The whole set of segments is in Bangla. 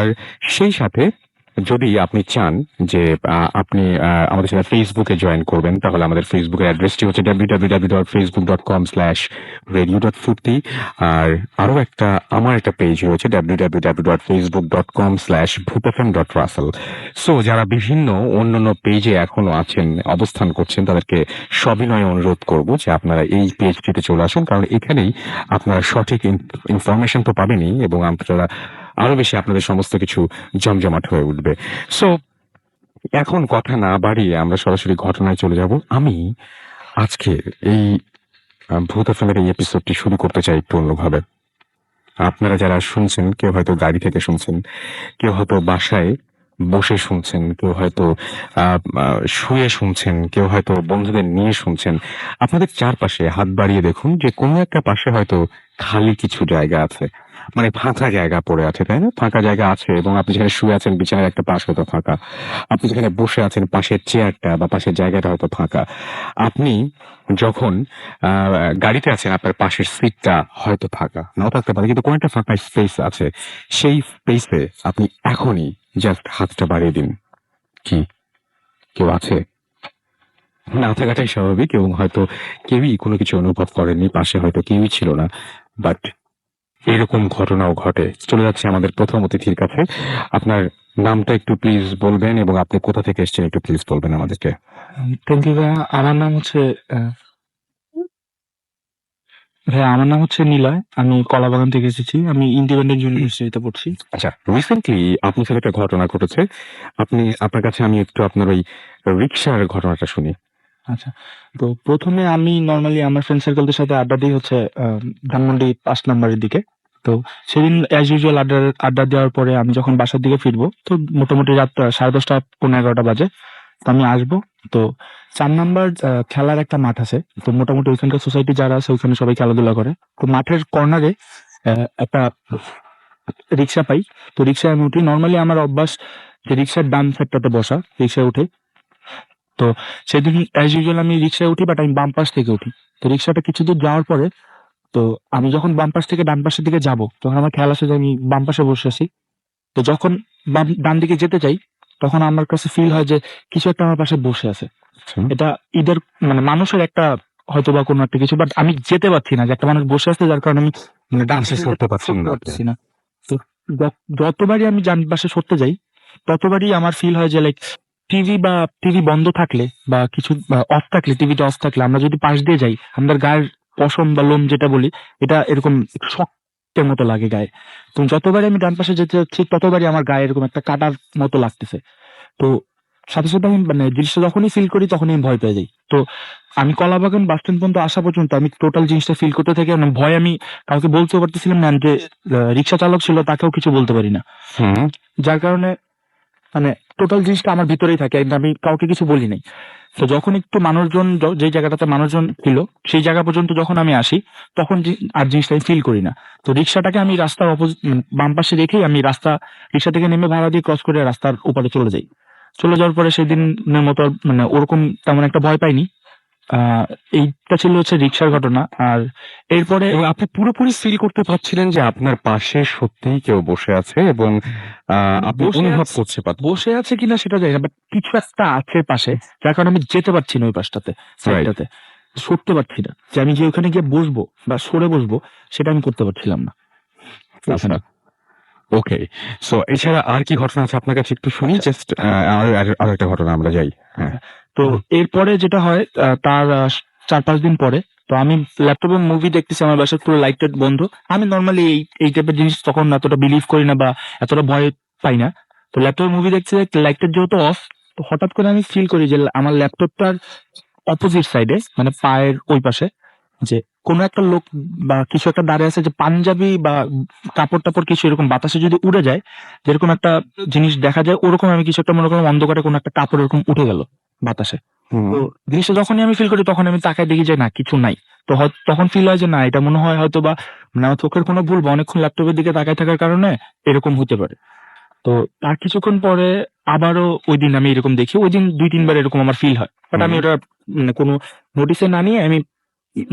আর সেই সাথে যদি আপনি চান যে আপনি আমাদের সাথে ফেসবুকে জয়েন করবেন, তাহলে আমাদের ফেসবুকের অ্যাড্রেসটি হচ্ছে www.facebook.com/radio.ফুর্তি। আর আরো আমার একটা পেজ রয়েছে www.facebook.com/bhutfm.russell। সো যারা বিভিন্ন অন্যান্য পেজে এখনো আছেন, অবস্থান করছেন, তাদেরকে সবিনয় অনুরোধ করব যে আপনারা এই পেজটিতে চলে আসুন, কারণ এখানেই আপনারা সঠিক ইনফরমেশন তো পাবেনই, এবং আপনারা আরো বেশি আপনাদের সমস্ত কিছু জমজমাট হয়ে উঠবে। সো এখন কথা না বাড়িয়ে আমরা সরাসরি ঘটনায় চলে যাব। আমি আজকে এই ভূত এফএমের এই এপিসোডটি শুরু করতে চাই একটু অন্যভাবে। আপনারা যারা শুনছেন, কেউ হয়তো গাড়ি থেকে শুনছেন, কেউ হয়তো বাসায় বসে শুনছেন, কেউ হয়তো শুয়ে শুনছেন, কেউ হয়তো বন্ধুদের নিয়ে শুনছেন। আপনাদের চারপাশে হাত বাড়িয়ে দেখুন যে কোনো একটা পাশে হয়তো খালি কিছু জায়গা আছে, মানে ফাঁকা জায়গা পড়ে আছে, তাই না? ফাঁকা জায়গা আছে, এবং আপনি যেখানে শুয়ে আছেন বিছানার একটা পাশ হয়তো ফাঁকা, আপনি যেখানে বসে আছেন পাশের চেয়ারটা বা পাশের জায়গাটা হয়তো ফাঁকা, আপনি যখন গাড়িতে আছেন আপনার পাশের সিটটা হয়তো ফাঁকা নাও থাকতে পারে, কিন্তু কোনো একটা ফাঁকা স্পেস আছে। সেই স্পেসে আপনি এখনই জাস্ট হাতটা বাড়িয়ে দিন। কি কেউ আছে? না থাকাটাই স্বাভাবিক, এবং হয়তো কেউই কোনো কিছু অনুভব করেননি, পাশে হয়তো কেউই ছিল না। বাট এরকম ঘটনাও ঘটে। চলে যাচ্ছে আমাদের প্রথম অতিথির কাছে। আপনার নামটা একটু প্লিজ বলবেন, এবং আপনি কোথা থেকে এসেছেন একটু প্লিজ বলবেন আমাদেরকে। থ্যাংক ইউ ভাইয়া। আমার নাম হচ্ছে নিলয়। আমি কলাবাগান থেকে এসেছি। আমি ইন্ডিপেন্ডেন্ট ইউনিভার্সিটিতে পড়ছি। আচ্ছা, রিসেন্টলি আপনার সাথে একটা ঘটনা ঘটেছে। আপনার কাছে আমি একটু আপনার ওই রিক্সার ঘটনাটা শুনি। আচ্ছা, তো প্রথমে আমি নর্মালি আমার ফ্রেন্ড সার্কেলদের সাথে আড্ডা দিই হচ্ছে ধানমন্ডি 5 নাম্বারের দিকে। তো সেদিন অ্যাজ ইউজুয়াল আড্ডা দেওয়ার পরে আমি যখন বাসার দিকে ফিরবো, তো মোটামুটি রাত 10:30 11:30 বাজে। তো আমি আসবো, তো 4 নাম্বার খেলার একটা মাঠ আছে। তো মোটামুটি ওইখানকার সোসাইটি যারা আছে ওইখানে সবাই খেলাধুলা করে। তো মাঠের কর্নারে একটা রিক্সা পাই। তো রিক্সায় আমি উঠি। নর্মালি আমার অভ্যাস যে রিক্সার ডান সাইডটাতে বসা, রিক্সায় উঠে। তো সেদিন অ্যাজ ইউজুয়াল আমি রিক্সায় উঠি, বাট আমি বাম পাশ থেকে উঠি। তো রিক্সাটা কিছু দূর যাওয়ার পরে, তো আমি যখন বাম পাশ থেকে ডান পাশের দিকে যাব, তখন আমার খেয়াল আসে যে আমি বাম পাশে বসে আছি। তো যখন ডান দিকে যেতে চাই, তখন আমার কাছে ফিল হয় যে কিছু একটা আমার পাশে বসে আছে। এটা ইদার মানে মানুষের একটা হয়তো বা কোনো একটা কিছু, বাট আমি যেতে পারছি না যে একটা মানুষ বসে আছে, যার কারণে আমি মানে ডান শেষ করতে পারছেন না। পারছি না। তো যতবারই আমি ডান পাশে সরতে যাই, ততবারই আমার ফিল হয় যে লাইক টিভি বন্ধ থাকলে বা কিছু অফ থাকলে, টিভিটা অফ থাকলে আমরা যদি পাশ দিয়ে যাই, আমাদের গায়ের পশম বা লোম যেটা বলি, এটা এরকম শক্তের মতো লাগে গায়ে। তো যতবারই আমি ডান পাশে যেতে যাচ্ছি, ততবারই আমার গায়ে এরকম একটা কাটার মতো লাগতেছে। তো সাথে সাথে আমি মানে জিনিসটা যখনই ফিল করি, তখনই আমি ভয় পেয়ে যাই। তো আমি কলাবাগান বাস স্ট্যান্ড পর্যন্ত আসা পর্যন্ত আমি টোটাল জিনিসটা ফিল করতে থাকি। মানে ভয় আমি কাউকে বলতেও পারতেছিলাম না, যে রিক্সা চালক ছিল তাকেও কিছু বলতে পারি না। যার কারণে মানে টোটাল জিনিসটা আমার ভিতরেই থাকে, আমি কাউকে কিছু বলি নাই। তো যখন একটু মানুষজন যে জায়গাটাতে মানুষজন ছিল, সেই জায়গা পর্যন্ত যখন আমি আসি, তখন আর জিনিসটা আমি ফিল করি না। তো রিক্সাটাকে আমি রাস্তার অপোজিট বাম পাশে রেখেই আমি রিক্সা থেকে নেমে ভাড়া দিয়ে ক্রস করে রাস্তার ওপারে চলে যাই। চলে যাওয়ার পরে সেদিনের মতো মানে ওরকম তেমন একটা ভয় পাইনি। এইটা ছিল হচ্ছে রিক্সার ঘটনা। আর এরপরে এবং আপনি পুরোপুরি ফিল করতে পারছিলেন যে আপনার পাশে সত্যিই কেউ বসে আছে, এবং আপনি অনুভব করতে পারছেন বসে আছে কিনা সেটা জানি না, বাট কিছু একটা আছে পাশে, যার কারণে আমি যেতে পারছি না ওই পাশটাতে, সাইডটাতে সরতে পারছি না, যে আমি যে ওখানে গিয়ে বসবো বা সরে বসবো, সেটা আমি করতে পারছিলাম না। আচ্ছা, ওকে। সো এছাড়া আর কি ঘটনা আছে আপনার কাছে একটু শুনি, জাস্ট আর একটা ঘটনা আমরা যাই। হ্যাঁ, তো এরপরে যেটা হয়, তার 4-5 দিন পরে, তো আমি ল্যাপটপে মুভি দেখতেছি, আমার বাসায় পুরো লাইট বন্ধ। আমি নর্মালি এই টাইপের জিনিস তখন এতটা বিলিভ করি না বা এতটা ভয় পাই না। তো ল্যাপটপে মুভি দেখছি, লাইটটা যেহেতু অফ, তো হঠাৎ করে আমি ফিল করি যে আমার ল্যাপটপটার অপোজিট সাইডে, মানে পায়ের ওই পাশে, যে কোনো একটা লোক বা কিছু একটা দাঁড়িয়ে আছে, যে পাঞ্জাবি বা কাপড় টাপড় কিছু এরকম বাতাসে যদি উড়ে যায়, যেরকম একটা জিনিস দেখা যায়, ওরকম আমি কিছু একটা মনে করলাম, অন্ধকারে কোনো একটা কাপড় এরকম উঠে গেল বাতাসে। তো জিনিসটা যখনই আমি ফিল করি, তখন আমি তাকায় দেখি যে না, কিছু নাই। তো তখন ফিল হয় যে না, এটা মনে হয় হয়তো বা মানে আমার চোখের কোনো ভুল, বা অনেকক্ষণ ল্যাপটপের দিকে তাকায় থাকার কারণে এরকম হতে পারে। তো তার কিছুক্ষণ পরে আবারও ওই দিন আমি এরকম দেখি, ওই দিন 2-3 বার এরকম আমার ফিল হয়, বাট আমি ওটা মানে কোনো নোটিসে না নিয়ে আমি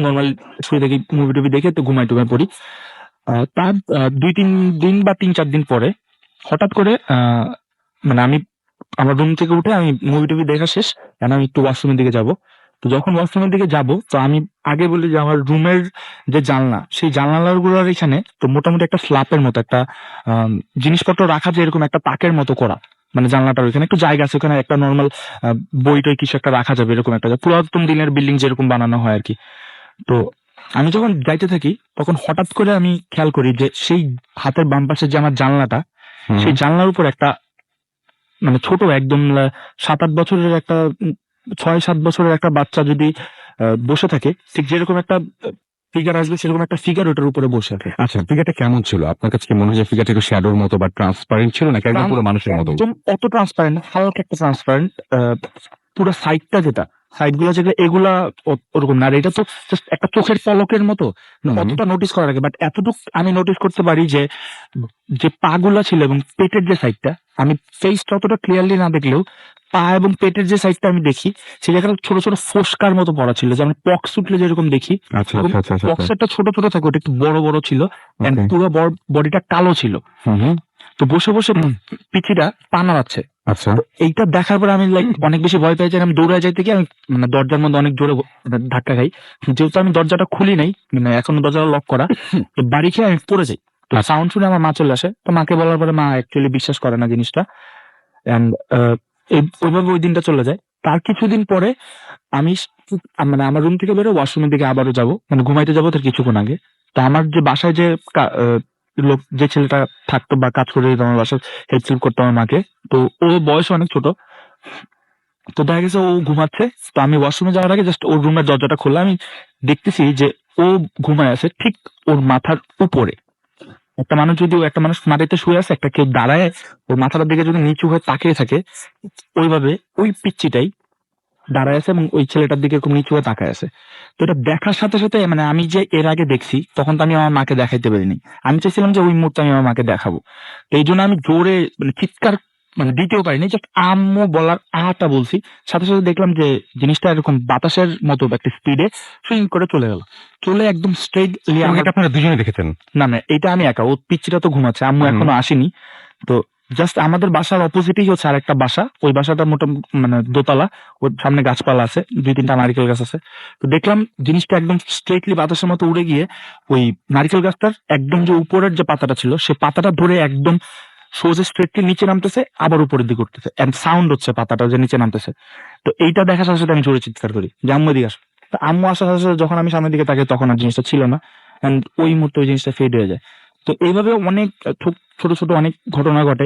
নর্মাল শুয়ে দেখি, মুভি টুভি দেখে তো ঘুমাই টুমাই পড়ি। তার 2-3 দিন বা 3-4 দিন পরে হঠাৎ করে মানে আমি আমার রুম থেকে উঠে আমি মুভি টুভি দেখা শেষ, এখন আমি একটু ওয়াশরুমের দিকে যাব। তো যখন ওয়াশরুমের দিকে যাব, তো আমি আগে বলি যে আমার রুমের যে জানলা, সেই জানালাগুলোর এখানে তো মোটামুটি একটা স্ল্যাপের মতো একটা জিনিসপত্র রাখা যায়, এরকম একটা তাকের মতো করা। মানে জানলাটার ওইখানে একটু জায়গা আছে, ওখানে একটা নর্মাল বই টই কিছু একটা রাখা যাবে, এরকম একটা পুরাতন দিনের বিল্ডিং যেরকম বানানো হয় আর কি। তো আমি যখন যাইতে থাকি, তখন হঠাৎ করে আমি খেয়াল করি যে সেই হাতের বাম পাশে যে আমার জানলাটা, হুম। সেই জানলার উপর একটা মানে ছোট একদম 7-8 বছরের একটা 6-7 বছরের একটা বাচ্চা যদি বসে থাকে, ঠিক যেরকম একটা ফিগার আসবে, সেরকম একটা ফিগার ওটার উপরে বসে আছে। আচ্ছা, ফিগারটা কেমন ছিল? আপনার কাছে কি মনে হয় যে ফিগারটা একটু শ্যাডোর মতো বা ট্রান্সপারেন্ট ছিল নাকি একদম পুরো মানুষের মতো? একদম অত ট্রান্সপারেন্ট, হালকা একটা ট্রান্সপারেন্ট। পুরো সাইডটা যেটা, সাইড গুলো যেগুলো, এগুলা ওরকম না। আর এটা তো জাস্ট একটা চোখের পলকের মতো, হুম। অতটা নোটিস করার আগে। বাট এতটুকু আমি নোটিস করতে পারি যে যে পা গুলা ছিল এবং পেটের যে সাইডটা, আমি ফেসটা অতটা ক্লিয়ারলি না দেখলেও পা এবং পেটের যে সাইডটা আমি দেখি, সেই জায়গাটা ছোট ছোট ফোস্কার মতো পড়া ছিল, যেমন পক্স উঠলে যেরকম দেখি। আচ্ছা আচ্ছা আচ্ছা আচ্ছা। পক্সেরটা ছোট ছোট থাকে, ওটা একটু বড় বড় ছিল, and Okay. পুরো বডিটা কালো ছিল। হুম হুম। তো বসে বসে পিচিটা পা নাড়াচ্ছে। আচ্ছা। তো এইটা দেখার পর আমি লাইক অনেক বেশি ভয় পেয়ে যাই। আমি দৌড়ায় যাইতে গিয়ে আমি মানে দরজার মধ্যে অনেক জোরে ধাক্কা খাই। যেহেতু আমি দরজাটা খুলি নাই, মানে এখনো দরজাটা লক করা, তো বাড়ি খেয়ে আমি পড়ে যাই। তো সাউন্ড শুনে আমার মা চলে আসে। তো মাকে বলার পরে মা অ্যাকচুয়ালি বিশ্বাস করে না জিনিসটা, এন্ড ওইভাবে ওই দিনটা চলে যায়। তার কিছুদিন পরে আমি মানে আমার রুম থেকে বেরো ওয়াশরুমের দিকে আবারও যাব, মানে ঘুমাইতে যাবো তার কিছুক্ষণ আগে। তো আমার যে বাসায় যে লোক, যে ছেলেটা থাকতো বা কাজ করে দিত আমার বাসায়, হেল্প করতো আমার মাকে, তো ও বয়স অনেক ছোট। তো দেখা গেছে ও ঘুমাচ্ছে, তো আমি ওয়াশরুমে যাওয়ার আগে জাস্ট ওর রুমের দরজাটা খুললাম, আমি দেখতেছি যে ও ঘুমায় আছে ঠিক ওর মাথার উপরে। একটা মানুষ মাটিতে শুয়ে আছে, একটা কেউ দাঁড়ায় ওর মাথাটার দিকে যদি নিচু হয়ে তাকিয়ে থাকে, ওইভাবে ওই পিচ্চিটাই দাঁড়ায় আছে এবং ওই ছেলেটার দিকে এরকম নিচু হয়ে তাকায় আছে। তো এটা দেখার সাথে সাথে মানে আমি যে এর আগে দেখছি, তখন তো আমি আমার মাকে দেখাইতে পারিনি। আমি চাইছিলাম যে ওই মুহূর্তে আমি আমার মাকে দেখাবো। তো এই জন্য আমি জোরে মানে চিৎকার মানে দিতেও পারিনি, জাস্ট আম্মু বলার আটা বলছি। সাথে সাথে দেখলাম যে জিনিসটা এরকম বাতাসের মতো একটা স্পিডে সুইং করে চলে গেল, চলে একদম স্ট্রেটলি এবং আমার। এটা আপনারা দুজনে দেখেছেন? না না, এটা আমি একা, ও পিচ্চিটা তো ঘুমাচ্ছে, আম্মু হুম। এখনো আসেনি। তো জাস্ট আমাদের বাসার অপোজিটেই হচ্ছে আরেকটা বাসা, ওই বাসাটা মানে দোতলা, ওর সামনে গাছপালা আছে, 2-3টা নারকেল গাছ আছে। তো দেখলাম জিনিসটা একদম স্ট্রেটলি বাতাসের মতো উড়ে গিয়ে ওই নারকেল গাছটার একদম যে উপরের যে পাতাটা ছিল, সে পাতাটা ধরে একদম সোজা স্ট্রেটলি নিচে নামতেছে, আবার উপরের দিকে উঠতেছে, এন্ড সাউন্ড হচ্ছে পাতাটা যে নিচে নামতেছে। তো এইটা দেখার সাথে সাথে আমি জোরে চিৎকার করি যে আম্মু এদিকে আসো। তো আম্মু আসার সাথে সাথে যখন আমি সামনের দিকে তাকাই, তখন আর জিনিসটা ছিল না, এন্ড ওই মুহূর্তে ওই জিনিসটা ফেড হয়ে যায়। তো এইভাবে অনেক ছোট ছোট অনেক ঘটনা ঘটে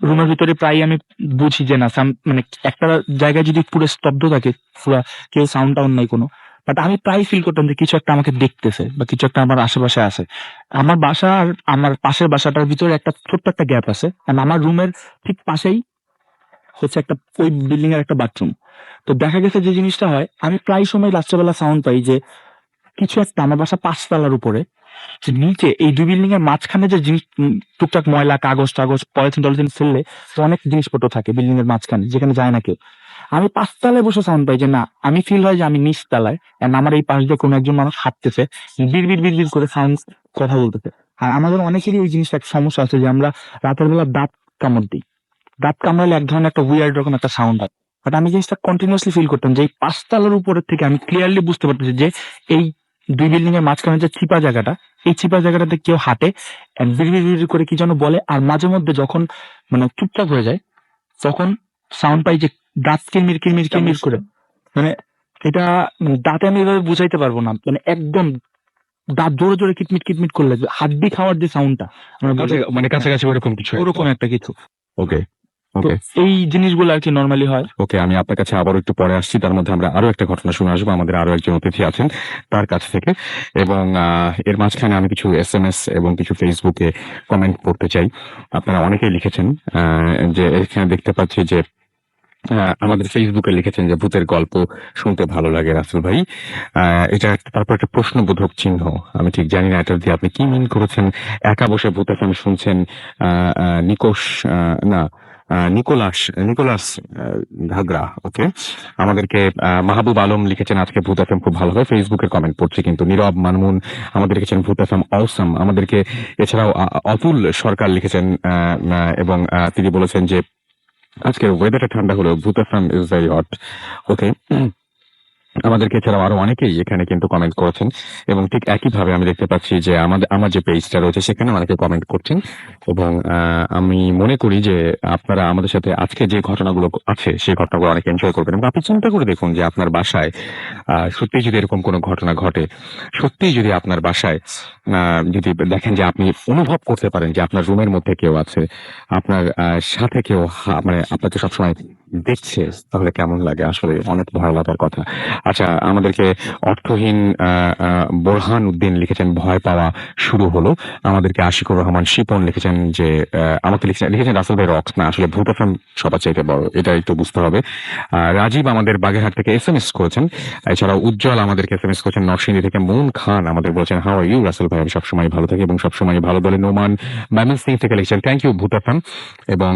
রুমের ভিতরে। প্রায় আমি বুঝি যে না, মানে একটা জায়গায় যদি পুরো স্তব্ধ থাকে, পুরো কেউ সাউন্ড টাউন নাই কোনো, বাট আমি প্রায় ফিল করতাম যে কিছু একটা আমাকে দেখতেছে বা কিছু একটা আমার আশেপাশে আছে। আমার বাসা আর আমার পাশের বাসাটার ভিতরে একটা ছোট্ট একটা গ্যাপ আছে, and আমার রুমের ঠিক পাশেই হচ্ছে একটা ওই বিল্ডিং এর একটা বাথরুম। তো দেখা গেছে যে জিনিসটা হয়, আমি প্রায় সময় রাত্রেবেলা সাউন্ড পাই যে কিছু একটা আমার বাসা 5 তলার উপরে, যে নিচে এই দুই বিল্ডিং এর মাঝখানে যে জিনিস টুকটাক ময়লা, কাগজ টাগজ, পলিথিন টলিথিন ফেললে তো অনেক জিনিসপত্র থাকে বিল্ডিং এর মাঝখানে, যেখানে যায় না কেউ। আমি 5 তলায় বসে সাউন্ড পাই যে না, আমি ফিল হয় যে আমি নিচ তলায়, and আমার এই পাশ দিয়ে কোনো একজন মানুষ হাঁটতেছে, বিড় বিড় বিড় বিড় করে সাউন্ড, কথা বলতেছে। আর আমাদের অনেকেরই এই জিনিসটা একটা সমস্যা আছে যে আমরা রাতের বেলা দাঁত কামড় দিই, দাঁত কামড়ালে এক ধরনের একটা উইয়ার্ড রকম একটা সাউন্ড হয়। বাট আমি জিনিসটা কন্টিনিউয়াসলি ফিল করতাম যে এই 5 তলার উপরের থেকে আমি ক্লিয়ারলি বুঝতে পারতেছি যে এই দুই বিল্ডিং এর মাঝখানে যে চিপা জায়গাটা, এই চিপা জায়গাটাতে কেউ হাঁটে, and বিড় বিড় বিড় করে কি যেন বলে। আর মাঝে মধ্যে যখন মানে চুপচাপ হয়ে যায়, তখন সাউন্ড পাই যে দাঁত কিরমির কিরমির কিরমির করে। মানে এটা দাঁতে আমি এভাবে বুঝাইতে পারবো না, মানে একদম দাঁত জোরে জোরে কিটমিট কিটমিট করলে যে হাড্ডি খাওয়ার যে সাউন্ডটা, আমরা বলি, মানে কাছাকাছি ওরকম কিছু? ওরকম একটা কিছু। ওকে তো ওকে এই জিনিসগুলো আর কি নর্মালি হয়। ওকে, আমি আপনার কাছে আবারও একটু পরে আসছি। তার মধ্যে আমরা আরো একটা ঘটনা শুনে আসবো আমাদের আরো একজন অতিথি আছেন তার কাছ থেকে। এবং এর মাঝখানে আমি কিছু SMS এবং কিছু ফেসবুকে কমেন্ট পড়তে চাই। আপনারা অনেকেই লিখেছেন, যে এখানে দেখতে পাচ্ছি যে আমাদের ফেসবুকে লিখেছেন যে ভূতের গল্প শুনতে ভালো লাগে রাসেল ভাই। এটা তারপর একটা প্রশ্নবোধক চিহ্ন, আমি ঠিক জানি না এটা দিয়ে আপনি কি মিন করেছেন। একা বসে ভূতের গান শুনছেন, নিকোষ, না, নিকোলাস নিকোলাস ঘাগরা। ওকে, আমাদেরকে মাহবুব আলম লিখেছেন আজকে ভূত এফএম খুব ভালো হয়, ফেসবুকের কমেন্ট পড়ছি কিন্তু। নীরব মানমুন আমাদের লিখেছেন ভূত এফএম অসম আমাদেরকে। এছাড়াও অতুল সরকার লিখেছেন এবং তিনি বলেছেন যে আজকের ওয়েদারটা ঠান্ডা হলেও ভূত এফএম ইজ ভেরি হট। ওকে, আমাদেরকে এছাড়াও আরো অনেকেই এখানে কিন্তু কমেন্ট করেছেন এবং ঠিক একইভাবে আমি দেখতে পাচ্ছি যে আমার যে পেজটা রয়েছে সেখানে অনেকে কমেন্ট করছেন এবং আমি মনে করি যে আপনারা আমাদের সাথে আজকে যে ঘটনাগুলো আছে সেই ঘটনাগুলো অনেক এনজয় করবেন এবং আপনি চিন্তা করে দেখুন যে আপনার বাসায় সত্যি যদি এরকম কোনো ঘটনা ঘটে, সত্যি যদি আপনার বাসায় যদি দেখেন যে আপনি অনুভব করতে পারেন যে আপনার রুমের মধ্যে কেউ আছে, আপনার সাথে কেউ মানে আপনাকে সবসময় দেখছে, তাহলে কেমন লাগে? আসলে অনেক ভালো লাগার কথা। আচ্ছা, আমাদেরকে অর্থহীন বোরহান উদ্দিন লিখেছেন ভয় পাওয়া শুরু হলো। আমাদেরকে আশিকুর রহমান শিপন লিখেছেন যে আমাকে লিখেছেন রাসেল ভাই রক্স না, আসলে ভূত এফএম সবার চাইতে বড়, এটা একটু বুঝতে হবে। রাজীব আমাদের বাগেরহাট থেকে এসএমএস করেছেন। এছাড়াও উজ্জ্বল আমাদেরকে এসএমএস করেছেন নরসিংদী থেকে। মুন খান আমাদের বলছেন হাউ আর ইউ রাসেল ভাই, আমি সবসময় ভালো থাকি এবং সবসময় ভালো বলে। নোমান ময়মনসিংহ থেকে লিখছেন থ্যাংক ইউ ভূত এফএম এবং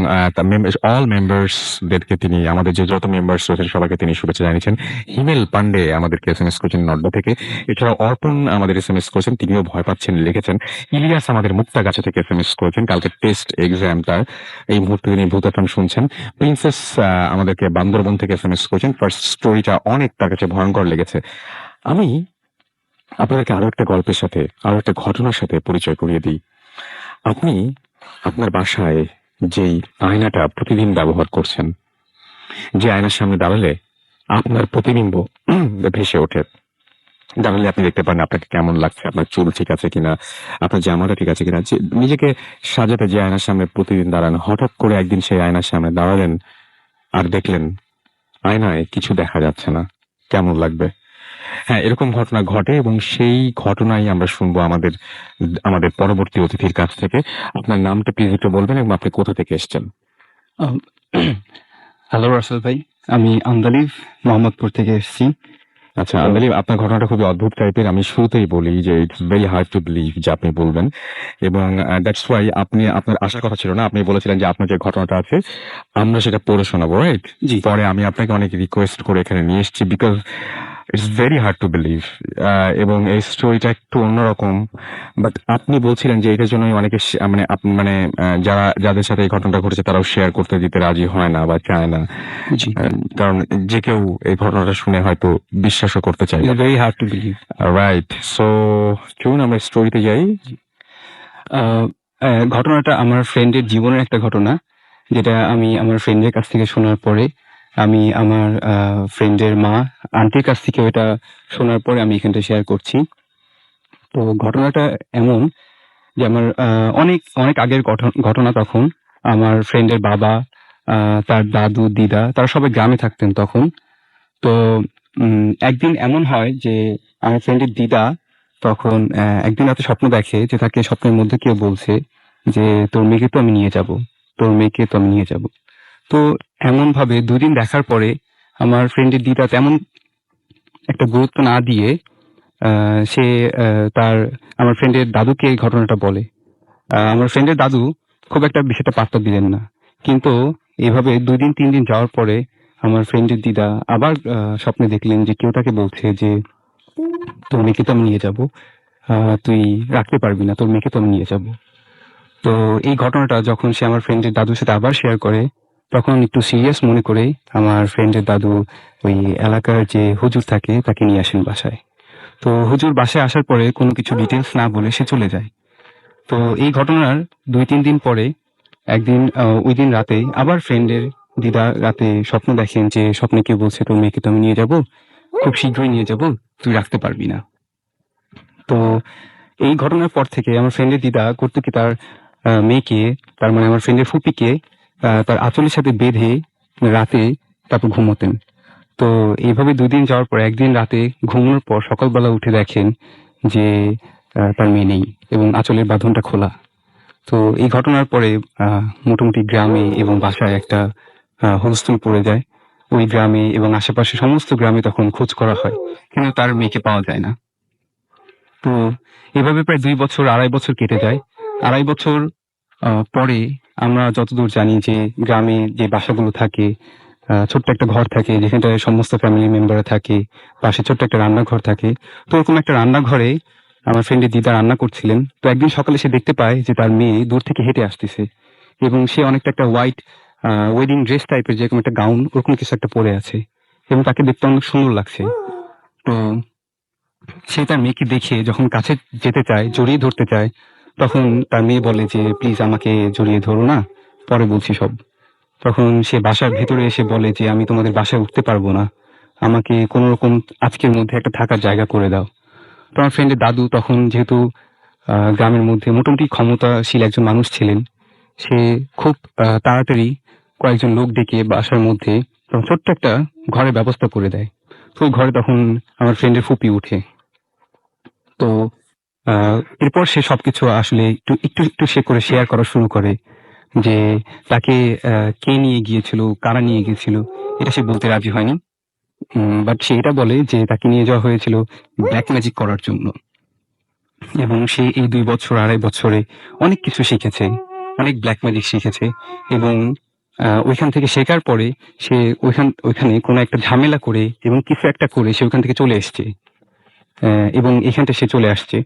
অল মেম্বার্সদেরকে তিনি, আমাদের যে যত মেম্বার্স রয়েছেন সবাইকে তিনি শুভেচ্ছা জানিয়েছেন। হিমেল পান্ডে আমাদেরকে এসএমএস করেছেন নড্ডা থেকে। এছাড়াও অর্পণ আমাদের এসএমএস করেছেন, তিনিও ভয় পাচ্ছেন লিখেছেন। ইলিয়াস আমাদের মুক্তাগাছা থেকে এসএমএস করেছেন, কালকে টেস্ট এক্সাম তার, এই মুহূর্তে তিনি ভূত এফএম শুনছেন। প্রিন্সেস আমাদেরকে বান্দরবন থেকে এসএমএস করেছেন, ফার্স্ট স্টোরিটা অনেক তার কাছে ভয়ঙ্কর লেগেছে। আমি আপনাদেরকে আরো একটা গল্পের সাথে, আরো একটা ঘটনার সাথে পরিচয় করিয়ে দিই। আপনি আপনার বাসায় যেই আয়নাটা প্রতিদিন ব্যবহার করছেন, যে আয়নার সামনে দাঁড়ালে আপনার প্রতিবিম্ব ভেসে ওঠে, দাঁড়ালে আপনি দেখতে পারেন আপনাকে কেমন লাগছে, আপনার চুল ঠিক আছে কিনা, আপনার জামাটা ঠিক আছে কিনা, নিজেকে সাজাতে যে আয়নার সামনে প্রতিদিন দাঁড়ান, হঠাৎ করে একদিন সেই আয়নার সামনে দাঁড়ালেন আর দেখলেন আয়নায় কিছু দেখা যাচ্ছে না, কেমন লাগবে? হ্যাঁ, এরকম ঘটনা ঘটে এবং সেই ঘটনাই আমরা শুনবো আমাদের আমাদের পরবর্তী অতিথির কাছ থেকে। আপনার নামটা প্লিজ একটু বলবেন এবং আপনি কোথা থেকে এসেছেন? হ্যালো রাসেল ভাই, আমি আন্দালিব মোহাম্মদপুর থেকে এসেছি। আচ্ছা আন্দালিব, আপনার ঘটনাটা খুবই অদ্ভুত টাইপের। আমি শুরুতেই বলি যে it's very hard to believe যে আপনি বলবেন এবং দ্যাটস ওয়াই আপনার আসার কথা ছিল না। আপনি বলেছিলেন যে আপনার যে ঘটনাটা আছে আমরা সেটা পড়ে শোনাবো, রাইট? জি। পরে আমি আপনাকে অনেক রিকোয়েস্ট করে এখানে নিয়ে এসেছি because it's very hard to believe এবং এই স্টোরিটা একটু অন্যরকম। বাট আপনি বলছিলেন যে এটার জন্যই অনেকে যাদের সাথে এই ঘটনাটা ঘটেছে তারাও শেয়ার করতে দিতে রাজি হয় না বা চায় না, জি, কারণ যে কেউ এই ঘটনাটা শুনে হয়তো বিশ্বাসও করতে চায় না। Very hard to believe. Right, so চলুন আমরা স্টোরিতে যাই। ঘটনাটা আমার ফ্রেন্ডের জীবনের একটা ঘটনা, যেটা আমি আমার ফ্রেন্ডের কাছ থেকে শোনার পরে, আমি আমার ফ্রেন্ডের মা আন্টির কাছ থেকে এটা শোনার পরে আমি এখানটা শেয়ার করছি। তো ঘটনাটা এমন যে আমার অনেক অনেক আগের ঘটনা। তখন আমার ফ্রেন্ডের বাবা, তার দাদু, দিদা, তারা সবাই গ্রামে থাকতেন তখন। তো একদিন এমন হয় যে আমার ফ্রেন্ডের দিদা তখন একদিন রাতে স্বপ্ন দেখে যে তাকে স্বপ্নের মধ্যে কেউ বলছে যে তোর মেয়েকে তো আমি নিয়ে যাব, তোর মেয়েকে তো আমি নিয়ে যাব। তো এমন ভাবে 2 দিন দেখার পরে আমার ফ্রেন্ডের দিদা তেমন একটা গুরুত্ব না দিয়ে সে আমার ফ্রেন্ডের দাদুকে এই ঘটনাটা বলে। আমার ফ্রেন্ডের দাদু খুব একটা বিষয়টা পাত্তা দিলেন না, কিন্তু এভাবে 2 দিন 3 দিন যাওয়ার পরে আমার ফ্রেন্ডের দিদা আবার স্বপ্নে দেখলেন যে কেউ তাকে বলছে যে তোর মেয়েকে তো আমি নিয়ে যাব, তুই রাখতে পারবি না, তোর মেয়েকে তো আমি নিয়ে যাব। তো এই ঘটনাটা যখন সে আমার ফ্রেন্ডের দাদুর সাথে আবার শেয়ার করে, তখন একটু সিরিয়াস মনে করে আমার ফ্রেন্ডের দাদু ওই এলাকার যে হুজুর থাকে তাকে নিয়ে আসেন বাসায়। তো হুজুর বাসায় আসার পরে কোনো কিছু ডিটেলস না বলে সে চলে যায়। তো এই ঘটনার 2-3 দিন পরে একদিন ওই দিন রাতে আবার ফ্রেন্ডের দিদা রাতে স্বপ্ন দেখেন যে স্বপ্নে কেউ বলছে তোর মেয়েকে তো আমি নিয়ে যাব, খুব শীঘ্রই নিয়ে যাব, তুই রাখতে পারবি না। তো এই ঘটনার পর থেকে আমার ফ্রেন্ডের দিদা করতো কি, তার মেয়েকে, তার মানে আমার ফ্রেন্ডের ফুপিকে তার আঁচলের সাথে বেঁধে রাতে তারপর ঘুমোতেন। তো এইভাবে 2 দিন যাওয়ার পর একদিন রাতে ঘুমানোর পর সকালবেলা উঠে দেখেন যে তার মেয়ে নেই এবং আঁচলের বাঁধনটা খোলা। তো এই ঘটনার পরে মোটামুটি গ্রামে এবং বাসায় একটা হুলস্থুল পড়ে যায়। ওই গ্রামে এবং আশেপাশে সমস্ত গ্রামে তখন খোঁজ করা হয়, কিন্তু তার মেয়েকে পাওয়া যায় না। তো এভাবে প্রায় 2 বছর 2.5 বছর কেটে যায়। 2.5 বছর পরে আমরা যতদূর জানি যে গ্রামে যে বাসাগুলো থাকে, ছোট্ট একটা ঘর থাকে যেখানটায় সমস্ত ফ্যামিলি মেম্বার থাকে, পাশে ছোট্ট একটা রান্নাঘর থাকে। তো ওরকম একটা রান্নাঘরে আমার ফ্রেন্ডের দিদা রান্না করছিলেন। তো একদিন সকালে সে দেখতে পায় যে তার মেয়ে দূর থেকে হেঁটে আসতেছে এবং সে অনেকটা একটা হোয়াইট ওয়েডিং ড্রেস টাইপের যেরকম একটা গাউন ওরকম কিছু একটা পরে আছে এবং তাকে দেখতে অনেক সুন্দর লাগছে। তো সে তার মেয়েকে দেখে যখন কাছে যেতে চায়, জড়িয়ে ধরতে চায়, তখন তার মেয়ে বলে যে প্লিজ আমাকে জড়িয়ে ধরো না, পরে বলছি সব। তখন সে বাসার ভেতরে এসে বলে যে আমি তোমাদের বাসায় উঠতে পারবো না, আমাকে কোন রকম আজকের মধ্যে একটা থাকার জায়গা করে দাও। তো আমার ফ্রেন্ডের দাদু তখন যেহেতু গ্রামের মধ্যে মোটামুটি ক্ষমতাশীল একজন মানুষ ছিলেন, সে খুব তাড়াতাড়ি কয়েকজন লোক ডেকে বাসার মধ্যে তখন ছোট্ট একটা ঘরের ব্যবস্থা করে দেয়। তো ওই ঘরে তখন আমার ফ্রেন্ডের ফুপি উঠে। তো এরপর সে সবকিছু আসলে একটু একটু একটু সে করে শেয়ার করা শুরু করে যে তাকে কে নিয়ে গিয়েছিল, কারা নিয়ে গিয়েছিল, এটা সে বলতে রাজি হয়নি। বাট সে এটা বলে যে তাকে নিয়ে যাওয়া হয়েছিল ব্ল্যাক ম্যাজিক করার জন্য এবং সে এই 2 বছর 2.5 বছরে অনেক কিছু শিখেছে, অনেক ব্ল্যাক ম্যাজিক শিখেছে এবং ওইখান থেকে শেখার পরে সে ওইখানে কোনো একটা ঝামেলা করে এবং কিছু একটা করে সে ওইখান থেকে চলে এসছে এবং এখানটা সে চলে আসছে।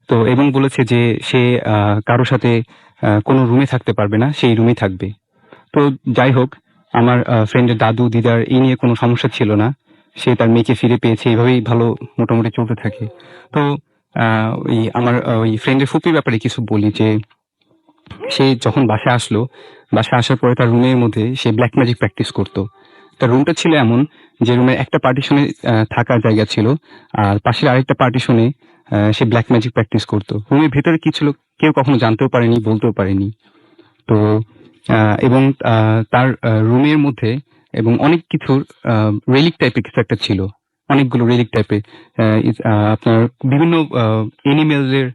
তো এবং বলেছে যে সে কারোর সাথে কোনো রুমে থাকতে পারবে না, সেই রুমেই থাকবে। তো যাই হোক, আমার ফ্রেন্ডের দাদু দিদার এই নিয়ে কোনো সমস্যা ছিল না। সে তার মেয়েকে ফিরে পেয়েছে, এইভাবেই ভালো মোটামুটি চলতে থাকে। তো ওই আমার ওই ফ্রেন্ডের ফুপির ব্যাপারে কিছু বলি যে সে যখন বাসায় আসলো, বাসায় আসার পরে তার রুমের মধ্যে সে ব্ল্যাক ম্যাজিক প্র্যাকটিস করতো। তার রুমটা ছিল এমন যে রুমের একটা পার্টিশনে থাকার জায়গা ছিল, আর পাশের আরেকটা পার্টিশনে সে ব্ল্যাক ম্যাজিক প্র্যাকটিস করতো। রুমের ভেতরে কি ছিল কেউ কখনো জানতেও পারেনি, বলতেও পারেনি। তো এবং তার রুমের মধ্যে এবং অনেক কিছুর রেলিক টাইপের কিছু একটা ছিল, অনেকগুলো রেলিক টাইপের আপনার বিভিন্ন এনিমেলের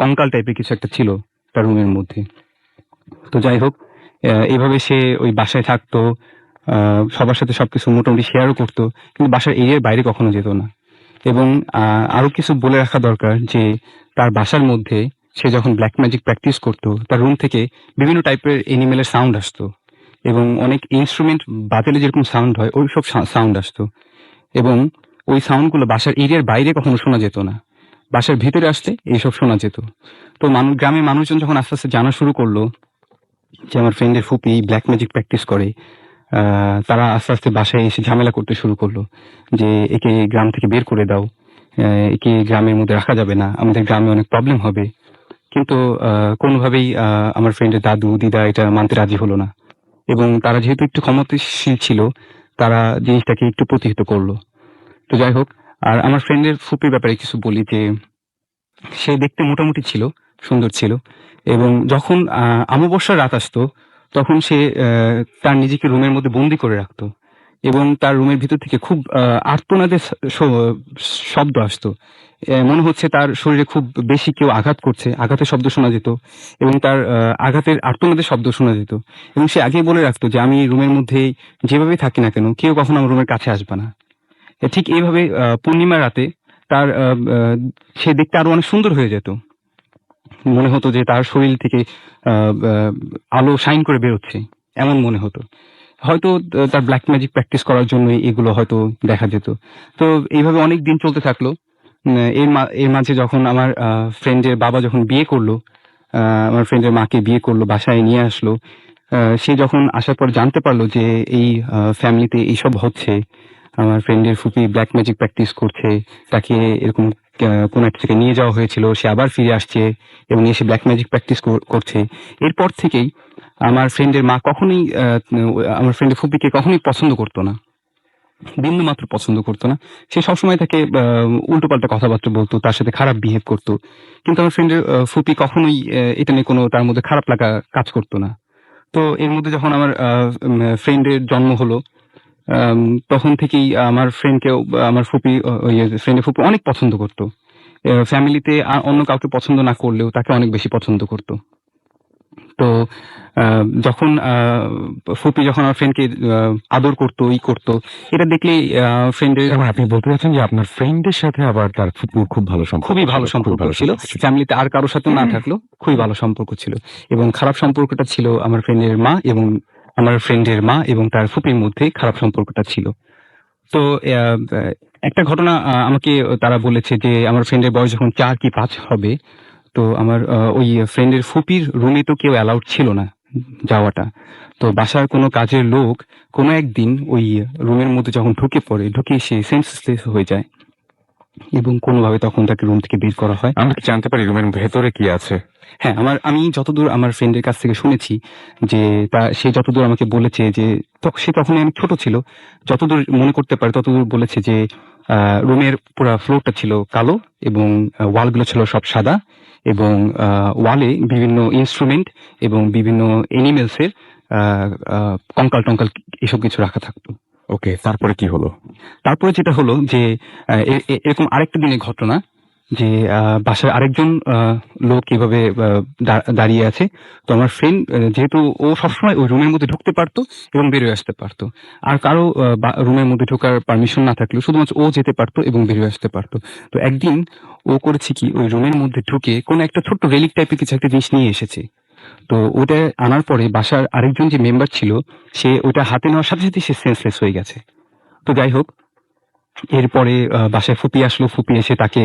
কঙ্কাল টাইপের কিছু একটা ছিল তার রুমের মধ্যে। তো যাই হোক, এইভাবে সে ওই বাসায় থাকতো, সবার সাথে সবকিছু মোটামুটি শেয়ারও করতো, কিন্তু বাসার এরিয়ার বাইরে কখনো যেত না। এবং আরো কিছু বলে রাখা দরকার যে তার বাসার মধ্যে সে যখন ব্ল্যাক ম্যাজিক প্র্যাকটিস করতো, তার রুম থেকে বিভিন্ন টাইপের এনিমেলের সাউন্ড আসতো এবং অনেক ইনস্ট্রুমেন্ট বাজালে যেরকম সাউন্ড হয় ওই সব সাউন্ড আসতো এবং ওই সাউন্ডগুলো বাসার এরিয়ার বাইরে কখনো শোনা যেত না, বাসার ভিতরে আসতে এইসব শোনা যেত। তো গ্রামের মানুষজন যখন আস্তে আস্তে জানা শুরু করলো যে আমার ফ্রেন্ডের ফুপি ব্ল্যাক ম্যাজিক প্র্যাকটিস করে, তারা আস্তে আস্তে বাসায় এসে ঝামেলা করতে শুরু করলো যে একে গ্রাম থেকে বের করে দাও, একে গ্রামের মধ্যে রাখা যাবে না, আমাদের গ্রামে অনেক প্রবলেম হবে। কিন্তু কোনোভাবেই আমার ফ্রেন্ডের দাদু দিদা এটা মানতে রাজি হলো না এবং তারা যেহেতু একটু ক্ষমতাশীল ছিল, তারা জিনিসটাকে একটু প্রতিহত করলো। তো যাই হোক, আর আমার ফ্রেন্ডের ফুপির ব্যাপারে কিছু বলি যে সে দেখতে মোটামুটি ছিল, সুন্দর ছিল এবং যখন অমাবস্যার রাত আসতো তখন সে তার নিজেকে রুমের মধ্যে বন্দি করে রাখতো এবং তার রুমের ভিতর থেকে খুব আর্তনাদের শব্দ আসতো। মনে হচ্ছে তার শরীরে খুব বেশি কেউ আঘাত করছে, আঘাতের শব্দ শোনা যেত এবং তার আঘাতের আর্তনাদের শব্দ শোনা যেত এবং সে আগেই বলে রাখতো যে আমি রুমের মধ্যে যেভাবে থাকি না কেন কেউ কখনো আমার রুমের কাছে আসবে না। ঠিক এইভাবে পূর্ণিমার রাতে তার সে দেখতে আরো অনেক সুন্দর হয়ে যেত, মনে হতো যে তার শরীর থেকে আলো শাইন করে বেরোচ্ছে, এমন মনে হতো। হয়তো তার ব্ল্যাক ম্যাজিক প্র্যাকটিস করার জন্য এগুলো হয়তো দেখা যেত। তো এইভাবে অনেক দিন চলতে থাকলো। এর মাঝে যখন আমার ফ্রেন্ডের বাবা যখন বিয়ে করলো, আমার ফ্রেন্ডের মাকে বিয়ে করলো, বাসায় নিয়ে আসলো, সে যখন আসার পর জানতে পারলো যে এই ফ্যামিলিতে এইসব হচ্ছে, আমার ফ্রেন্ডের ফুপি ব্ল্যাক ম্যাজিক প্র্যাকটিস করছে, তাকে এরকম কোন একটা থেকে নিয়ে যাওয়া হয়েছিল, সে আবার ফিরে আসছে এবং এসে ব্ল্যাক ম্যাজিক প্র্যাকটিস করছে। এরপর থেকেই আমার ফ্রেন্ডের মা কখনোই আমার ফ্রেন্ডের ফুপিকে কখনোই পছন্দ করতো না, বিন্দু মাত্র পছন্দ করতো না। সে সবসময় তাকে উল্টো পাল্টা কথাবার্তা বলতো, তার সাথে খারাপ বিহেভ করতো, কিন্তু আমার ফ্রেন্ডের ফুপি কখনোই এটা নিয়ে কোনো তার মধ্যে খারাপ লাগা কাজ করতো না। তো এর মধ্যে যখন আমার ফ্রেন্ডের জন্ম হলো, তখন থেকেই আমার ফ্রেন্ডকেও আমার ফুপি ওই ফ্রেন্ডের ফুপি অনেক পছন্দ করতো। ফ্যামিলিতে অন্য কাউকে পছন্দ না করলেও তাকে অনেক বেশি পছন্দ করতো। তো যখন ফুপি যখন আমার ফ্রেন্ডকে আদর করতো করতো, এটা দেখলেই ফ্রেন্ডের মানে আপনি বলতে চাচ্ছেন যে আপনার ফ্রেন্ডের সাথে আবার তার ফুপুর খুব ভালো সম্পর্ক খুবই ভালো ছিল, সম্পর্ক ভালো ছিল। সম্পর্ক ছিল। ফ্যামিলিতে আর কারোর সাথে না থাকলেও খুবই ভালো সম্পর্ক ছিল, এবং খারাপ সম্পর্কটা ছিল আমার ফ্রেন্ডের মা এবং তার ফুপির মধ্যে খারাপ সম্পর্কটা ছিল। তো একটা ঘটনা আমাকে তারা বলেছে যে আমার ফ্রেন্ডের বয়স যখন 4 কি 5 হবে, তো আমার ওই ফ্রেন্ডের ফুপির রুমে তো কেউ অ্যালাউড ছিল না যাওয়াটা। তো বাসার কোনো কাজের লোক কোনো একদিন ওই রুমের মধ্যে যখন ঢুকে সে সেন্সলেস হয়ে যায়, এবং কোনোভাবে তখন তাকে রুম থেকে বের করা হয়। আমরা কি জানতে পারি রুমের ভেতরে কি আছে? হ্যাঁ, আমি যতদূর আমার ফ্রেন্ডের কাছ থেকে শুনেছি যে সে যতদূর আমাকে বলেছে যে সে তখন অনেক ছোট ছিল, যতদূর মনে করতে পারে ততদূর বলেছে যে রুমের পুরো ফ্লোরটা ছিল কালো, এবং ওয়ালগুলো ছিল সব সাদা, এবং ওয়ালে বিভিন্ন ইনস্ট্রুমেন্ট এবং বিভিন্ন এনিমেলসের কঙ্কাল টঙ্কাল এসব কিছু রাখা থাকতো। ওকে, তারপরে কি হলো? তারপরে যেটা হলো যে এরকম আরেকটা দিনের ঘটনা, যে বাসায় আরেকজন লোক এভাবে দাঁড়িয়ে আছে। তো আমার ফ্রেন্ড যেহেতু ও সবসময় ওই রুমের মধ্যে ঢুকতে পারতো এবং বেরিয়ে আসতে পারতো, আর কারো রুমের মধ্যে ঢোকার পারমিশন না থাকলেও শুধুমাত্র ও যেতে পারতো এবং বেরিয়ে আসতে পারতো। তো একদিন ও করেছে কি, ওই রুমের মধ্যে ঢুকে কোনো একটা ছোট্ট রেলিক টাইপের কিছু একটা জিনিস নিয়ে এসেছে। তো ওটা আনার পরে বাসার আরেকজন যে মেম্বার ছিল, সে ওটা হাতে নেওয়ার সাথে সাথে সে সেন্সলেস হয়ে গেছে। তো যাই হোক, এরপরে বাসায় ফুপি আসলো। ফুপি এসে তাকে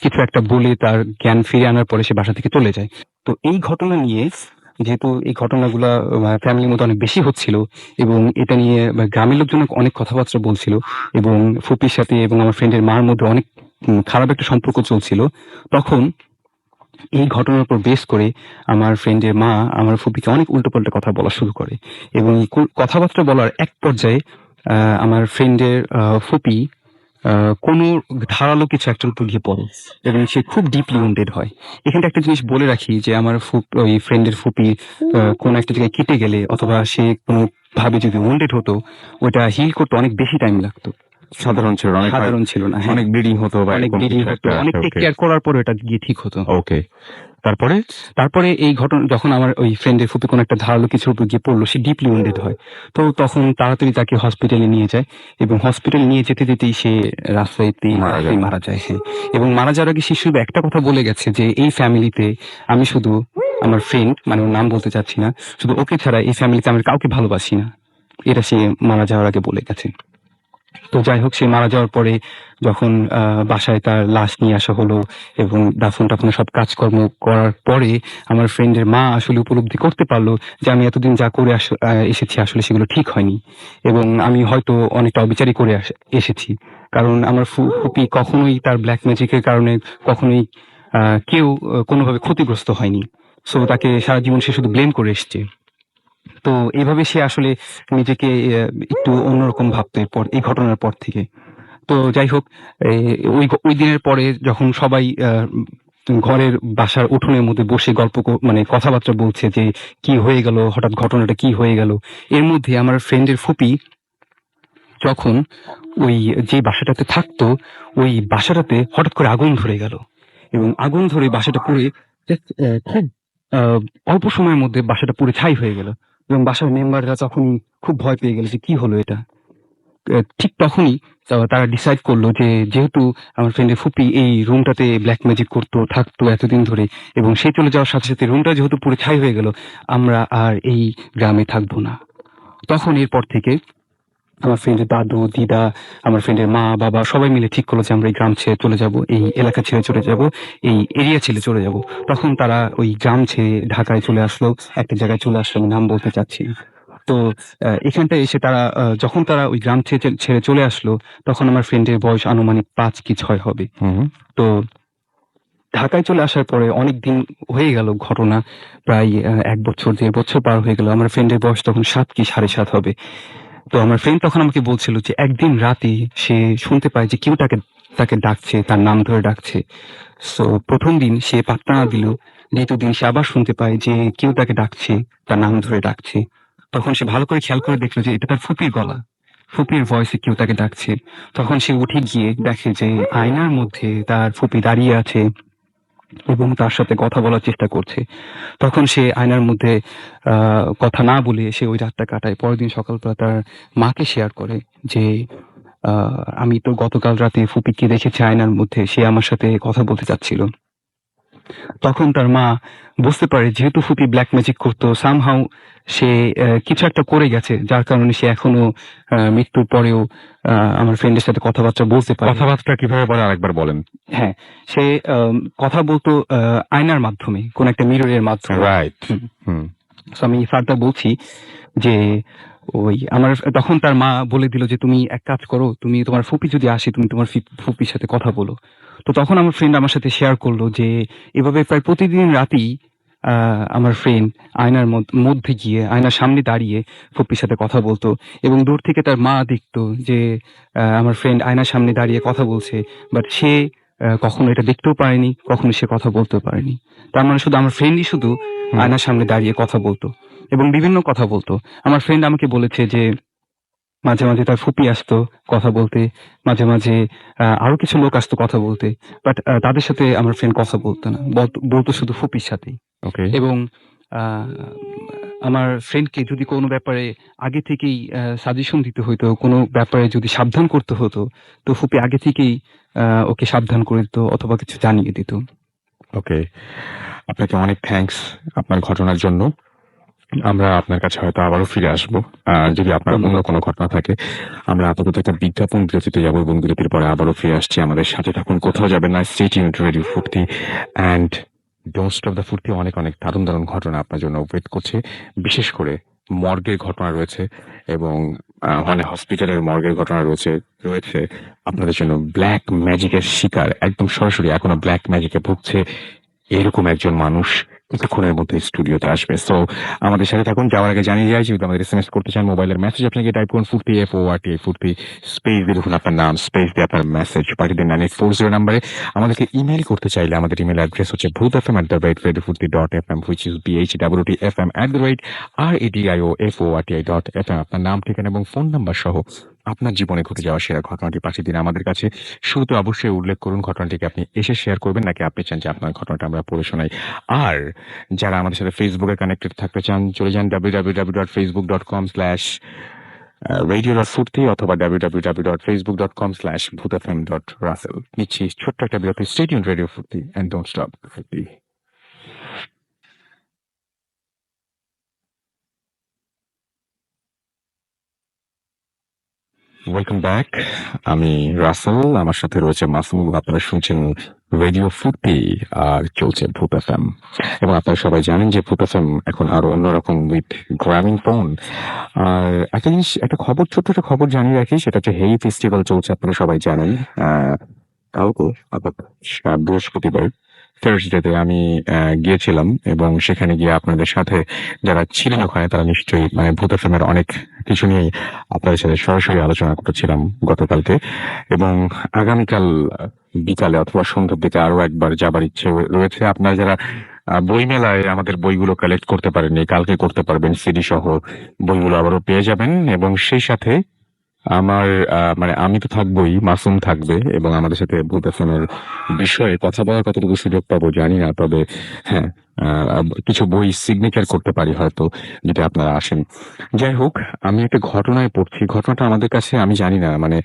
কিছু একটা বলে তার জ্ঞান ফিরে আনার পরে সে বাসা থেকে চলে যায়। তো এই ঘটনা নিয়ে, যেহেতু এই ঘটনাগুলা ফ্যামিলির মধ্যে অনেক বেশি হচ্ছিল, এবং এটা নিয়ে গ্রামের লোকজন অনেক কথাবার্তা বলছিল, এবং ফুপির সাথে এবং আমার ফ্রেন্ডের মার মধ্যে অনেক খারাপ একটা সম্পর্ক চলছিল, তখন এই ঘটনার উপর বেস করে আমার ফ্রেন্ডের মা আমার ফুপিকে অনেক উল্টোপাল্টা কথা বলা শুরু করে, এবং এই কথাবার্তা বলার এক পর্যায়ে আমার ফ্রেন্ডের ফুপি কোনো ধারালো কিছু একটার উপর গিয়ে পড়ে, এবং সে খুব ডিপলি উন্ডেড হয়। এখানে একটা জিনিস বলে রাখি যে আমার ওই ফ্রেন্ডের ফুপি কোনো একটা জায়গায় কেটে গেলে অথবা সে কোনো ভাবে যদি উন্ডেড হতো, ওটা হিল করতে অনেক বেশি টাইম লাগতো। সাধারণ ছিল না, সাধারণ ছিল না, হ্যাঁ। অনেক ব্লিডিং হতো বা অনেক এরকম ব্লিডিং কিছু হতো, একটা। অনেক টেক কেয়ার করার পরে ওটা গিয়ে ঠিক হতো। ওকে, তারপরে তারপরে এই ঘটনা যখন আমার ওই ফ্রেন্ডের ফুপি কোনো একটা ধারালো কিছুর উপর গিয়ে পড়লো, সে ডিপলি উন্ডেড হয়। তো তখন তাড়াতাড়ি তাকে হসপিটালে নিয়ে যায়, এবং হসপিটালে নিয়ে যেতে যেতেই সে রাস্তাতেই মারা যায়। হ্যাঁ, এবং মারা যাওয়ার আগে সে শুধু একটা কথা বলে গেছে যে এই ফ্যামিলিতে আমি শুধু আমার ফ্রেন্ড, মানে ওর নাম বলতে চাচ্ছি না, শুধু ওকে ছাড়া এই ফ্যামিলিতে আমি কাউকে ভালোবাসি না। এটা সে মারা যাওয়ার আগে বলে গেছে। তো যাই হোক, সে মারা যাওয়ার পরে যখন বাসায় তার লাশ নিয়ে আসা হলো এবং দাফন টাফনের সব কাজকর্ম করার পরে আমার ফ্রেন্ডের মা আসলে উপলব্ধি করতে পারলো যে আমি এতদিন যা করে এসেছি আসলে সেগুলো ঠিক হয়নি, এবং আমি হয়তো অনেকটা অবিচারী করে এসেছি। কারণ আমার ফুপি কখনোই তার ব্ল্যাক ম্যাজিকের কারণে কখনোই কেউ কোনোভাবে ক্ষতিগ্রস্ত হয়নি। সো তাকে সারা জীবন সে শুধু ব্লেম করে এসছে। তো এইভাবে সে আসলে নিজেকে একটু অন্যরকম ভাবতো এরপর, এই ঘটনার পর থেকে। তো যাই হোক, ওই দিনের পরে যখন সবাই ঘরের বাসার উঠোনের মধ্যে বসে মানে কথাবার্তা বলছে যে কি হয়ে গেল, হঠাৎ ঘটনাটা কি হয়ে গেল, এর মধ্যে আমার ফ্রেন্ডের ফুপি যখন ওই যে বাসাটাতে থাকতো, ওই বাসাটাতে হঠাৎ করে আগুন ধরে গেল, এবং আগুন ধরে বাসাটা পুড়ে খুব অল্প সময়ের মধ্যে বাসাটা পুরো ছাই হয়ে গেল, এবং বাসার মেম্বাররা তখন খুব ভয় পেয়ে গেল যে কি হলো এটা। ঠিক তখনই তারা ডিসাইড করলো যে যেহেতু আমার ফ্রেন্ডের ফুপি এই রুমটাতে ব্ল্যাক ম্যাজিক থাকতো এতদিন ধরে, এবং সে চলে যাওয়ার সাথে সাথে রুমটা যেহেতু পুরো ছাই হয়ে গেল, আমরা আর এই গ্রামে থাকবো না। তখন এরপর থেকে আমার ফ্রেন্ডের দাদু দিদা, আমার ফ্রেন্ডের মা বাবা সবাই মিলে ঠিক করলো যে আমরা এই গ্রাম ছেড়ে চলে যাব, এই এলাকা ছেড়ে চলে যাব, এই এরিয়া ছেড়ে চলে যাব। তখন তারা ওই গ্রাম ছেড়ে ঢাকায় চলে আসলো, একটা জায়গায় চলে আসলো, আমি নাম বলতে চাচ্ছি না। তো এখানটায় এসে তারা যখন তারা ওই গ্রাম ছেড়ে চলে আসলো, তখন আমার ফ্রেন্ডের বয়স আনুমানিক 5 কি 6 হবে। তো ঢাকায় চলে আসার পরে অনেক দিন হয়ে গেল, ঘটনা প্রায় 1 বছর 1.5 বছর পার হয়ে গেল। আমার ফ্রেন্ডের বয়স তখন 7 কি 7.5 হবে। তো আমার ফ্রেন্ড তখন আমাকে বলছিল যে একদিন রাতে সে শুনতে পায় যে কেউ তাকে ডাকছে, তার নাম ধরে ডাকছে। সো প্রথম দিন সে পাত্তা না দিল, দ্বিতীয় দিন সে আবার শুনতে পায় যে কেউ তাকে ডাকছে, তার নাম ধরে ডাকছে। তখন সে ভালো করে খেয়াল করে দেখলো যে এটা তার ফুপির গলা, ফুপির ভয়েসে কেউ তাকে ডাকছে। তখন সে উঠে গিয়ে দেখে যে আয়নার মধ্যে তার ফুপি দাঁড়িয়ে আছে, এবং তার সাথে কথা বলার চেষ্টা করছে। তখন সে আয়নার মধ্যে কথা না বলে সে ওই রাতটা কাটায়। পরের দিন সকালবেলা তার মাকে শেয়ার করে যে, "আমি তো গতকাল রাতে ফুপিকে দেখেছি আয়নার মধ্যে। সে আমার সাথে কথা বলতে চাচ্ছিল।" তখন তার মা বুঝতে পারে যেহেতু ফুপি ব্ল্যাক ম্যাজিক করতো, সামহাউ সে কিছু একটা করে গেছে। যার কারণে সে এখনো মৃত্যুর পরেও আমার ফ্রেন্ডের সাথে কথাবার্তা বলতে পারে। কথাবার্তা কিভাবে বলে আরেকবার বলেন। হ্যাঁ, সে কথা বলতো আয়নার মাধ্যমে, কোন একটা মিররের মাধ্যমে। রাইট। হুম। হুম। সো আমি ফার্দার বলছি যে ওই আমার তখন তার মা বলে দিল যে, "তুমি এক কাজ করো, তুমি তোমার ফুপি যদি আসে তুমি তোমার ফুপির সাথে কথা বলো।" তো তখন আমার ফ্রেন্ড আমার সাথে শেয়ার করলো যে এভাবে প্রায় প্রতিদিন রাতেই আমার ফ্রেন্ড আয়নার মধ্যে গিয়ে আয়নার সামনে দাঁড়িয়ে ফুপির সাথে কথা বলতো এবং দূর থেকে তার মা দেখতো যে আমার ফ্রেন্ড আয়নার সামনে দাঁড়িয়ে কথা বলছে। বাট সে কখনো এটা দেখতেও পারেনি, কখনো সে কথা বলতেও পারেনি। তার মানে শুধু আমার ফ্রেন্ডই শুধু হুম। আয়নার সামনে দাঁড়িয়ে কথা বলতো এবং বিভিন্ন কথা বলতো। আমার ফ্রেন্ড আমাকে বলেছে যে মাঝে, মাঝে তার ফুপি আসতো কথা বলতে। মাঝে, মাঝে আরো কিছু লোক আসতো কথা বলতে। বাট তাদের সাথে আমার ফ্রেন্ড কথা বলতো না। বলতো শুধু ফুপির সাথেই। ওকে। এবং আ আমার ফ্রেন্ডকে যদি কোনো ব্যাপারে আগে থেকেই সাজেশন দিতে হইতো, কোনো ব্যাপারে যদি সাবধান করতে হতো, তো ফুপি আগে থেকেই ওকে সাবধান করে দিত অথবা কিছু জানিয়ে দিত। ওকে। আপনাকে অনেক থ্যাংকস আপনার ঘটনার জন্য। আমরা আপনার কাছে হয়তো আবারও ফিরে আসবো। যদি আপনার অন্য ধন্যবাদ। কোনো ঘটনা থাকে। আমরা আপাতত একটা বিজ্ঞাপন বিরতিতে যাবো এবং বিরতির পরে আবারও ফিরে আসছি। আমাদের সাথে থাকুন, কোথাও যাবেন না। স্টে টিউনড টু রেডিও ফুর্তি অ্যান্ড ডোন্ট স্টপ দ্য ফুর্তি। অনেক অনেক দারুণ দারুণ ঘটনা আপনার জন্য ওয়েট করছে। বিশেষ করে মর্গের ঘটনা রয়েছে এবং মানে হসপিটালের মর্গের ঘটনা রয়েছে আপনাদের জন্য ব্ল্যাক ম্যাজিকের শিকার, একদম সরাসরি এখনো ব্ল্যাক ম্যাজিকে ভুগছে এরকম একজন মানুষ কিছুক্ষণের মধ্যে স্টুডিওতে আসবে। সো আমাদের সাথে থাকুন। যাওয়ার আগে জানিয়ে যায় যদি আমাদের এসএমএস করতে চান, মোবাইলের মেসেজ আপনাকে টাইপ করুন ফুর্তি FORTI ফুর্তি স্পেস দিয়ে লিখুন আপনার নাম, স্পেস দিয়ে আপনার মেসেজ পাঠিয়ে দিন 9840 নাম্বারে। আমাদেরকে ইমেল করতে চাইলে আমাদের ইমেল অ্যাড্রেস হচ্ছে bhutfm@radiofurti.fm which is BHWTFM@radiofurti.fm। আপনার নাম, ঠিকানা এবং ফোন নাম্বার সহ আপনার জীবনে ঘটে যাওয়া সেরা ঘটনাটি পাঠিয়ে দিন আমাদের কাছে। শুরুতে অবশ্যই উল্লেখ করুন ঘটনাটিকে আপনি এসে শেয়ার করবেন নাকি আপনি চান যে আপনার ঘটনাটা আমরা পড়ে শোনাই। আর যারা আমাদের সাথে ফেসবুকে কানেক্টেড থাকতে চান চলে যান www.facebook.com/radio.furti অথবা www.facebook.com/bhutfm.russell। নিচ্ছি ছোট্ট একটা বিরতি। স্টে টিউনড রেডিও ফুর্তি এন্ড ডোন্ট স্টপ ফুর্তি। Welcome back. আমি রাসেল, আমার সাথে রয়েছে মাসুম। আপনারা শুনছেন রেডিও ফুর্তি আর চলছে ভূত এফএম। এবং আপনারা সবাই জানেন যে ভূত এফএম এখন আরো অন্যরকম উইথ গ্রামীণ ফোন। আর একটা জিনিস, একটা খবর, ছোট্ট একটা খবর জানিয়ে রাখি, সেটা হচ্ছে হেই ফেস্টিভ্যাল চলছে, আপনারা সবাই জানেন। কালকে অর্থাৎ বৃহস্পতিবার থার্সডেতে আমি গিয়েছিলাম এবং সেখানে গিয়ে আপনাদের সাথে যারা ছিলেন ওখানে তারা নিশ্চয়ই মানে ভূত এফএমের অনেক কিছু নিয়েই আপনাদের সাথে সরাসরি আলোচনা করছিলাম গতকালকে। এবং আগামীকাল বিকালে অথবা সন্ধ্যার দিকে আরো একবার যাবার ইচ্ছে রয়েছে। আপনারা যারা বই মেলায় আমাদের বইগুলো কালেক্ট করতে পারেননি, কালকে করতে পারবেন। সিডি সহ বইগুলো আবারও পেয়ে যাবেন এবং সেই সাথে আমার মানে আমি তো থাকবোই, মাসুম থাকবে এবং আমাদের সাথে ভূত এফএমের বিষয়ে কথা বলার কতটুকু সুযোগ পাবো জানি না, তবে হ্যাঁ কিছু বই সিগনেচার করতে পারি হয়তো যদি আপনারা আসেন। যাই হোক, আমি একটা ঘটনায় পড়ছি। ঘটনাটা আমাদের কাছে আমি জানি না, মানে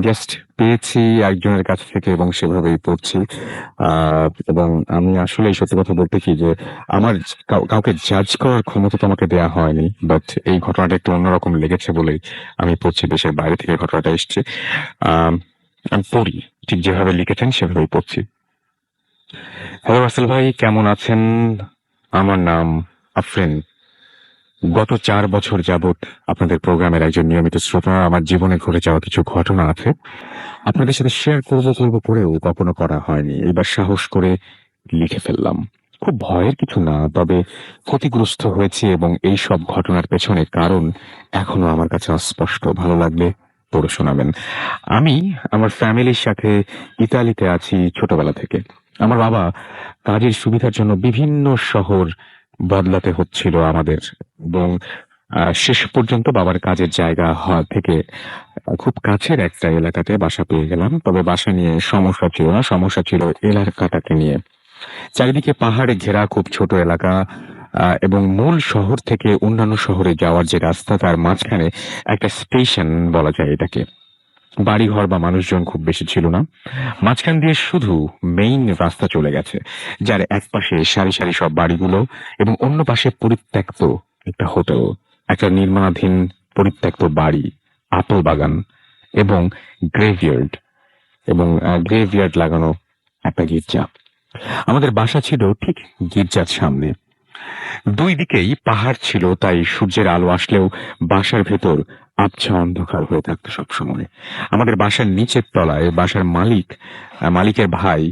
জাস্ট পেয়েছি একজনের কাছ থেকে এবং সেভাবেই পড়ছি। এবং আমি আসলে সত্যি কথা বলতে কি যে আমার কাউকে জাজ করার ক্ষমতা তো আমাকে দেয়া হয়নি, বাট এই ঘটনাটা একটু অন্যরকম লেগেছে বলেই আমি পড়ছি। দেশের বাইরে থেকে ঘটনাটা এসছে। আমি পড়ি, ঠিক যেভাবে লিখেছেন সেভাবেই পড়ছি। হ্যালো রাসেল ভাই, কেমন আছেন? আমার নাম আফরিন। গত 4 বছর যাবৎ আপনাদের প্রোগ্রামের একজন নিয়মিত শ্রোতা। আমার জীবনে ঘটে যাওয়া কিছু ঘটনা আছে, আপনাদের সাথে শেয়ার করব করেও কখনো করা হয়নি। এবার সাহস করে লিখে ফেললাম। খুব ভয়ের কিছু না, তবে ক্ষতিগ্রস্ত হয়েছে এবং এই সব ঘটনার পেছনে কারণ এখনো আমার কাছে অস্পষ্ট। ভালো লাগলে পড়ে শোনাবেন। আমি আমার ফ্যামিলির সাথে ইতালিতে আছি ছোটবেলা থেকে। আমার বাবা কাজের সুবিধার জন্য বিভিন্ন শহর বদলাতে হচ্ছিল আমাদের এবং শেষ পর্যন্ত বাবার কাজের জায়গা থেকে খুব কাছের একটা এলাকাতে বাসা পেয়ে গেলাম। তবে বাসা নিয়ে সমস্যা ছিল না, সমস্যা ছিল এলাকাটাকে নিয়ে। চারিদিকে পাহাড়ে ঘেরা খুব ছোট এলাকা, এবং মূল শহর থেকে অন্যান্য শহরে যাওয়ার যে রাস্তা তার মাঝখানে একটা স্টেশন বলা যায় এটাকে। বাড়িঘর বা মানুষজন খুব বেশি ছিল না। মাঝখান দিয়ে শুধু মেইন রাস্তা চলে গেছে, যার এক পাশে সারি সারি সব বাড়িগুলো এবং অন্য পাশে পরিত্যক্ত একটা হোটেল, একটা নির্মাণাধীন পরিত্যক্ত বাড়ি, আপেল বাগান এবং গ্রেভইয়ার্ড, এবং গ্রেভইয়ার্ড লাগানো একটা গির্জা। আমাদের বাসা ছিল ঠিক গির্জার সামনে। দুই দিকেই পাহাড় ছিল, তাই সূর্যের আলো আসলেও বাসার ভেতর আবছা অন্ধকার হয়ে থাকতো সবসময়। আমাদের বাসার নিচের তলায় বাসার মালিকের ভাই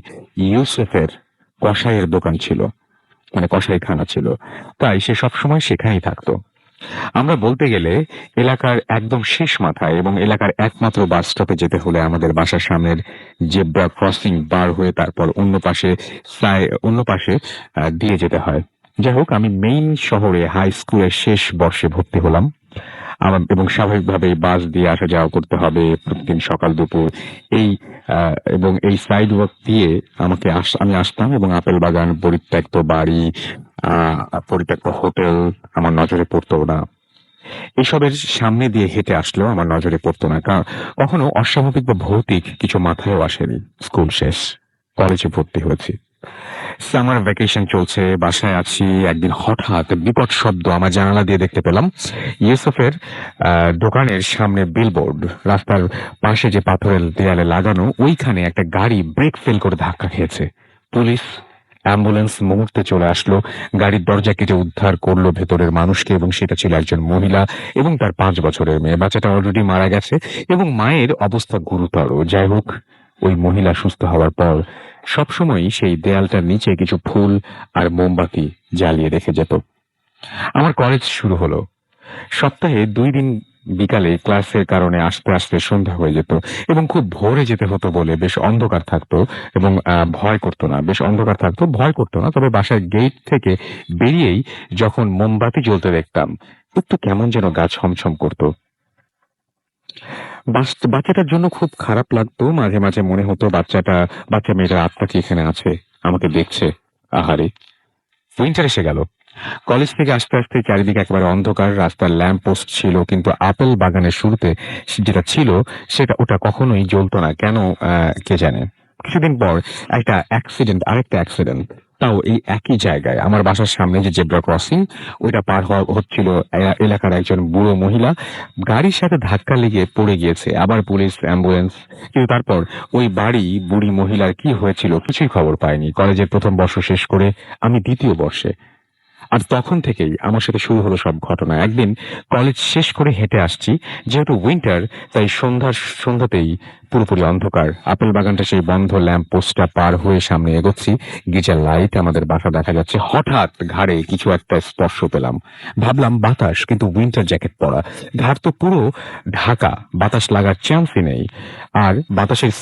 ইউসুফের কসাইয়ের দোকান ছিল, মানে কসাইখানা ছিল, তাই সে সবসময় সেখানেই থাকতো। আমরা বলতে গেলে এলাকার একদম শেষ মাথায়, এবং এলাকার একমাত্র বাস স্টপে যেতে হলে আমাদের বাসার সামনের জেব্রা ক্রসিং বার হয়ে তারপর অন্য পাশে দিয়ে যেতে হয়। যাই হোক, আমি মেইন শহরে হাই স্কুলের শেষ বর্ষে ভর্তি হলাম। এবং স্বাভাবিকভাবে বাস দিয়ে আসা যাওয়া করতে হবে প্রতিদিন সকাল দুপুর। এবং এই সাইড ওয়াক দিয়ে আমি আসতাম, এবং আপেল বাগান, পরিত্যক্ত বাড়ি, পরিত্যক্ত হোটেল আমার নজরে পড়তো না। এসবের সামনে দিয়ে হেঁটে আসলেও আমার নজরে পড়তো না, কারণ কখনো অস্বাভাবিক বা ভৌতিক কিছু মাথায়ও আসেনি। স্কুল শেষ, কলেজে ভর্তি হয়েছি, সামার ভ্যাকেশন চলছে, বাসায় আছি। একদিন হঠাৎ বিকট শব্দ আমার জানালা দিয়ে দেখতে পেলাম। ইউসুফের দোকানের সামনে বিলবোর্ড, রাস্তার পাশে যে পাথরের দেয়ালে লাগানো, ওইখানে একটা গাড়ি ব্রেক ফেল করে ধাক্কা খেয়েছে। পুলিশ, অ্যাম্বুলেন্স মুহূর্তে চলে আসলো, গাড়ির দরজা কেটে উদ্ধার করলো ভেতরের মানুষকে, এবং সেটা ছিল একজন মহিলা এবং তার 5 বছরের মেয়ে। বাচ্চাটা অলরেডি মারা গেছে এবং মায়ের অবস্থা গুরুতর। যাই হোক, ওই মহিলা সুস্থ হওয়ার পর সবসময় সেই দেয়ালটার নিচে কিছু ফুল আর মোমবাতি জ্বালিয়ে রেখে যেত। আমার কলেজ শুরু হলো। সপ্তাহে 2 দিন বিকালে ক্লাসের কারণে আসতে আসতে সন্ধ্যা হয়ে যেত, এবং খুব ভোরে যেতে হতো বলে বেশ অন্ধকার থাকতো, এবং ভয় করতো না। বেশ অন্ধকার থাকতো, ভয় করতো না। তবে বাসার গেট থেকে বেরিয়েই যখন মোমবাতি জ্বলতে দেখতাম, একটু কেমন যেন গা ছমছম করতো। বাচ্চাটার জন্য খুব খারাপ লাগতো। মাঝে মাঝে মনে হতো বাচ্চা মেয়েটার আত্মা কি এখানে আছে, আমাকে দেখছে। আহারে। উইন্টার এসে গেল। কলেজ থেকে আসতে আসতে চারিদিকে একেবারে অন্ধকার। রাস্তার ল্যাম্প পোস্ট ছিল, কিন্তু আপেল বাগানের শুরুতে যেটা ছিল ওটা কখনোই জ্বলতো না। কেন কে জানে। কিছুদিন পর আরেকটা অ্যাক্সিডেন্ট, তাও এই একই জায়গায়। আমার বাসার সামনে যে জেব্রা ক্রসিং, ওইটা পার হওয়া হচ্ছিল এলাকার একজন বুড়ো মহিলা গাড়ির সাথে ধাক্কা লেগে পড়ে গিয়েছে। আবার পুলিশ, অ্যাম্বুলেন্স, কিন্তু তারপর ওই বুড়ি মহিলার কি হয়েছিল কিছুই খবর পায়নি। কলেজের প্রথম বর্ষ শেষ করে আমি দ্বিতীয় বর্ষে, আর তখন থেকেই আমার সাথে শুরু হলো সব ঘটনা। একদিন কলেজ শেষ করে হেঁটে আসছি, যেহেতু উইন্টার তাই সন্ধ্যাতেই পুরোপুরি অন্ধকার। আপেল বাগানটা সেই বন্ধ ল্যাম্প পোস্টটা পার হয়ে সামনে এগোচ্ছি। গিজার লাইট, আমাদের বাসা দেখা যাচ্ছে। হঠাৎ ঘাড়ে কিছু একটা স্পর্শ পেলাম। ভাবলাম বাতাস, কিন্তু উইন্টার জ্যাকেট পরা, ঘাড় তো পুরো ঢাকা, বাতাস লাগার চান্সই নেই। আর বাতাসের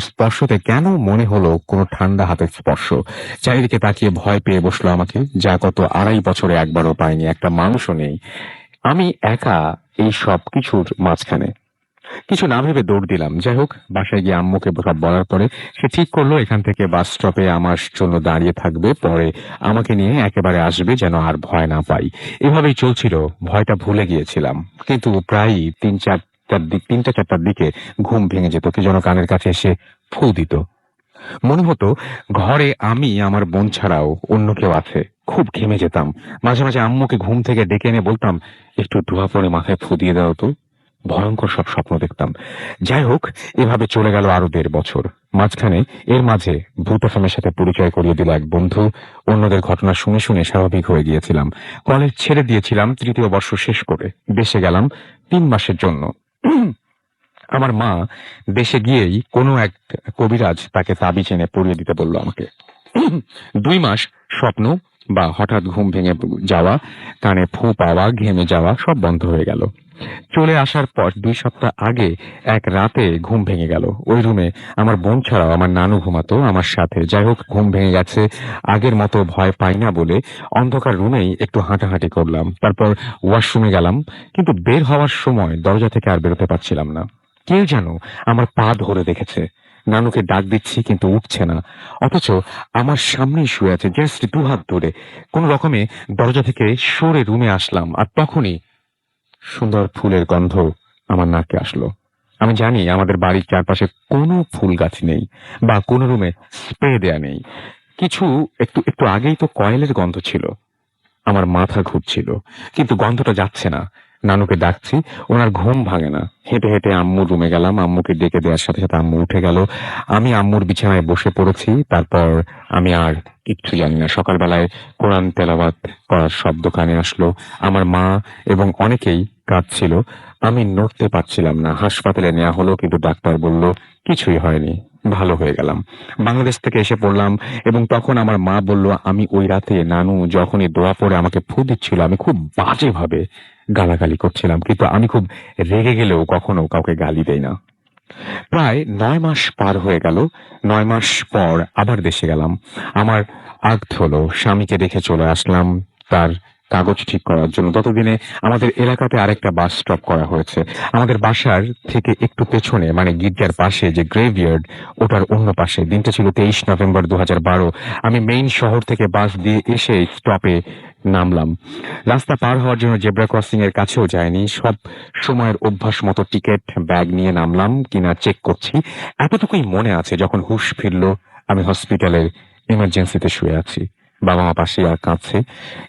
স্পর্শতে কেন মনে হলো কোনো ঠান্ডা হাতের স্পর্শ। চারিদিকে তাকিয়ে ভয় পেয়ে বসলো আমাকে, যা গত 2.5 বছরে একবারও পাইনি। একটা মানুষও নেই, আমি একা এই সব কিছুর মাঝখানে। কিছু না ভেবে দৌড় দিলাম। যাই হোক, বাসায় গিয়ে আম্মুকে সব বলার পরে সে ঠিক করলো এখান থেকে বাস স্টপে আমার জন্য দাঁড়িয়ে থাকবে, পরে আমাকে নিয়ে একেবারে আসবে, যেন আর ভয় না পাই। এভাবেই চলছিল। ভয়টা ভুলে গিয়েছিলাম, কিন্তু প্রায় 3-4টার দিকে ঘুম ভেঙে যেত। কি যেন কানের কাছে এসে ফু দিত। মনে হতো ঘরে আমি, আমার বোন ছাড়াও অন্য কেউ আছে। খুব ঘেমে যেতাম। মাঝে মাঝে আম্মুকে ঘুম থেকে ডেকে এনে বলতাম, একটু ধোয়া পরে মাথায় ফু দিয়ে দাও তো। ভয়ঙ্কর সব স্বপ্ন দেখতাম। যাই হোক, এভাবে চলে গেল আরো 1.5 বছর। এর মাঝে ভূত এফএমের সাথে পরিচয় করিয়ে দিল এক বন্ধু। অন্যদের ঘটনা শুনে শুনে স্বাভাবিক হয়ে গিয়েছিলাম। কলেজ ছেড়ে দিয়েছিলাম 3য় বর্ষ শেষ করে। দেশে গেলাম 3 মাসের জন্য। আমার মা দেশে গিয়েই কোনো এক কবিরাজ তাকে তাবিজ এনে পরিয়ে দিতে বলল আমাকে। 2 মাস স্বপ্ন বা হঠাৎ ঘুম ভেঙে যাওয়া, কানে ফু পাওয়া, ঘেমে যাওয়া সব বন্ধ হয়ে গেল। চলে আসার পর 2 সপ্তাহ আগে এক রাতে ঘুম ভেঙে গেল। ওই রুমে আমার বোন ছাড়াও আমার নানু ঘুমাতো আমার সাথে। যাই হোক, ঘুম ভেঙে গেছে। আগের মতো ভয় পাই না বলে অন্ধকার রুমেই একটু হাঁটাহাঁটি করলাম। তারপর ওয়াশরুমে গেলাম, কিন্তু বের হওয়ার সময় দরজা থেকে আর বেরোতে পারছিলাম না। কেউ যেন আমার পা ধরে দেখেছে। নানুকে ডাক দিচ্ছি কিন্তু উঠছে না, অথচ আমার সামনেই শুয়ে আছে, জাস্ট 2 হাত দূরে। কোন রকমে দরজা থেকে সরে রুমে আসলাম, আর তখনই সুন্দর ফুলের গন্ধ আমার নাকে আসলো। আমি জানি আমাদের বাড়ির চারপাশে কোনো ফুল গাছ নেই বা কোনো রুমে স্প্রে দেয়া নেই। কিছু একটু একটু আগেই তো কয়েলের গন্ধ ছিল। আমার মাথা ঘুরছিল, কিন্তু গন্ধটা যাচ্ছে না। নানুকে ডাকছি, ওনার ঘুম ভাঙে না। হেঁটে হেঁটে আম্মুর রুমে গেলাম, আম্মুকে ডেকে দেওয়ার সাথে সাথে আম্মু উঠে গেল। আমি আম্মুর বিছানায় বসে পড়েছি। তারপর আমি আর কিচ্ছু জানি না। সকালবেলায় কোরআন তেলাওয়াত করার শব্দ কানে আসলো। আমার মা এবং অনেকেই কাঁদছিল। আমি নড়তে পারছিলাম না। হাসপাতালে নেওয়া হলো, কিন্তু ডাক্তার বলল কিছুই হয়নি, ভালো হয়ে গেলাম। বাংলাদেশ থেকে এসে পড়লাম, এবং তখন আমার মা বলল আমি ওই রাতে নানু যখনই দোয়া পড়ে আমাকে ফু দিচ্ছিল, আমি খুব বাজেভাবে গালাগালি করছিলাম, কিন্তু আমি খুব রেগে গেলেও কখনো কাউকে গালি দেই না। প্রায় 9 মাস পার হয়ে গেল। 9 মাস পর আবার দেশে গেলাম। আমার আক্ত হলো, স্বামীকে রেখে চলে আসলাম তার কাগজ ঠিক করার জন্য। ততদিনে আমাদের এলাকাতে আরেকটা বাস স্টপ করা হয়েছে। আমাদের বাসার থেকে একটু পেছনে, মানে গির্জার পাশে যে গ্রেভইয়ার্ড, ওটার অন্য পাশে। দিনটা ছিল 23 নভেম্বর 2012। আমি মেইন শহর থেকে বাস দিয়ে এসে স্টপে নামলাম। রাস্তা পার হওয়ার জন্য জেব্রা ক্রসিং এর কাছেও যায়নি। সব সময়ের অভ্যাস মতো টিকিট ব্যাগ নিয়ে নামলাম কিনা চেক করছি। এতটুকুই মনে আছে, যখন হুঁশ ফিরলো আমি হসপিটালের ইমার্জেন্সিতে শুয়ে আছি। বাবা মা পাশে আর কাঁদছে,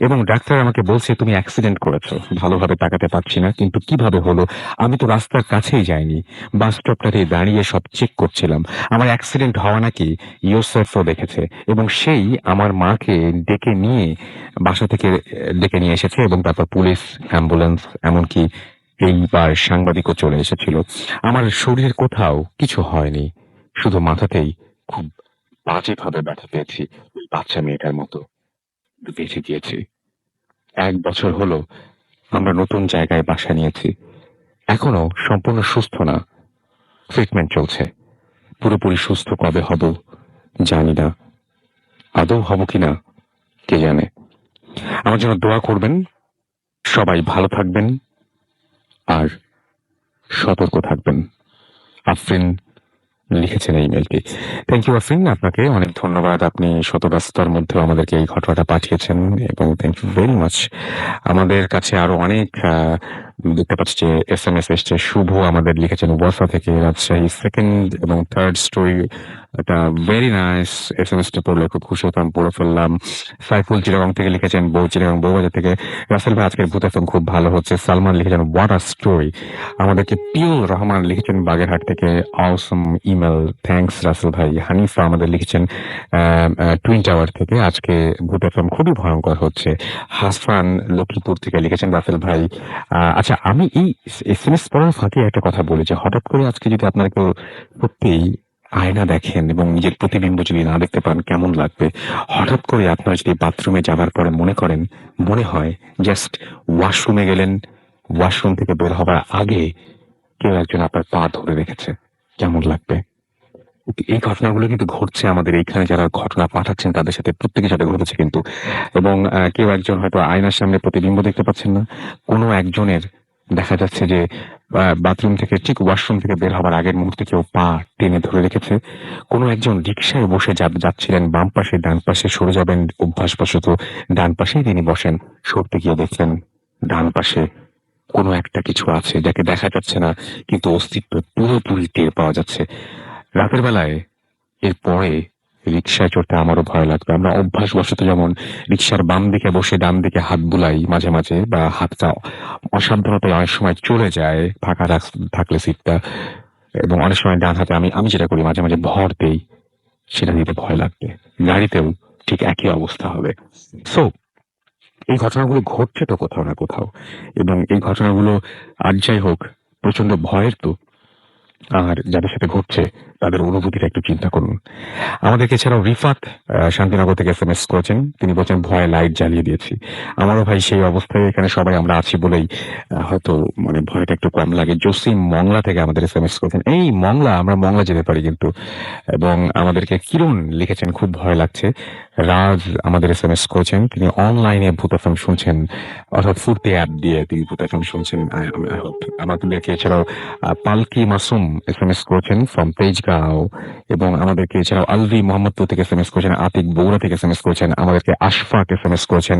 এবং ডাক্তার আমাকে বলছে তুমি অ্যাক্সিডেন্ট করেছো। ভালোভাবে তাকাতে পারছি না, কিন্তু কিভাবে হলো? আমি তো রাস্তার কাছেই যাইনি, বাস স্টপটাতে দাঁড়িয়ে সব চেক করছিলাম। আমার অ্যাক্সিডেন্ট হওয়া নাকি ইউসেফও দেখেছে, এবং সেই আমার মাকে ডেকে নিয়ে বাসা থেকে ডেকে নিয়ে এসেছে, এবং তারপর পুলিশ, অ্যাম্বুলেন্স, এমনকি এইবার সাংবাদিকও চলে এসেছিল। আমার শরীরের কোথাও কিছু হয়নি, শুধু মাথাতেই খুব বাজেভাবে ব্যথা পেয়েছি, ওই বাচ্চা মেয়েটার মতো। বেঁচে গিয়েছি। 1 বছর হলো আমরা নতুন জায়গায় বাসা নিয়েছি। এখনো সম্পূর্ণ সুস্থ না, ট্রিটমেন্ট চলছে। পুরোপুরি সুস্থ কবে হব জানি না, আদৌ হব কিনা কে জানে। আমার জন্য দোয়া করবেন, সবাই ভালো থাকবেন আর সতর্ক থাকবেন। আফরিন লিখেছেন এই মেলটি। থ্যাংক ইউ আফরিন, আপনাকে অনেক ধন্যবাদ। আপনি শত ব্যস্ততার মধ্যেও আমাদেরকে এই ঘটনাটা পাঠিয়েছেন, এবং থ্যাংক ইউ ভেরি মাচ। আমাদের কাছে আরো অনেক দেখতে পাচ্ছি যে SMS এসছে। শুভ আমাদের লিখেছেন ওয়াসা থেকে রাজশাহী। সেকেন্ড এবং থার্ড স্টোরি, এটা ভেরি নাইস। SMS টা পড়লে খুব খুশি হতাম, পড়ে ফেললাম। সাইফুল চিটাগং থেকে লিখেছেন, চিটাগং বউবাজার থেকে। রাসেল ভাই আজকের ভূত FM খুব ভালো হচ্ছে। সালমান লিখেছেন হোয়াট আ স্টোরি। আমাদেরকে পিউল রহমান লিখেছেন বাগেরহাট থেকে, অসম ইমেল, থ্যাঙ্কস রাসেল ভাই। হানিফা আমাদের লিখেছেন টুইন টাওয়ার থেকে, আজকে ভূত FM খুবই ভয়ঙ্কর হচ্ছে। হাসফান লক্ষ্মীপুর থেকে লিখেছেন রাসেল ভাই। আচ্ছা, আমি এই SMS পড়ার ফাঁকে একটা কথা বলি, যে হঠাৎ করে আজকে যদি আপনারা কেউ সত্যিই আয়না দেখেন এবং নিজের প্রতিবিম্ব যদি না দেখতে পান কেমন লাগবে? হঠাৎ করে আপনারা যদি বাথরুমে যাবার পরে মনে হয় জাস্ট ওয়াশরুমে গেলেন, ওয়াশরুম থেকে বের হবার আগে কেউ একজন আপনার পা ধরে রেখেছে, কেমন লাগবে? এই ঘটনাগুলো কিন্তু ঘটছে আমাদের এইখানে, যারা ঘটনা পাঠাচ্ছেন তাদের সাথে, প্রত্যেকের সাথে ঘটেছে কিন্তু। এবং কেউ একজন হয়তো আয়নার সামনে প্রতিবিম্ব দেখতে পাচ্ছেন না, কোনো একজনের দেখা যাচ্ছে যে বাথরুম থেকে, ঠিক ওয়াশরুম থেকে বের হবার আগের মুহূর্তে কেউ পা টেনে ধরে রেখেছে। কোনো একজন রিক্সায় বসে যাচ্ছিলেন, বাম পাশে ডান পাশে সরে যাবেন অভ্যাসবশত, ডান পাশেই তিনি বসেন। সরতে গিয়ে দেখলেন ডান পাশে কোনো একটা কিছু আছে যাকে দেখা যাচ্ছে না, কিন্তু অস্তিত্ব পুরোপুরি টের পাওয়া যাচ্ছে। রাতের বেলায় এরপরে রিক্সায় চড়তে আমারও ভয় লাগবে। আমরা অভ্যাসবশত যেমন রিক্সার বাম দিকে বসে ডান দিকে হাত বুলাই মাঝে মাঝে, বা হাতটা অসাবধানতায় অনেক সময় চলে যায় ফাঁকা থাকলে সিটটা, এবং অনেক সময় ডান হাতে আমি যেটা করি মাঝে মাঝে ভর দেই, সেটা দিতে ভয় লাগবে। গাড়িতেও ঠিক একই অবস্থা হবে। সো এই ঘটনাগুলো ঘটছে তো কোথাও না কোথাও, এবং এই ঘটনাগুলো আর যাই হোক প্রচন্ড ভয়ের তো। আর যাদের সাথে ঘটছে তাদের অনুভূতিটা একটু চিন্তা করুন। আমাদেরকে এছাড়াও রিফাত শান্তিনগর থেকে SMS করেছেন, তিনি বলছেন ভয়ে লাইট জ্বালিয়ে দিয়েছি। আমারও ভাই সেই অবস্থায়, এখানে সবাই আমরা আছি বলেই হয়তো মানে ভয়টা একটু কম লাগে। জসিম মংলা থেকে আমাদের SMS করেছেন, এই মংলা, আমরা মংলা যেতে পারি কিন্তু। এবং আমাদেরকে কিরণ লিখেছেন খুব ভয় লাগছে। রাজ আমাদের SMS করেছেন, তিনি অনলাইনে ভূত FM শুনছেন, অর্থাৎ ফুর্তি অ্যাপ দিয়ে তিনি ভূত FM শুনছেন। আমাদেরকে এছাড়াও পালকি মাসুম SMS করেছেন ফ্রম তেজগাঁও। গাঁও, এবং আমাদেরকে এছাড়াও আলভি মোহাম্মদপুর থেকে এসএমএস করেছেন, আতিক বগুড়া থেকে এসএমএস করেছেন, আমাদেরকে আশফাক এসএমএস করেছেন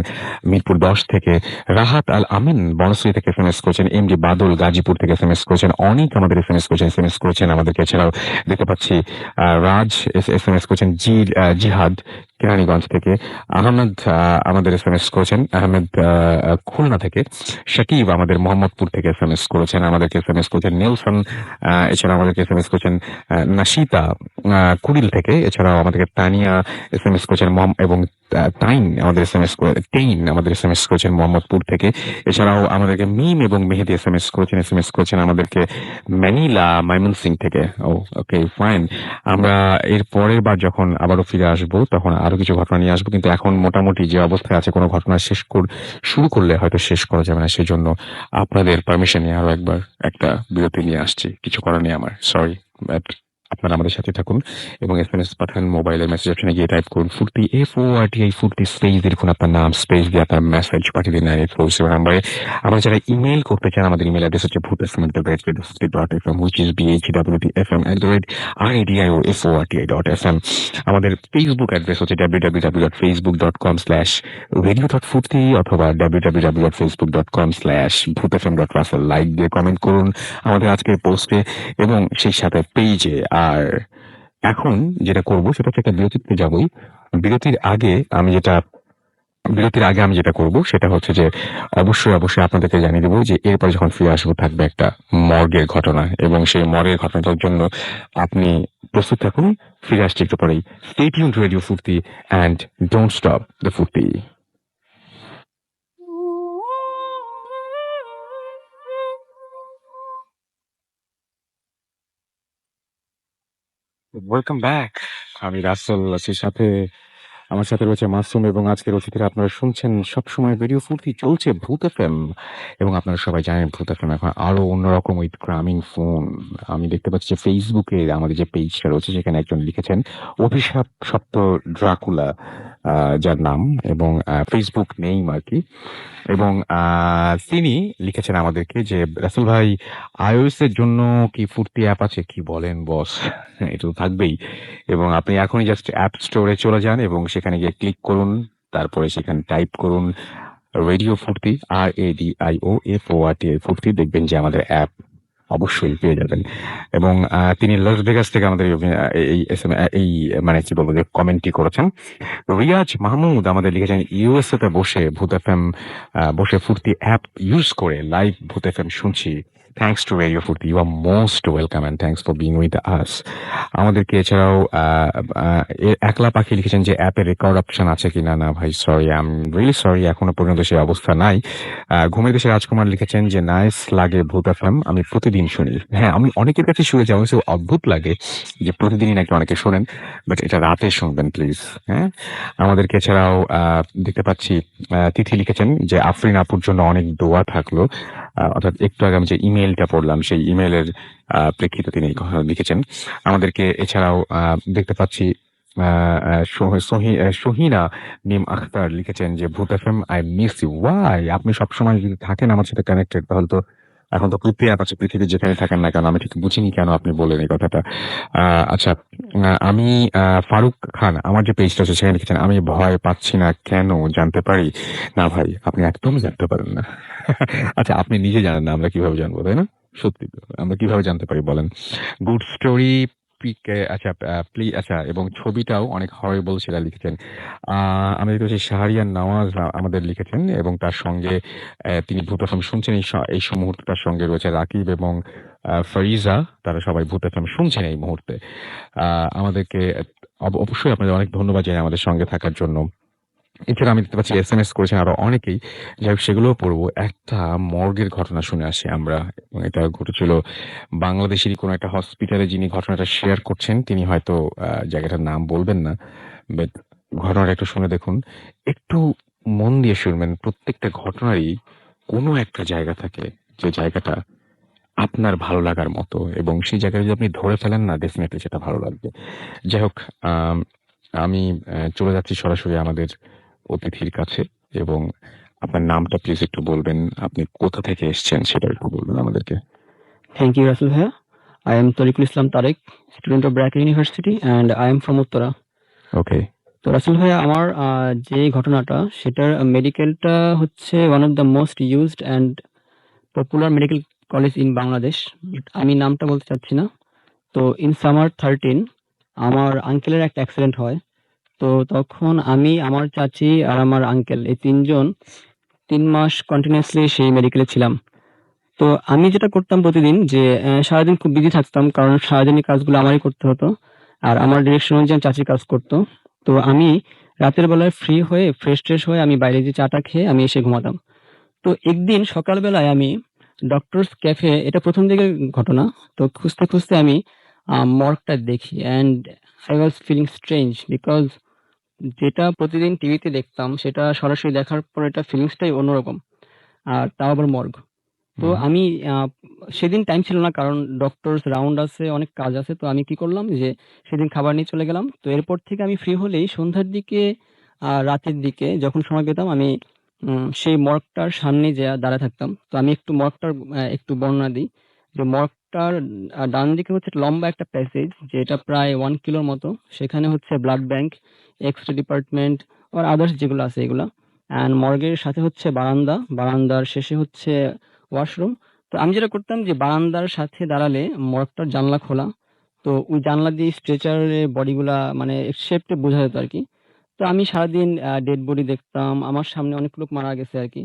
মিরপুর 10 থেকে, রাহাত আল আমিন বনশ্রী থেকে এসএমএস করেছেন, এমডি বাদল গাজীপুর থেকে এসএমএস করেছেন, অনেক আমাদের এসএমএস করেছেন আমাদেরকে। এছাড়াও দেখতে পাচ্ছি রাজ এসএমএস করেছেন, জিহাদ কেরানীগঞ্জ থেকে, আহমেদ আমাদের এসএমএস করেছেন, আহমেদ খুলনা থেকে, শাকিব আমাদের মোহাম্মদপুর থেকে এসএমএস করেছেন, আমাদেরকে এসএমএস করেছেন নেলসন, এছাড়া আমাদেরকে এসএমএস করেছেন নাশিতা কুড়িল থেকে, এছাড়াও আমাদেরকে তানিয়া এসএমএস করেছেন এবং টেইন আমাদের এসএমএস করেছেন মোহাম্মদপুর থেকে, এছাড়াও আমাদেরকে মিম এবং মেহেদি এসএমএস করেছেন আমাদেরকে ম্যানিলা ময়মনসিং থেকে। ও ওকে ফাইন, আমরা এর পরের বার যখন আবারও ফিরে আসবো তখন আরো কিছু ঘটনা নিয়ে আসবো, কিন্তু এখন মোটামুটি যে অবস্থায় আছে কোনো ঘটনা শুরু করলে হয়তো শেষ করা যাবে না, সেই জন্য আপনাদের পারমিশন নিয়ে আরো একবার একটা বিরতি নিয়ে আসছি। কিছু করার নেই আমার, সরি, বাট আপনারা আমাদের সাথে থাকুন এবং এসএমএস পাঠান। মোবাইলের মেসেজ অপশনে গিয়ে টাইপ করুন ফুর্তি, FORTI ফুর্তি, স্পেস দিয়ে লিখুন আপনার নাম, স্পেস দিয়ে আপনার মেসেজ পাঠিয়ে দিন 9847 নাম্বারে। আমরা যারা ইমেল করতে চান, আমাদের ইমেল অ্যাড্রেস হচ্ছে bhutfm@radio50.fm, which is bhwtfm@radioforti.fm। আমাদের ফেসবুক অ্যাড্রেস হচ্ছে www.facebook.com/radio.furti অথবা www.facebook.com/bhutfm.russell। লাইক দিয়ে কমেন্ট করুন আমাদের আজকের পোস্টে এবং সেই সাথে পেজে। আর এখন যেটা করব সেটা হচ্ছে একটা বিরতিতে যাবই। বিরতির আগে আমি যেটা করব সেটা হচ্ছে যে অবশ্যই আপনাদেরকে জানিয়ে দেবো যে এরপর যখন ফিরে আসবো থাকবে একটা মর্গের ঘটনা, এবং সেই মর্গের ঘটনাটার জন্য আপনি প্রস্তুত থাকুন। ফিরে আসছি একটু পরেই। স্টে টিউনড টু রেডিও ফুর্তি অ্যান্ড ডোন্ট স্টপ দ্য ফুর্তি। Welcome back. আমি রাসেল আছি, আমার সাথে রয়েছে মাসুম, এবং আজকের অতিথিরা আপনারা শুনছেন সবসময় রেডিও ফুর্তি, চলছে ভূত এফএম, এবং আপনারা সবাই জানেন ভূত এফএম এখন আরো অন্যরকম উইথ গ্রামীণ ফোন। আমি দেখতে পাচ্ছি যে ফেসবুকে আমাদের যে পেজটা রয়েছে সেখানে একজন লিখেছেন অভিশাপ সপ্ত ড্রাকুলা, যার নাম, এবং ফেসবুক নেই আর কি, এবং তিনি লিখেছেন আমাদেরকে যে রাসেল ভাই, iOS এর জন্য কি ফুর্তি অ্যাপ আছে? কি বলেন বস? এটা তো থাকবেই, এবং আপনি এখনই জাস্ট অ্যাপ স্টোরে চলে যান এবং সেখানে গিয়ে ক্লিক করুন, তারপরে সেখানে টাইপ করুন রেডিও ফুর্তি, RADIOFORTI ফুর্তি, দেখবেন যে আমাদের অ্যাপ অবশ্যই পেয়ে যাবেন। এবং তিনি লস ভেগাস থেকে আমাদের এই মানে কি বলবো যে কমেন্টটি করেছেন। রিয়াজ মাহমুদ আমাদের লিখেছেন ইউএসএ তে বসে ভূত এফএম বসে ফুর্তি অ্যাপ ইউজ করে লাইভ ভূত এফএম শুনছি। Thanks to radio Furti, you are most welcome and thanks for being with us. আমাদেরকে এছাড়াও একলা পাখি লিখেছেন যে অ্যাপে রেকর্ড অপশন আছে কিনা। না ভাই, sorry, I am really sorry, এখনো পর্যন্ত সেই অবস্থা নাই। ঘুমের দেশে রাজকুমার লিখেছেন যে নাইস লাগে ভূত এফএম, আমি প্রতিদিন শুনি। হ্যাঁ, আমি অনেকের কাছে শুনেছি, আমার কাছে অদ্ভুত লাগে যে প্রতিদিনই নাকি অনেকে শোনেন, বাট এটা রাতে শুনবেন প্লিজ। হ্যাঁ, আমাদেরকে এছাড়াও দেখতে পাচ্ছি তিথি লিখেছেন যে আফরিন আপুর জন্য অনেক দোয়া থাকলো। অর্থাৎ একটু আগে আমি যে ইমেলটা পড়লাম সেই ইমেলের প্রেক্ষিতে তিনি লিখেছেন আমাদেরকে। এছাড়াও দেখতে পাচ্ছি সহিনা মিম আখতার লিখেছেন যে Bhoot FM I miss you. Why? আপনি সবসময় যদি থাকেন আমার সাথে কানেক্টেড, তাহলে তো এখন তো পৃথিবী অ্যাপ আছে, পৃথিবীর যেখানে থাকেন না কেন, আমি ঠিক বুঝিনি কেন আপনি বললেন এই কথাটা। আচ্ছা, আমি ফারুক খান আমার যে পেজটা আছে সেখানে লিখেছেন আমি ভয় পাচ্ছি না, কেন জানতে পারি? না ভাই, আপনি একদমই জানতে পারেন না। আচ্ছা, আপনি নিজে জানেন না, আমরা কিভাবে জানবো, তাই না? সত্যি তো, আমরা কিভাবে জানতে পারি বলেন? গুড স্টোরি পিকে, আচ্ছা প্লিজ, আচ্ছা, এবং ছবিটাও অনেক হরেবল সেটা লিখেছেন। আমি দেখতে পাচ্ছি শাহরিয়ার নওয়াজ আমাদের লিখেছেন, এবং তার সঙ্গে তিনি ভূত এফএম শুনছেন এই মুহূর্তে। তার সঙ্গে রয়েছে রাকিব এবং ফারিজা, তারা সবাই ভূত এফএম শুনছেন এই মুহূর্তে। আমাদেরকে অবশ্যই আপনাদের অনেক ধন্যবাদ জানাই আমাদের সঙ্গে থাকার জন্য। এছাড়া আমি দেখতে পাচ্ছি এসএমএস করেছেন আরো অনেকেই, যাই হোক সেগুলোও পড়বো। একটা মর্গের ঘটনা শুনে আসি আমরা, এবং এটা ঘটেছিল বাংলাদেশেরই কোনো একটা হসপিটালে। যিনি ঘটনাটা শেয়ার করছেন তিনি হয়তো জায়গাটার নাম বলবেন না, বাট ঘটনাটা একটু শুনে দেখুন, একটু মন দিয়ে শুনবেন। প্রত্যেকটা ঘটনারই কোনো একটা জায়গা থাকে যে জায়গাটা আপনার ভালো লাগার মতো, এবং সেই জায়গায় যদি আপনি ধরে ফেলেন না, ডেফিনেটলি সেটা ভালো লাগবে। যাই হোক, আমি চলে যাচ্ছি সরাসরি আমাদের অতিথির কাছে, এবং আপনার নামটা প্লিজ একটু বলবেন, আপনি কোথা থেকে এসছেন সেটা একটু বলবেন আমাদেরকে। থ্যাংক ইউ রাসেল ভাইয়া। I am Tariqul Islam Tarek, student of Brack University, and I am from Uttara. ওকে। তো রাসেল ভাই, আমার যে ঘটনাটা সেটার মেডিকেলটা হচ্ছে one of the most used and popular medical college in Bangladesh. আমি নামটা বলতে চাচ্ছি না। তো ইন সামার 13 আমার আঙ্কেলের একটা অ্যাক্সিডেন্ট হয়। তো তখন আমি, আমার চাচি আর আমার আঙ্কেল এই ৩ জন ৩ মাস কন্টিনিউয়াসলি সেই মেডিকেলে ছিলাম। তো আমি যেটা করতাম প্রতিদিন যে সারাদিন খুব বিজি থাকতাম, কারণ সারাদিনের কাজগুলো আমারই করতে হতো। আর আমার ডিরেকশন অনুযায়ী চাচি কাজ করতো। তো আমি রাতের বেলায় ফ্রি হয়ে ফ্রেশ হয়ে আমি বাইরে যে চাটা খেয়ে আমি এসে ঘুমাতাম। তো একদিন সকালবেলায় আমি ডক্টরস ক্যাফে, এটা প্রথম দিকের ঘটনা। তো খুঁজতে আমি মর্গটা দেখি and I was feeling strange because যেটা প্রতিদিন টিভিতে দেখতাম সেটা সরাসরি দেখার পর এটা ফিলিংসটাই অন্যরকম। আর তাও আবার মর্গ। তো হুম। আমি সেদিন টাইম ছিল না, কারণ ডক্টরস রাউন্ড আছে, অনেক কাজ আছে। তো আমি কি করলাম যে সেদিন খাবার নিয়ে চলে গেলাম। তো এরপর থেকে আমি ফ্রি হলেই সন্ধ্যার দিকে রাতের দিকে যখন সময় পেতাম আমি সেই মর্গটার সামনে যেয়ে দাঁড়ায় থাকতাম। তো আমি একটু মর্গটার একটু বর্ণনা দিই। যে মর্গটার ডান দিকে হচ্ছে লম্বা একটা প্যাসেজ, যেটা প্রায় 1 কিলোর মতো। সেখানে হচ্ছে ব্লাড ব্যাংক, এক্স-রে ডিপার্টমেন্ট আর আদার্স যেগুলো আছে এগুলা। অ্যান্ড মর্গের সাথে হচ্ছে বারান্দা, বারান্দার শেষে হচ্ছে ওয়াশরুম। তো আমি যেটা করতাম যে বারান্দার সাথে দাঁড়ালে মর্গটার জানলা খোলা। তো ওই জানলা দিয়ে স্ট্রেচারের বডিগুলা মানে শেপটা বোঝা যেত আরকি। তো আমি সারাদিন ডেড বডি দেখতাম। আমার সামনে অনেক লোক মারা গেছে আরকি।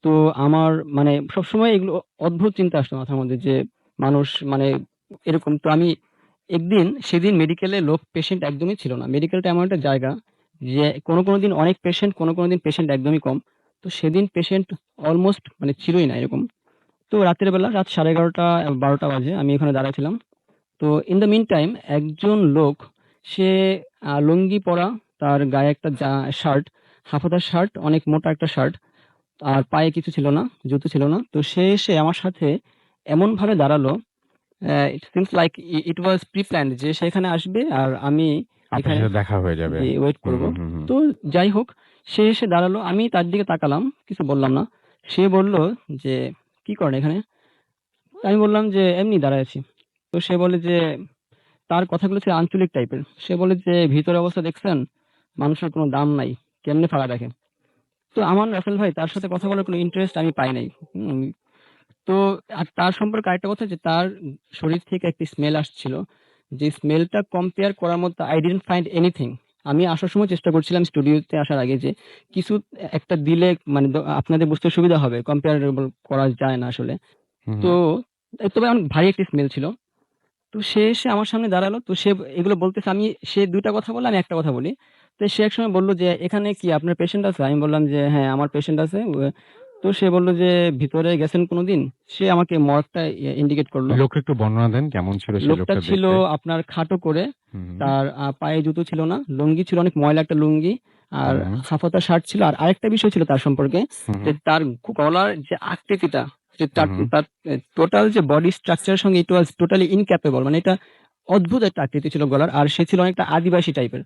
তো আমার মানে সবসময় এগুলো অদ্ভুত চিন্তা আসতো মাথার মধ্যে যে মানুষ মানে এরকম। তো আমি একদিন সেদিন মেডিকেলে লোক পেশেন্ট একদমই ছিল না। মেডিকেলটা এমন একটা জায়গা যে কোনো দিন অনেক পেশেন্ট, কোনো দিন পেশেন্ট একদমই কম। তো সেদিন পেশেন্ট অলমোস্ট মানে ছিলই না এরকম। তো রাতের বেলা রাত 11:30 12টা বাজে আমি ওখানে দাঁড়ায় ছিলাম। তো ইন দ্য মিন টাইম একজন লোক, সে লুঙ্গি পরা, তার গায়ে একটা শার্ট, হাফহাতা শার্ট, অনেক মোটা একটা শার্ট। আর পায়ে কিছু ছিল না, জুতো ছিল না। তো সে এসে আমার সাথে এমনভাবে দাঁড়ালো, it seems like it was pre-planned যে সে এখানে আসবে আর আমি আপনার এখানে সাথে দেখা হয়ে যাবে। জি ওয়েট হুম, করব। হুম, হুম, হুম। তো যাই হোক, সে এসে দাঁড়ালো। আমি তার দিকে তাকালাম, কিছু বললাম না। সে বলল যে, "কি করেন এখানে?" আমি বললাম যে, "এমনি দাঁড়ায় আছি।" তো সে বলে যে, তার কথাগুলো ছিল আঞ্চলিক টাইপের। সে বলে যে, "ভিতরের অবস্থা দেখছেন? মানুষের কোনো দাম নাই। কেমনে ফাঁকা রাখে?" তো আমার রাসেল ভাই তার সাথে কথা বলার কোনো ইন্টারেস্ট আমি পাই নাই। হুম? তো আর তার সম্পর্কে আরেকটা কথা, যে তার শরীর থেকে একটি স্মেল আসছিল। যে স্মেলটা কম্পেয়ার করার মতো I didn't find anything। আমি আসার সময় চেষ্টা করছিলাম স্টুডিওতে আসার আগে যে কিছু একটা দিলে মানে আপনাদের বুঝতে সুবিধা হবে। কম্পারেবল করা যায় না আসলে। হুম, তো হুম। তবে অনেক ভারী একটি স্মেল ছিল। তো সে এসে আমার সামনে দাঁড়ালো। তো সে এগুলো বলতেছে, সে ২ টা কথা বলে, আমি ১ টা কথা বলি। তো সে একসময় বলল যে, "এখানে কি আপনার পেশেন্ট আছে?" আমি বললাম যে, "হ্যাঁ, আমার পেশেন্ট আছে।" তো সে বলল যে, "ভিতরে গেছেন কোনদিন?" সে আমাকে মর্গটা ইন্ডিকেট করল। লোকটা একটু বর্ণনা দেন কেমন ছিল সেই লোকটা লোকটা ছিল দেখতে? আপনার খাটো করে, হুম, হুম, তার পায়ে জুতো ছিল না, লুঙ্গি ছিল অনেক ময়লা একটা লুঙ্গি, আর হুম, হুম, হাফহাতা শার্ট ছিল। আর আরেকটা বিষয় ছিল তার সম্পর্কে, হুম, যে তার গলার যে আকৃতিটা, যে তার হুম, তার টোটাল যে বডি স্ট্রাকচার এর সঙ্গে ইট ওয়াজ টোটালি ইনক্যাপেবল। মানে এটা অদ্ভুত একটা আকৃতি ছিল গলার। আর সে ছিল অনেকটা আদিবাসী টাইপের।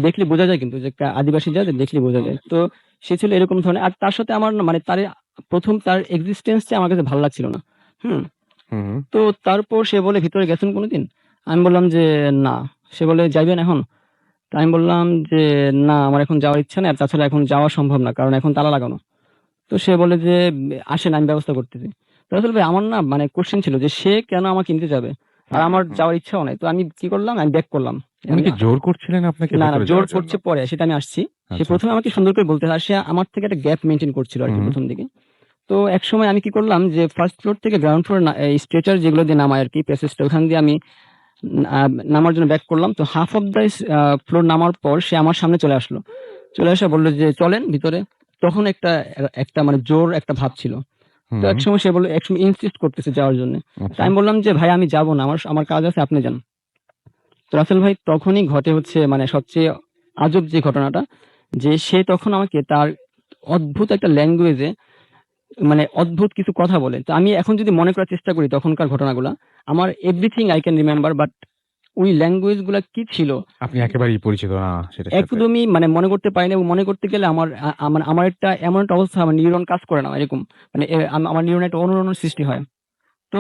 দেখলে বোঝা যায় কিন্তু যে একটা আদিবাসী জাত, দেখলে বোঝা যায়। তো সে ছিল এরকম ধরনের। আর তার সাথে আমার না মানে তার ১ম তার এক্সিস্টেন্স টা আমার কাছে ভাল লাগছিল না। হুম? হুম, হুম। তো তারপর সে বলে, "ভিতরে গেছেন কোনদিন?" আমি বললাম যে, "না।" সে বলে, "যাইবেন এখন?" তো আমি বললাম যে, "না, আমার এখন যাওয়ার ইচ্ছা নেই। আর তাছাড়া এখন যাওয়া সম্ভব না। কারণ এখন তালা লাগানো।" তো সে বলে যে, "আসেন, আমি ব্যবস্থা করতেছি।" তো আসলে ভাই আমার না মানে কোয়েশ্চেন ছিল যে সে কেন আমাকে নিতে যাবে? আর হুম, আমার হুম। যাওয়ার ইচ্ছাও নাই। তো আমি কি করলাম? আমি ব্যাক করলাম। উনি আমি কি জোর করছিলেন আপনাকে না, ভেতরে জোর যাওয়ার জন্য? করছে পরে, সেটা আমি আসছি। সে আচ্ছা। ১ম এ আমাকে সুন্দর করে বলতে, আর সে আমার থেকে একটা গ্যাপ মেইনটেইন করছিল হুম, আরকি হুম, ১ম দিকে। তো একসময় আমি কি করলাম যে ফার্স্ট ফ্লোর থেকে গ্রাউন্ড ফ্লোর এই স্ট্রেচার যেগুলো দিয়ে নামায় আরকি, প্যাসেজটা ওখান দিয়ে আমি আ নামার জন্য ব্যাক করলাম। তো হাফ অফ দ্যা ফ্লোর নামার পর সে আমার সামনে চলে আসলো। চলে এসে বলল যে, "চলেন ভিতরে।" তখন একটা মানে জোর একটা ভাব ছিল। তো হুম। একসময় সে বলল, একসময় ইনসিস্ট করতেছে যাওয়ার জন্যে। তো আচ্ছা। আমি বললাম যে, "ভাই আমি যাবো না। আমার কাজ আছে, আপনি যান।" তো রাসেল ভাই তখনই ঘটে হচ্ছে মানে সবচেয়ে আজব যে ঘটনাটা, যে সে তখন আমাকে তার অদ্ভুত একটা ল্যাঙ্গুয়েজে মানে অদ্ভুত কিছু কথা বলে। তো আমি এখন যদি মনে করার চেষ্টা করি তখনকার ঘটনাগুলা, আমার everything I can remember, but ওই ল্যাঙ্গুয়েজ গুলা কি ছিল আপনি একেবারেই পরিচিত না সেটার সাথে। একদমই মানে মনে করতে পারি না, এবং মনে করতে গেলে আমার আমার একটা এমন একটা অবস্থা, আমার নিউরন কাজ করে না এরকম। মানে আমার নিউরনে একটা অনুরণন সৃষ্টি হয়। তো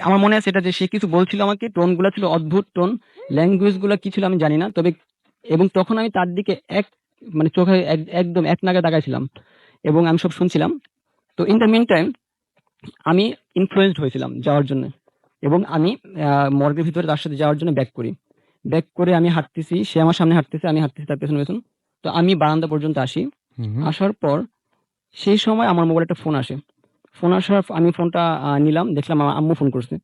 আমার মনে আছে এটা যে সে কিছু বলছিল আমাকে, টোন গুলা ছিল অদ্ভুত টোন, ল্যাঙ্গুয়েজ গুলা কি ছিল আমি জানি না, তবে এবং তখন আমি তার দিকে মানে চোখে একদম এক নাগাড়ে তাকাইছিলাম এবং আমি সব শুনছিলাম। তো ইন দ্য মিন টাইম আমি ইনফ্লুয়েন্সড হয়েছিলাম যাওয়ার জন্য, এবং আমি মর্গের ভিতরে তার সাথে যাওয়ার জন্য ব্যাক করি। ব্যাক করে আমি হাঁটতেছি, সে আমার সামনে হাঁটতেছে, আমি হাঁটতেছি তার পেছন পেছন। তো আমি বারান্দা পর্যন্ত আসি। আসার পর সেই সময় আমার মোবাইলে একটা ফোন আসে। ফোন আসার আমি ফোনটা নিলাম, দেখলাম আমার আম্মু ফোন করছে।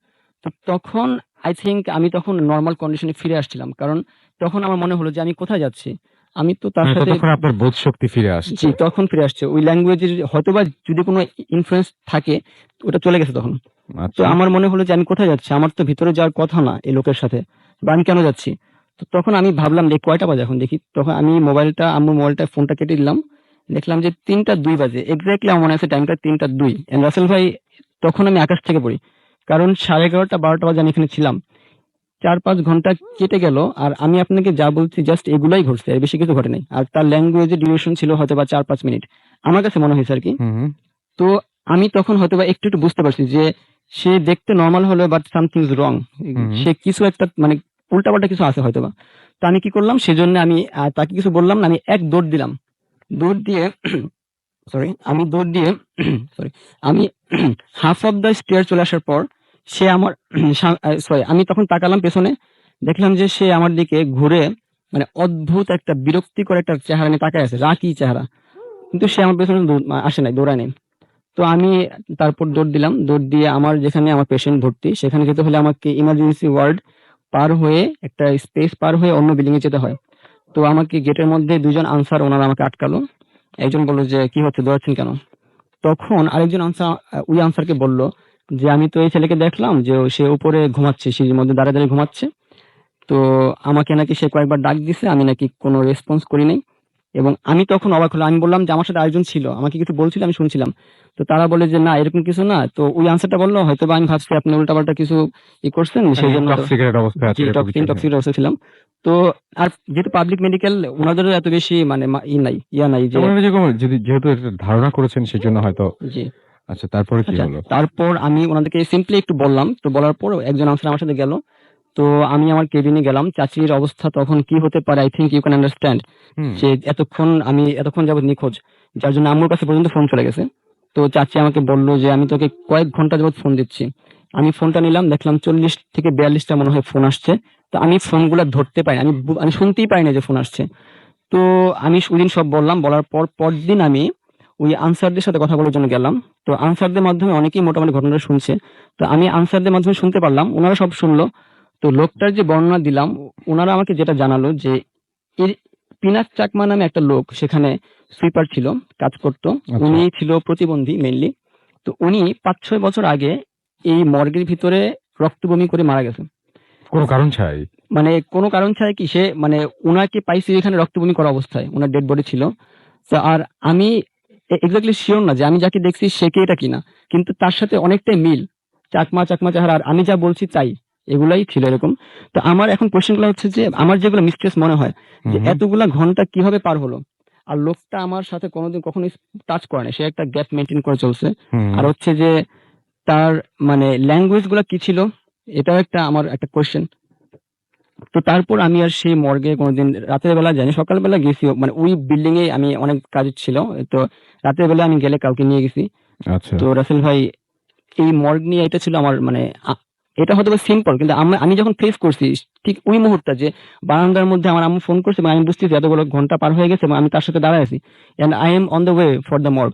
তো তখন আই থিংক আমি তখন নরমাল কন্ডিশনে ফিরে আসছিলাম, কারণ তখন আমার মনে হলো যে আমি কোথায় যাচ্ছি, আমি তো তার মানে সাথে ততক্ষণ আপনার বোধ শক্তি ফিরে আসছে। জি তখন ফিরে আসছে। ওই ল্যাঙ্গুয়েজের হয়তোবা যদি কোনো ইনফ্লুয়েন্স থাকে, তো ওটা চলে গেছে তখন। তো আচ্ছা। আমার মনে হলো যে আমি কোথায় যাচ্ছি, আমার তো ভিতরে যাওয়ার কথা না এই লোকের সাথে, বা আমি কেন যাচ্ছি। তো তখন আমি ভাবলাম যে কয়টা বাজে এখন দেখি, তখন আমি আম্মুর মোবাইলটা ফোনটা কেটে দিলাম, দেখলাম যে 3টা 2 বাজে। এক্স্যাক্টলি আমার মনে আছে টাইমটা 3টা 2। রাসেল ভাই, তখন আমি আকাশ থেকে পড়ি, কারণ 11:30 12টা বাজে আমি এখানে ছিলাম। 4-5 ঘন্টা কেটে গেল, আর আমি আপনাকে যা বলছি জাস্ট এগুলাই ঘটছে, এর বেশি কিছু ঘটে নাই। আর তার ল্যাঙ্গুয়েজের ডিউরেশন ছিল হয়তো বা 4-5 মিনিট, আমার কাছে মনে হয়েছে আর কি। হুম হুম। তো আমি তখন হয়তোবা একটু একটু বুঝতে পারছি যে সে দেখতে নর্মাল হলেও বাট সামথিং ইজ রং, হুম। সে কিছু একটা মানে উল্টাপাল্টা কিছু আছে হয়তোবা। তো আমি কি করলাম, সেজন্য আমি তাকে কিছু বললাম না, আমি এক দৌড় দিলাম। দৌড় দিয়ে সরি, আমি হাফ অফ দ্য স্টেয়ার চলে আসার পর সে আমার সরি, আমি তখন তাকালাম পেছনে, দেখলাম যে সে আমার দিকে ঘুরে মানে অদ্ভুত একটা বিরক্তিকর একটা চেহারা নিয়ে তাকায় আছে, রাগী চেহারা, কিন্তু সে আমার পেছনে আসে নাই, দৌড়ায় নাই। তো আমি তারপর দৌড় দিলাম, দৌড় দিয়ে আমার যেখানে আমার পেশেন্ট ভর্তি সেখানে যেতে হলে আমাকে ইমার্জেন্সি ওয়ার্ড পার হয়ে একটা স্পেস পার হয়ে অন্য বিল্ডিং এ যেতে হয়। তো আমাকে গেটের মধ্যে 2জন আনসার, ওনারা আমাকে আটকালো। একজন বললো যে কি হচ্ছে, দৌড়াচ্ছেন কেন? তখন আরেকজন আনসার ওই আনসারকে বলল যে আমি তো এই ছেলেকে দেখলাম যে সে উপরে ঘুমাচ্ছে, সিঁড়ির মধ্যে দাঁড়িয়ে দাঁড়িয়ে ঘুমাচ্ছে। তো আমাকে নাকি সে কয়েকবার ডাক দিছে, আমি নাকি কোনো রেসপন্স করি নাই। এবং আমি তখন অবাক হলাম, আমি বললাম যে আমার সাথে আরেকজন ছিল, আমাকে কিছু বলছিল, আমি শুনছিলাম। তো তারা বলে যে না এরকম কিছু না। তো ওই আনসারটা বললো হয়তো বা আমি ভাবছি আপনি উল্টাপাল্টা কিছু করছেন, সেই জন্য ইনটক্সিকেটেড অবস্থায় আছে এরকম কিছু। ইনটক্সিকেট অবস্থা ছিলাম। তো আর যেহেতু পাবলিক মেডিকেল, ওনাদেরও এত বেশি মানে নাই যে তার মানে যে কোনো- যদি যেহেতু এটা ধারণা করেছেন সেজন্য হয়তো। জি। আচ্ছা, তারপরে কি আচ্ছা, হলো? তারপর আমি ওনাদেরকে সিম্পলি একটু বললাম, তো বলার পর একজন আনসার আমার সাথে গেল। তো আমি আমার কেবিনে গেলাম, চাচির অবস্থা তখন কি হতে পারে I think you can understand, hmm. যে আমি এতক্ষণ যাবত নিখোঁজ, যার জন্য আম্মুর কাছে পর্যন্ত ফোন চলে গেছে। তো চাচি আমাকে বললো যে আমি তোকে কয়েক ঘন্টা যাবত ফোন দিচ্ছি। আমি ফোনটা নিলাম, দেখলাম 40 থেকে 42টা মনে হয় ফোন আসছে। তো আমি ফোনগুলো ধরতে পাই, আমি শুনতেই পাই না যে ফোন আসছে। তো আমি ওইদিন সব বললাম, বলার পর পরদিন আমি ওই আনসারদের সাথে কথা বলার জন্য গেলাম। তো আনসারদের মাধ্যমে অনেকেই মোটামুটি ঘটনাটা শুনছে। তো আমি আনসারদের মাধ্যমে শুনতে পারলাম, ওনারা সব শুনলো। তো লোকটার যে বর্ণনা দিলাম, ওনারা আমাকে যেটা জানালো যে এর পিনাক চাকমা নামে একটা লোক সেখানে সুইপার ছিল, কাজ করত। আচ্ছা। উনি ছিল প্রতিবন্ধী মেইনলি। তো উনি 5-6 বছর আগে এই মর্গের ভিতরে রক্ত বমি করে মারা গেছে। কোনো কারণ ছাই। মানে কোনো কারণ ছাড়া কি সে মানে উনাকে পাইছি এখানে রক্ত বমি করা অবস্থায়, উনার ডেড বডি ছিল। তো আর আমি এক্স্যাক্টলি শিওর না যে আমি যাকে দেখছি সে কে এটা কিনা, কিন্তু তার সাথে অনেকটাই মিল, চাকমা চাকমা চেহারা, আর আমি যা বলছি তাই, এগুলাই ছিল এরকম। তো আমার এখন কোশ্চেনগুলো হচ্ছে যে আমার যেগুলো মিস্ট্রেস মনে হয় যে হুম। এতগুলা ঘন্টা কিভাবে পার হলো, আর লোকটা আমার সাথে কোনোদিন কখনো টাচ করে না, সে একটা গ্যাপ মেনটেন করে চলছে। হুম। আর হচ্ছে যে তার মানে ল্যাঙ্গুয়েজ গুলা কি ছিল, এটাও আমার একটা কোশ্চেন। তো তারপর আমি আর সেই মর্গে কোনোদিন রাতের বেলা যাইনি, সকালবেলা গেছি, মানে ওই বিল্ডিং এ আমি অনেক কাজ ছিল। তো রাতের বেলা আমি গেলে কাউকে নিয়ে গেছি। আচ্ছা। তো রাসেল ভাই, এই মর্গ নিয়ে এটা ছিল আমার মানে এটা হয়তো সিম্পল, কিন্তু আমি যখন ফেস করছি ঠিক ওই মুহূর্তে যে বারান্দার মধ্যে আমার আম্মু ফোন করছে এবং আমি বুঝতেছি এতগুলো ঘন্টা পার হয়ে গেছে এবং আমি তার সাথে দাঁড়ায় আছি and I am on the way for the morgue.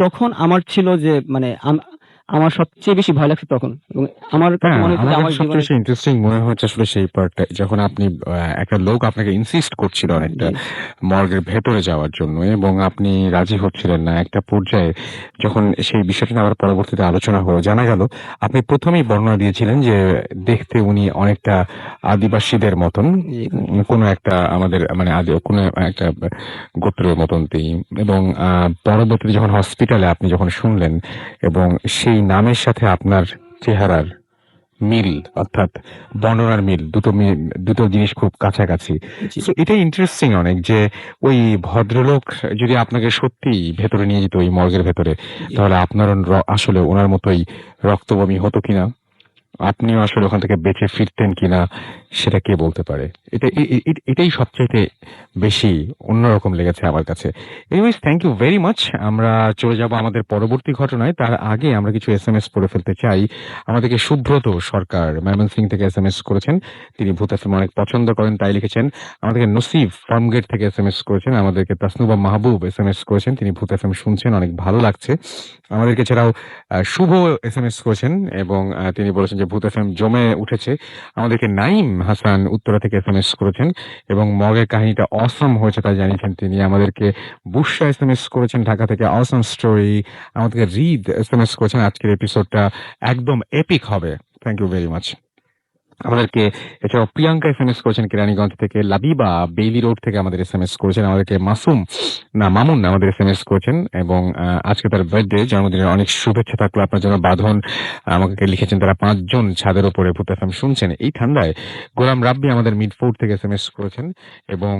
তখন আমার ছিল যে মানে আমার সবচেয়ে বেশি ভয় লাগছে তখন, এবং আমার কাছে হ্যাঁ, মনে হচ্ছে যে আমার আমার কাছে সবচেয়ে জীবনে বেশি ইন্টারেস্টিং মনে হচ্ছে আসলে সেই পার্টটা, যখন আপনি একটা লোক আপনাকে ইনসিস্ট করছিল অনেকটা জি, মর্গের ভেতরে যাওয়ার জন্য এবং আপনি রাজি হচ্ছিলেন না। একটা পর্যায়ে যখন সেই বিষয়টা নিয়ে আবার পরবর্তীতে আলোচনা হলো, জানা গেল আপনি প্রথমেই বর্ণনা দিয়েছিলেন যে দেখতে উনি অনেকটা আদিবাসীদের মতন, জি, কোনো একটা আমাদের মানে কোনো একটা গোত্রের মতন তিনি। এবং পরবর্তীতে যখন হসপিটালে আপনি যখন শুনলেন এবং সেই নামের সাথে আপনার চেহারার মিল, অর্থাৎ বর্ণনার মিল, দুটো জিনিস খুব কাছাকাছি। জি। So এটাই ইন্টারেস্টিং অনেক যে ওই ভদ্রলোক যদি আপনাকে সত্যি ভেতরে নিয়ে যেত ওই মর্গের ভেতরে, জি। তাহলে আপনার আসলে ওনার মতোই রক্তবমি হতো কিনা, আপনিও আসলে ওখান থেকে বেঁচে ফিরতেন কিনা, সেটা কে বলতে পারে। এটাই সবচাইতে বেশি অন্যরকম লেগেছে আমার কাছে। Anyways, thank you very much. আমরা চলে যাব আমাদের পরবর্তী ঘটনায়। তার আগে আমরা কিছু এসএমএস পড়ে ফেলতে চাই। আমাদেরকে সুব্রত সরকার ময়মনসিংহ থেকে এসএমএস করেছেন। তিনি ভূত এফএম অনেক পছন্দ করেন, তাই লিখেছেন। আমাদেরকে নসিব ফার্মগেট থেকে এসএমএস করেছেন। আমাদেরকে তাসনুবা মাহবুব এসএমএস করেছেন, তিনি ভূত এফএম শুনছেন, অনেক ভালো লাগছে। আমাদেরকে এছাড়াও শুভ এসএমএস করেছেন এবং তিনি বলেছেন যে ভূত এফএম জমে উঠেছে। আমাদেরকে নাইম হাসান উত্তরা থেকে এসএমএস করেছেন এবং মগের কাহিনীটা অসম হয়েছে তাই জানিয়েছেন তিনি। আমাদেরকে বুশরা এসএমএস করেছেন ঢাকা থেকে, অসম স্টোরি। আমাদেরকে রিদ এসএমএস করেছেন, আজকের এপিসোডটা একদম এপিক হবে। Thank you very much. আমাদেরকে এছাড়াও প্রিয়াঙ্কা এসএমএস করেছেন কেরানীগঞ্জ থেকে, লাবিবা বেইলি রোড থেকে আমাদের এসএমএস করেছেন। আমাদেরকে মামুন আমাদের এসএমএস করেছেন এবং আজকে তার বার্থডে, জন্মদিনের অনেক শুভেচ্ছা থাকলো আপনার জন্য বাঁধন। আমাকে লিখেছেন তারা 5 জন ছাদের উপরে ভূত এফএম শুনছেন এই ঠান্ডায়। গোলাম রাব্বি আমাদের মিডফোর্ড থেকে এসএমএস করেছেন এবং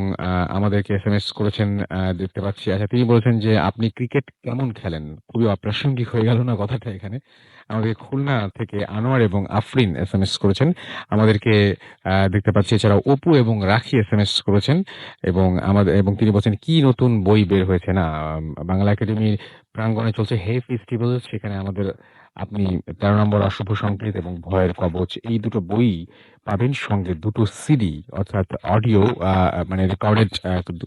আমাদেরকে এসএমএস করেছেন, দেখতে পাচ্ছি। আচ্ছা, তিনি বলেছেন যে আপনি ক্রিকেট কেমন খেলেন? খুবই অপ্রাসঙ্গিক হয়ে গেল না কথাটা এখানে? আমাদের খুলনা থেকে আনোয়ার এবং আফরিন এসএমএস করেছেন। আমাদেরকে দেখতে পাচ্ছি এছাড়াও অপু এবং রাখি এসএমএস করেছেন এবং তিনি বলছেন কি নতুন বই বের হয়েছে না, বাংলা একাডেমির প্রাঙ্গণে চলছে হে ফেস্টিভ্যাল, সেখানে আপনি 13 নম্বর অশুভ সংকেত এবং ভয়ের কবচ এই দুটো বই পাবেন, সঙ্গে দুটো সিডি অর্থাৎ অডিও, মানে রেকর্ডেড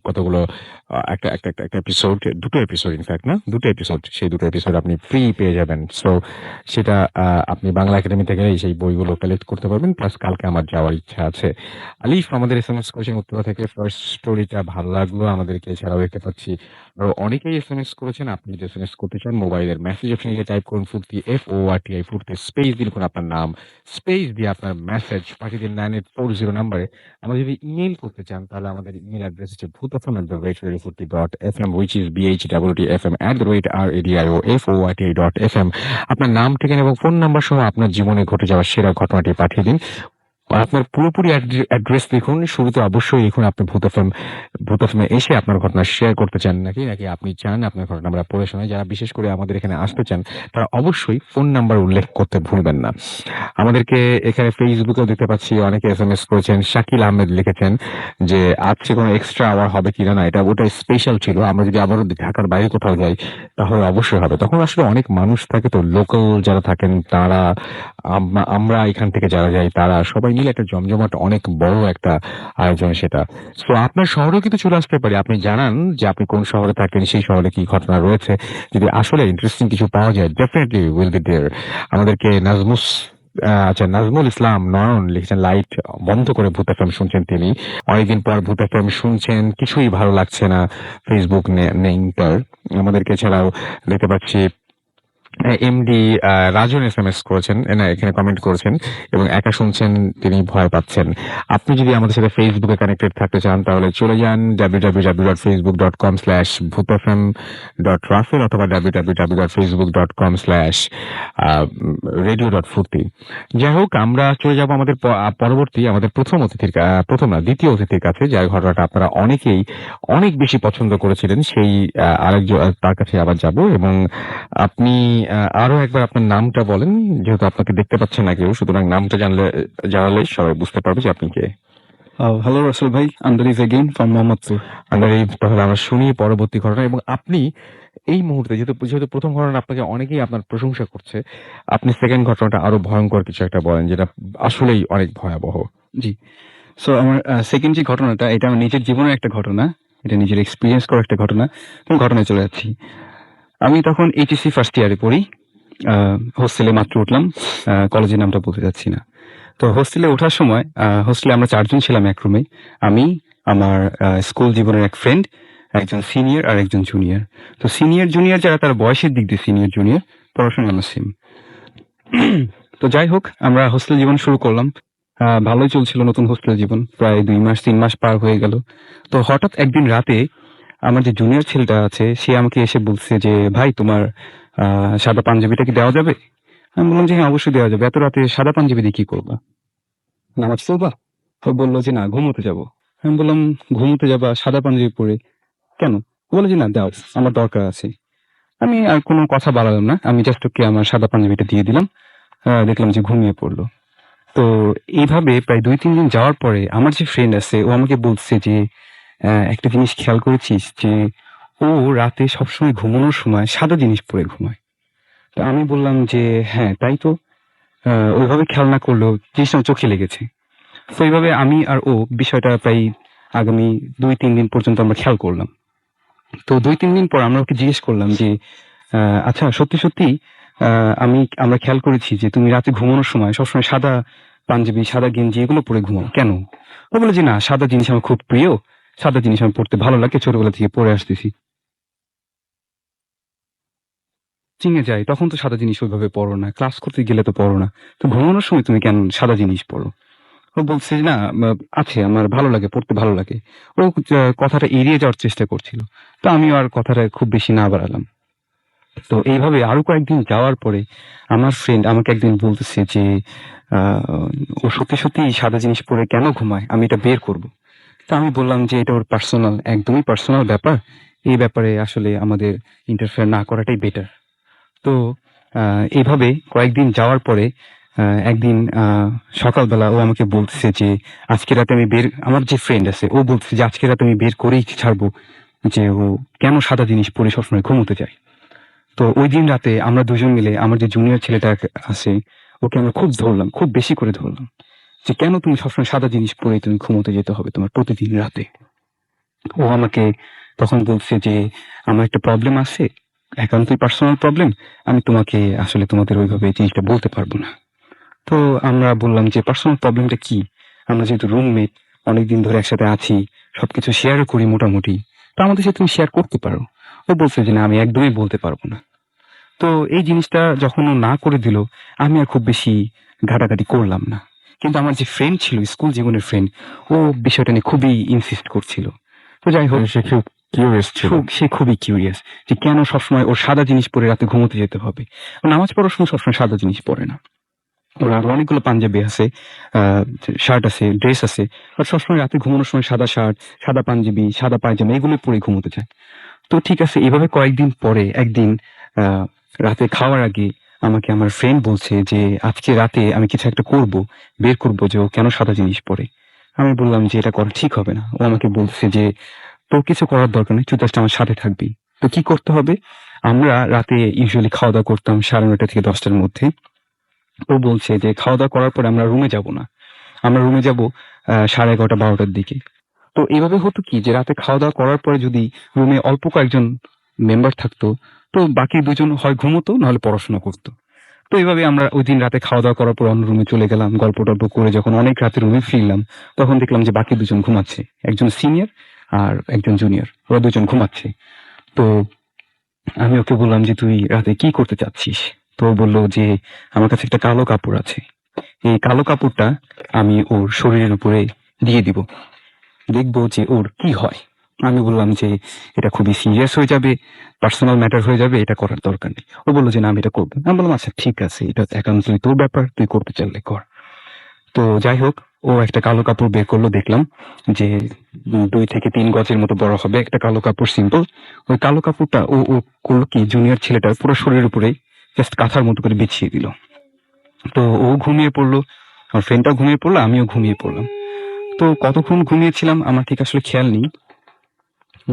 কতগুলো একটা এপিসোড, দুটো এপিসোড ইনফ্যাক্ট না, দুটো এপিসোড, সেই দুটো এপিসোড আপনি ফ্রি পেয়ে যাবেন। সো সেটা আপনি বাংলা একাডেমি থেকে সেই বইগুলো কালেক্ট করতে পারবেন। প্লাস কালকে আমার যাওয়ার ইচ্ছা আছে। আলিফ আমাদের এসএমএস করেছেন উত্তরা থেকে, ফার্স্ট স্টোরিটা ভালো লাগলো। আমাদেরকে এছাড়াও দেখতে পাচ্ছি আরো অনেকেই এসএমএস করেছেন। আপনি যদি এসএমএস করতে চান মোবাইলের মেসেজ অপশনে গিয়ে টাইপ করুন ফুর্তি FORTI ফুর্তি, স্পেস দিয়ে লিখুন আপনার নাম, স্পেস দিয়ে আপনার মেসেজ পাঠিয়ে দিন 9840 নাম্বারে। আমরা যদি ইমেল করতে চান তাহলে আমাদের ইমেল অ্যাড্রেস হচ্ছে bhutafm@radiofurti.fm, which is bhutfm@radioforti.fm। আপনার নাম, ঠিকানা এবং ফোন নাম্বার সহ আপনার জীবনে ঘটে যাওয়া সেরা ঘটনাটি পাঠিয়ে দিন। আপনার পুরোপুরি অ্যাড্রেস লিখুন। শুরুতে অবশ্যই লিখুন আপনি ভূত এফএম এসে আপনার ঘটনা শেয়ার করতে চান নাকি আপনি চান আপনার ঘটনা আমরা পড়ে শোনাই। যারা বিশেষ করে আমাদের এখানে আসতে চান তারা অবশ্যই ফোন নাম্বার উল্লেখ করতে ভুলবেন না। আমাদেরকে এখানে ফেসবুকেও দেখতে পাচ্ছি অনেকে এসএমএস করেছেন। শাকিল আহমেদ লিখেছেন যে আজকে কোনো এক্সট্রা আওয়ার হবে কিনা, না ওটা স্পেশাল ছিল। আমরা যদি আবারও ঢাকার বাইরে কোথাও যাই তাহলে অবশ্যই হবে। তখন আসলে অনেক মানুষ থাকে, তো লোকাল যারা থাকেন তারা, আমরা এখান থেকে যারা যাই তারা সবাই মিলে একটা জমজমাট অনেক বড় একটা আয়োজন সেটা। তো আপনার শহরেও কিন্তু চলে আসতে পারি। আপনি জানান যে আপনি কোন শহরে থাকেন, সেই শহরে কি ঘটনা রয়েছে। যদি আসলে ইন্টারেস্টিং কিছু পাওয়া যায়, ডেফিনেটলি উইল বি দেয়ার। আমাদেরকে নাজমুল ইসলাম নয়ন লিখছেন লাইট বন্ধ করে ভূত এফএম শুনছেন তিনি। অনেকদিন পর ভূত এফএম শুনছেন, কিছুই ভালো লাগছে না ফেসবুক নেই তার। আমাদেরকে এছাড়াও দেখতে পাচ্ছি এমডি রাজন এসএমএস করেছেন, না এখানে কমেন্ট করেছেন এবং একা শুনছেন, তিনি ভয় পাচ্ছেন। আপনি যদি আমাদের সাথে ফেসবুকে কানেক্টেড থাকতে চান তাহলে চলে যান www.facebook.com/bhutfm.raffle অথবা www.facebook.com/radio.furti। যাই হোক, আমরা চলে যাব আমাদের দ্বিতীয় অতিথির কাছে, যার ঘটনাটা আপনারা অনেকেই অনেক বেশি পছন্দ করেছিলেন। সেই আরেকজন, তার কাছে আবার যাব এবং আপনি আরো একবার আপনার নামটা বলেন, যেহেতু আপনাকে দেখতে পাচ্ছেন না কেউ, সুতরাং নামটা জানালে সবাই বুঝতে পারবে যে আপনি কে। হ্যালো রাসেল ভাই, আন্দারিজ এগেইন ফ্রম মোহাম্মদপুর। তাহলে আমরা শুনি পরবর্তী ঘটনা। এবং আপনি এই মুহূর্তে যেহেতু প্রথম ঘটনা আপনাকে অনেকেই আপনার প্রশংসা করছে, আপনি সেকেন্ড ঘটনাটা আরো ভয়ঙ্কর কিছু একটা বলেন যেটা আসলেই অনেক ভয়াবহ। জি, সো আমার সেকেন্ড যে ঘটনাটা, এটা আমার নিজের জীবনের একটা ঘটনা, এটা নিজের এক্সপিরিয়েন্স করা একটা ঘটনা। ঘটনায় চলে যাচ্ছি। আমি তখন এইচএসসি ফার্স্ট ইয়ারে পড়ি, হোস্টেলে মাত্র উঠলাম, কলেজের নামটা বলতে যাচ্ছি না। তো হোস্টেলে ওঠার সময়, হোস্টেলে আমরা 4 জন ছিলাম এক রুমে। আমি, আমার স্কুল জীবনের এক ফ্রেন্ড, একজন সিনিয়র আর একজন জুনিয়র। তো সিনিয়র জুনিয়র যারা, তার বয়সের দিক দিয়ে সিনিয়র জুনিয়র, পড়াশোনা আমরা সেম। তো যাই হোক, আমরা হোস্টেল জীবন শুরু করলাম। ভালোই চলছিল নতুন হোস্টেল জীবন, প্রায় 2 মাস 3 মাস পার হয়ে গেল। তো হঠাৎ একদিন রাতে আমার যে জুনিয়র ছেলেটা আছে, সে আমাকে এসে বলছে যে ভাই, তোমার সাদা পাঞ্জাবিটা কি দেওয়া যাবে? আমি বললাম যে হ্যাঁ অবশ্যই দেওয়া যাবে। এত রাতে সাদা পাঞ্জাবি দিয়ে কি করবা? নামাজ পড়বা? ও বললো যে না ঘুমোতে যাবো। আমি বললাম ঘুমোতে যাবা সাদা পাঞ্জাবি পরে কেন? ও বলে যে না দাও, আমার দরকার আছে। আমি আর কোনো কথা বাড়ালাম না, আমি জাস্ট ওকে আমার সাদা পাঞ্জাবিটা দিয়ে দিলাম। দেখলাম যে ঘুমিয়ে পড়লো। তো এইভাবে প্রায় ২-৩ দিন যাওয়ার পরে আমার যে ফ্রেন্ড আছে ও আমাকে বলছে যে একটা জিনিস খেয়াল করেছিস যে ও রাতে সবসময় ঘুমানোর সময় সাদা জিনিস পরে ঘুমায়। তো আমি বললাম যে হ্যাঁ তাই তো, ওইভাবে খেয়াল না করলেও জিনিসটা আমার চোখে লেগেছে। তো এইভাবে আমি আর ও বিষয়টা প্রায় আগামী ২-৩ দিন পর্যন্ত আমরা খেয়াল করলাম। তো ২-৩ দিন পর আমরা ওকে জিজ্ঞেস করলাম যে আচ্ছা সত্যি সত্যি আমরা খেয়াল করেছি যে তুমি রাতে ঘুমানোর সময় সবসময় সাদা পাঞ্জাবি, সাদা গেঞ্জি এগুলো পরে ঘুমাও কেন? ও বলে যে না সাদা জিনিস আমার খুব প্রিয়, সাদা জিনিস আমার পড়তে ভালো লাগে, ছোটবেলা থেকে পরে আসতেছি। চিনে যাই তখন তো সাদা জিনিস ওইভাবে পরো না, ক্লাস করতে গেলে তো পরো না, তো ঘুমানোর সময় তুমি কেন সাদা জিনিস পরো? ও বলছে যে, না আছে আমার ভালো লাগে, পড়তে ভালো লাগে। ও কথাটা এড়িয়ে যাওয়ার চেষ্টা করছিল। তো আমিও আর কথাটা খুব বেশি না বাড়ালাম। তো এইভাবে আরো কয়েকদিন যাওয়ার পরে আমার ফ্রেন্ড আমাকে একদিন বলতেছে যে আহ, ও সত্যি সত্যি সাদা জিনিস পরে কেন ঘুমায়, আমি এটা বের করব। তো আমি বললাম যে এটা ওর পার্সোনাল, একদমই পার্সোনাল ব্যাপার, এই ব্যাপারে আসলে আমাদের ইন্টারফেয়ার না করাটাই বেটার। তো এইভাবে কয়েকদিন যাওয়ার পরে একদিন সকালবেলা ও আমাকে বলতেছে যে আজকে রাতে আমি বের, আমার যে ফ্রেন্ড আছে ও বলতেছে যে আজকে রাতে আমি বের করেই ছাড়বো যে ও কেন সাদা জিনিস পরে সবসময় ঘুমোতে যায়। তো ওই দিন রাতে আমরা দুজন মিলে আমার যে জুনিয়র ছেলেটা আছে ওকে আমরা খুব ধরলাম, খুব বেশি করে ধরলাম যে কেন তুমি সবসময় সাদা জিনিস পরে তুমি ঘুমোতে যেতে হবে তোমার প্রতিদিন রাতে। ও আমাকে তখন বলছে যে আমার একটা প্রবলেম আছে, একান্তই পার্সোনাল প্রবলেম, আমি তোমাকে আসলে তোমাদের ওইভাবে এই জিনিসটা বলতে পারবো না। তো আমরা বললাম যে পার্সোনাল প্রবলেমটা কি? আমরা যেহেতু রুমমেট, অনেকদিন ধরে একসাথে আছি, সবকিছু শেয়ারও করি মোটামুটি, তো আমাদের সাথে তুমি শেয়ার করতে পারো। ও বলছে যে না আমি একদমই বলতে পারবো না। তো এই জিনিসটা যখন ও না করে দিল আমি আর খুব বেশি ঘাটাঘাটি করলাম না। কিন্তু আমার যে ফ্রেন্ড ছিল, স্কুল জীবনের ফ্রেন্ড, ও বিষয়টা নিয়ে খুবই ইনসিস্ট করছিল। তো যাই হোক, সে খুব কিউরিয়াস ছিল। সে খুবই কিউরিয়াস যে কেন সবসময় ওর সাদা জিনিস পরে রাতে ঘুমোতে যেতে হবে। ও নামাজ পড়ার সময় সবসময় সাদা জিনিস পরে না, ওর আরো অনেকগুলো পাঞ্জাবি আছে, শার্ট আছে, ড্রেস আছে, আর সবসময় রাতে ঘুমানোর সময় সাদা শার্ট, সাদা পাঞ্জাবি, সাদা পায়জামা এগুলো পরে ঘুমোতে চায়। তো ঠিক আছে, এভাবে কয়েকদিন পরে একদিন আহ, রাতে খাওয়ার আগে আমাকে আমার ফ্রেন্ড বলছে যে আজকে রাতে আমি কিছু একটা করব, বের করব যে ও কেন সাদা জিনিস পরে। আমি বললাম যে এটা করা ঠিক হবে না। ও আমাকে বলছে যে তোর কিছু করার দরকার নেই, তুই জাস্ট আমার সাথে থাকবি। তো কি করতে হবে? আমরা রাতে ইউজুয়ালি খাওয়া দাওয়া করতাম 9:30 থেকে 10টার মধ্যে। ও বলছে যে খাওয়া দাওয়া করার পরে আমরা রুমে যাব না, আমরা রুমে যাব 11:30-12টার দিকে। তো এইভাবে হতো কি যে রাতে খাওয়া দাওয়া করার পরে যদি রুমে অল্প কয়েকজন মেম্বার থাকতো, তো বাকি দুজন হয় ঘুমোতো নাহলে পড়াশোনা করতো। তো এইভাবে আমরা ওই দিন রাতে খাওয়া দাওয়া করার পর অন্য রুমে চলে গেলাম, গল্প টল্প করে যখন অনেক রাতে রুমে ফিরলাম তখন দেখলাম যে বাকি দুজন ঘুমাচ্ছে, একজন সিনিয়র আর একজন জুনিয়র, ওরা দুজন ঘুমাচ্ছে। তো আমি ওকে বললাম যে তুই রাতে কি করতে চাচ্ছিস? তো ও বললো যে আমার কাছে একটা কালো কাপড় আছে, এই কালো কাপড়টা আমি ওর শরীরের উপরে দিয়ে দিব, দেখবো যে ওর কি হয়। আমি বললাম যে এটা খুবই সিরিয়াস হয়ে যাবে, পার্সোনাল ম্যাটার হয়ে যাবে, এটা করার দরকার নেই। ও বললো যে না আমি এটা করবো। আমি বললাম আচ্ছা ঠিক আছে, এটা একান্তই তোর ব্যাপার, তুই করতে চাইলে কর। তো যাই হোক, ও একটা কালো কাপড় বের করলো, দেখলাম যে 2 থেকে 3 গজের মতো বড় হবে একটা কালো কাপড়, সিম্পল। ওই কালো কাপড়টা ও ও করলো কি জুনিয়র ছেলেটার পুরো শরীরের উপরে জাস্ট কাঁথার মতো করে বিছিয়ে দিল। তো ও ঘুমিয়ে পড়লো, আমার ফ্রেন্ডটাও ঘুমিয়ে পড়লো, আমিও ঘুমিয়ে পড়লাম। তো কতক্ষণ ঘুমিয়েছিলাম আমার ঠিক আসলে খেয়াল নেই,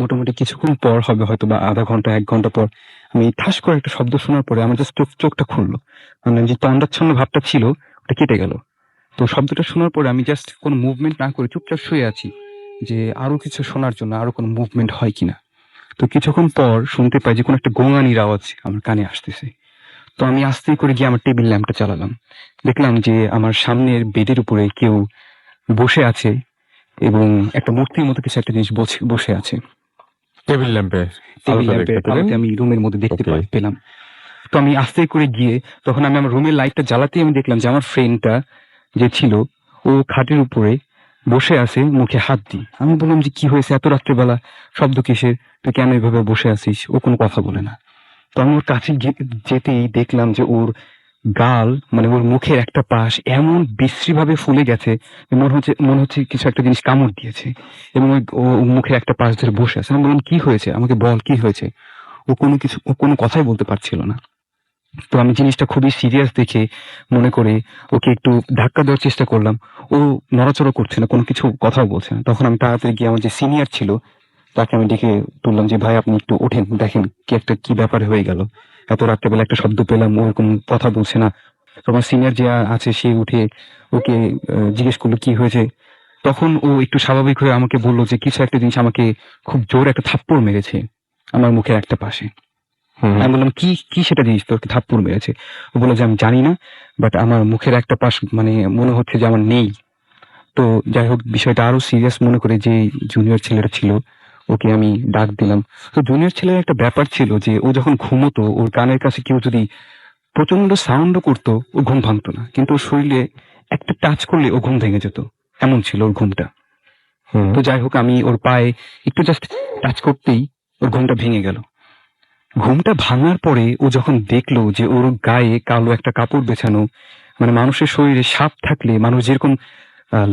মোটামুটি কিছুক্ষণ পর হবে হয়তো বা আধা ঘন্টা 1 ঘন্টা পর আমি ঠাস করে একটা শব্দ শোনার পরে আমার জাস্ট চোখটা খুললো, মানে যে তন্দ্রাচ্ছন্ন ভাবটা ছিল ওটা কেটে গেল। তো শব্দটা শোনার পরে আমি জাস্ট কোনো মুভমেন্ট না করে চুপচাপ শুয়ে আছি যে আরো কিছু শোনার জন্য আরো কোনো মুভমেন্ট হয় কিনা। তো কিছুক্ষণ পর শুনতে পাই যে কোনো একটা গোঙানির আওয়াজ আমার কানে আসতেছে। তো আমি আস্তে করে গিয়ে আমার টেবিল ল্যাম্পটা চালালাম, দেখলাম যে আমার সামনের বেডের উপরে কেউ বসে আছে এবং একটা মূর্তির মতো কিছু একটা জিনিস বসে আছে। টেবিল ল্যাম্পে টেবিল ল্যাম্পের আলোতে আমি রুমের মধ্যে দেখতে Okay. পেলাম। তো আমি আস্তে করে গিয়ে তখন আমি আমার রুমের লাইটটা জ্বালাতেই আমি দেখলাম যে আমার ফ্রেন্ডটা যে ছিল ও খাটের উপরে বসে আছে মুখে হাত দিয়ে। আমি বললাম যে কি হয়েছে এত রাত্রেবেলা, শব্দ কিসের, তুই কেন এভাবে বসে আছিস? ও কোনো কথা বলে না। তো আমি ওর কাছে যেতেই দেখলাম যে ওর গাল মানে ওর মুখের একটা পাশ এমন বিশ্রী ভাবে ফুলে গেছে, মনে হচ্ছে কিছু একটা জিনিস কামড় দিয়েছে, এবং ও মুখের একটা পাশ ধরে বসে আছে। আমি বললাম কি হয়েছে, আমাকে বল কি হয়েছে। ও কোনো কথাই বলতে পারছিল না। তো আমি জিনিসটা খুবই সিরিয়াস দেখে মনে করে ওকে একটু ধাক্কা দেওয়ার চেষ্টা করলাম। ও নড়াচড়া করছে না, কোনো কিছু কথাও বলছে না। তখন আমি তাড়াতাড়ি গিয়ে আমার যে সিনিয়র ছিল তাকে আমি ডেকে তুললাম যে ভাই আপনি একটু ওঠেন, দেখেন কি ব্যাপার হয়ে গেল, এত রাত্রেবেলা একটা শব্দ পেলাম, ও এরকম কথা বলছে না। তো আমার সিনিয়র যে আছে সে উঠে ওকে জিজ্ঞেস করলো কি হয়েছে। তখন ও একটু স্বাভাবিক হয়ে আমাকে বললো যে কিছু একটা জিনিস আমাকে খুব জোর একটা থাপ্পড় মেরেছে আমার মুখের একটা পাশে। আমি বললাম কি কি সেটা জিনিস তোকে থাপ্পড় মেরেছে। ও বললো যে আমি জানি না, বাট আমার মুখের একটা পাশ মানে মনে হচ্ছে যে আমার নেই। তো যাই হোক বিষয়টা আরো সিরিয়াস মনে করে যে জুনিয়র ছেলেটা ছিল ওকে আমি ডাক দিলাম। তো জুনিয়র ছেলের একটা ব্যাপার ছিল যে ও যখন ঘুমোতো ওর কানের কাছে কেউ যদি প্রচন্ড সাউন্ডও করতো ও ঘুম ভাঙতো না, কিন্তু ওর শরীরে একটা টাচ করলে ও ঘুম ভেঙে যেত, এমন ছিল ওর ঘুমটা। তো যাই হোক আমি ওর পায়ে একটু জাস্ট টাচ করতেই ওর ঘুমটা ভেঙে গেল। ঘুমটা ভাঙার পরে ও যখন দেখলো যে ওর গায়ে কালো একটা কাপড় বেছানো, মানে মানুষের শরীরে সাপ থাকলে মানুষ যেরকম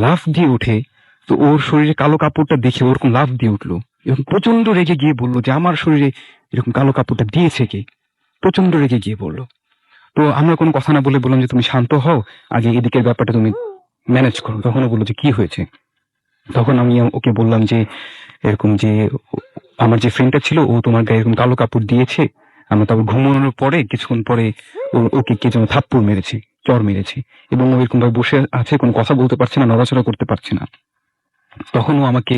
লাফ দিয়ে ওঠে, তো ওর শরীরে কালো কাপড়টা দেখে ওরকম লাফ দিয়ে উঠলো এবং প্রচন্ড রেগে গিয়ে বললো যে আমার শরীরে এরকম কালো কাপড়টা দিয়েছে কে। প্রচন্ড রেগে গিয়ে বললো। তো আমরা কোনো কথা না বলে বললাম যে তুমি শান্ত হও, আগে এদিকের ব্যাপারটা তুমি ম্যানেজ করো। তখন ও বললো যে কি হয়েছে। তখন আমি ওকে বললাম যে এরকম যে আমার যে ফ্রেন্ডটা ছিল ও তোমার গায়ে এরকম কালো কাপড় দিয়েছে। আমরা তারপর ঘুমানোর পরে কিছুক্ষণ পরে ওকে কে যেন থাপ্পড় মেরেছে, চর মেরেছে, এবং ও এরকম ভাবে বসে আছে, কোনো কথা বলতে পারছে না, নড়াচড়া করতে পারছে না। তখন ও আমাকে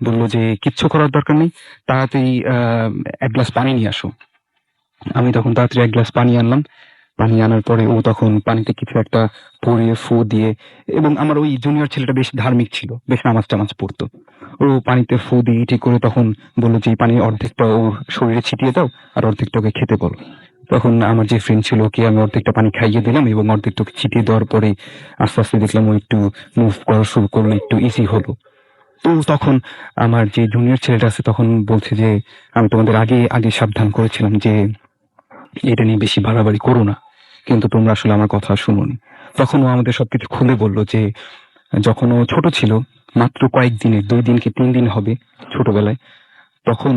বললো যে কিচ্ছু করার দরকার নেই, তাড়াতাড়ি এক গ্লাস পানি নিয়ে আসো। আমি তখন তাড়াতাড়ি এক গ্লাস পানি আনলাম। পানি আনার পরে ও তখন পানিতে কিছু একটা পরিয়ে ফু দিয়ে, এবং আমার ওই জুনিয়র ছেলেটা বেশ ধার্মিক ছিল, বেশ নামাজ টামাজ পড়তো। ও পানিতে ফু দিয়ে ঠিক করে তখন বললো যে এই পানির অর্ধেকটা ওর শরীরে ছিটিয়ে দাও আর অর্ধেকটা ওকে খেতে বলো। তখন আমার যে ফ্রেন্ড ছিল ওকে আমি অর্ধেকটা পানি খাইয়ে দিলাম এবং অর্ধেকটা ওকে ছিটিয়ে দেওয়ার পরে আস্তে আস্তে দেখলাম ও একটু মুভ করা শুরু করলো, একটু ইজি হলো। তো তখন আমার যে জুনিয়র ছেলেটা আছে তখন বলছে যে আমি তোমাদের আগে আগে সাবধান করেছিলাম যে এটা নিয়ে বেশি বাড়াবাড়ি করো না, কিন্তু তোমরা আসলে আমার কথা শুনোনি। তখন ও আমাদের সবকিছু খুলে বললো যে যখন ও ছোট ছিল, মাত্র কয়েকদিনে 2 দিন কি 3 দিন হবে ছোটবেলায়, তখন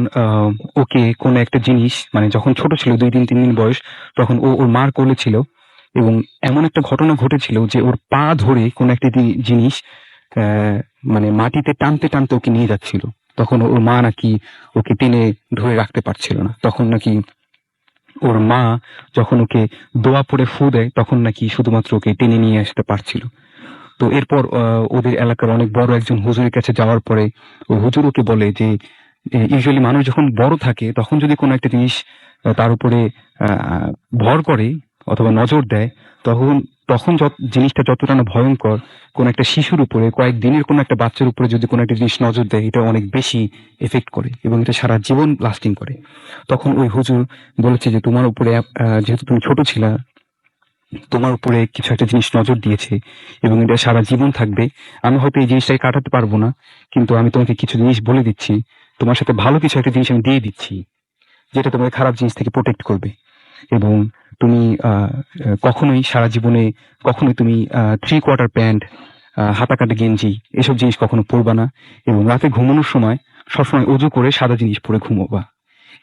ওকে কোনো একটা জিনিস, মানে যখন ছোট ছিল 2 দিন 3 দিন বয়স, তখন ও ওর মার কোলে ছিল এবং এমন একটা ঘটনা ঘটেছিল যে ওর পা ধরে কোনো একটা জিনিস আহ, মানে মাটিতে টানতে টানতে ওকে নিয়ে যাচ্ছিল। তখন ওর মা নাকি ওকে টেনে ধরে রাখতে পারছিল না, তখন নাকি ওর মা যখন ওকে দোয়া পড়ে ফু দেয় তখন নাকি শুধুমাত্র ওকে টেনে নিয়ে আসতে পারছিল। তো এরপর ওদের এলাকার অনেক বড় একজন হুজুরের কাছে যাওয়ার পরে ওই হুজুর ওকে বলে যে ইউজুয়ালি মানুষ যখন বড় থাকে তখন যদি কোনো একটা জিনিস তার উপরে ভর করে অথবা নজর দেয়, তখন তখন জিনিসটা যতটা না ভয়ঙ্কর, কোন একটা শিশুর উপরে, কয়েকদিনের কোনো একটা বাচ্চার উপরে যদি কোনো একটা জিনিস নজর দেয় এটা অনেক বেশি এফেক্ট করে এবং এটা সারা জীবন লাস্টিং করে। তখন ওই হুজুর বলেছে যে তোমার উপরে যেহেতু তুমি ছোট ছিলা, তোমার উপরে কিছু একটা জিনিস নজর দিয়েছে এবং এটা সারা জীবন থাকবে। আমি হয়তো এই জিনিসটাকে কাটাতে পারবো না, কিন্তু আমি তোমাকে কিছু জিনিস বলে দিচ্ছি, তোমার সাথে ভালো কিছু একটা জিনিস আমি দিয়ে দিচ্ছি যেটা তোমাকে খারাপ জিনিস থেকে প্রোটেক্ট করবে। এবং তুমি কখনোই সারা জীবনে কখনোই তুমি 3/4 প্যান্ট, হাতা কাটা গেঞ্জি এসব জিনিস কখনো পরবা না, এবং রাতে ঘুমানোর সময় সবসময় অজু করে সাদা জিনিস পরে ঘুমোবা।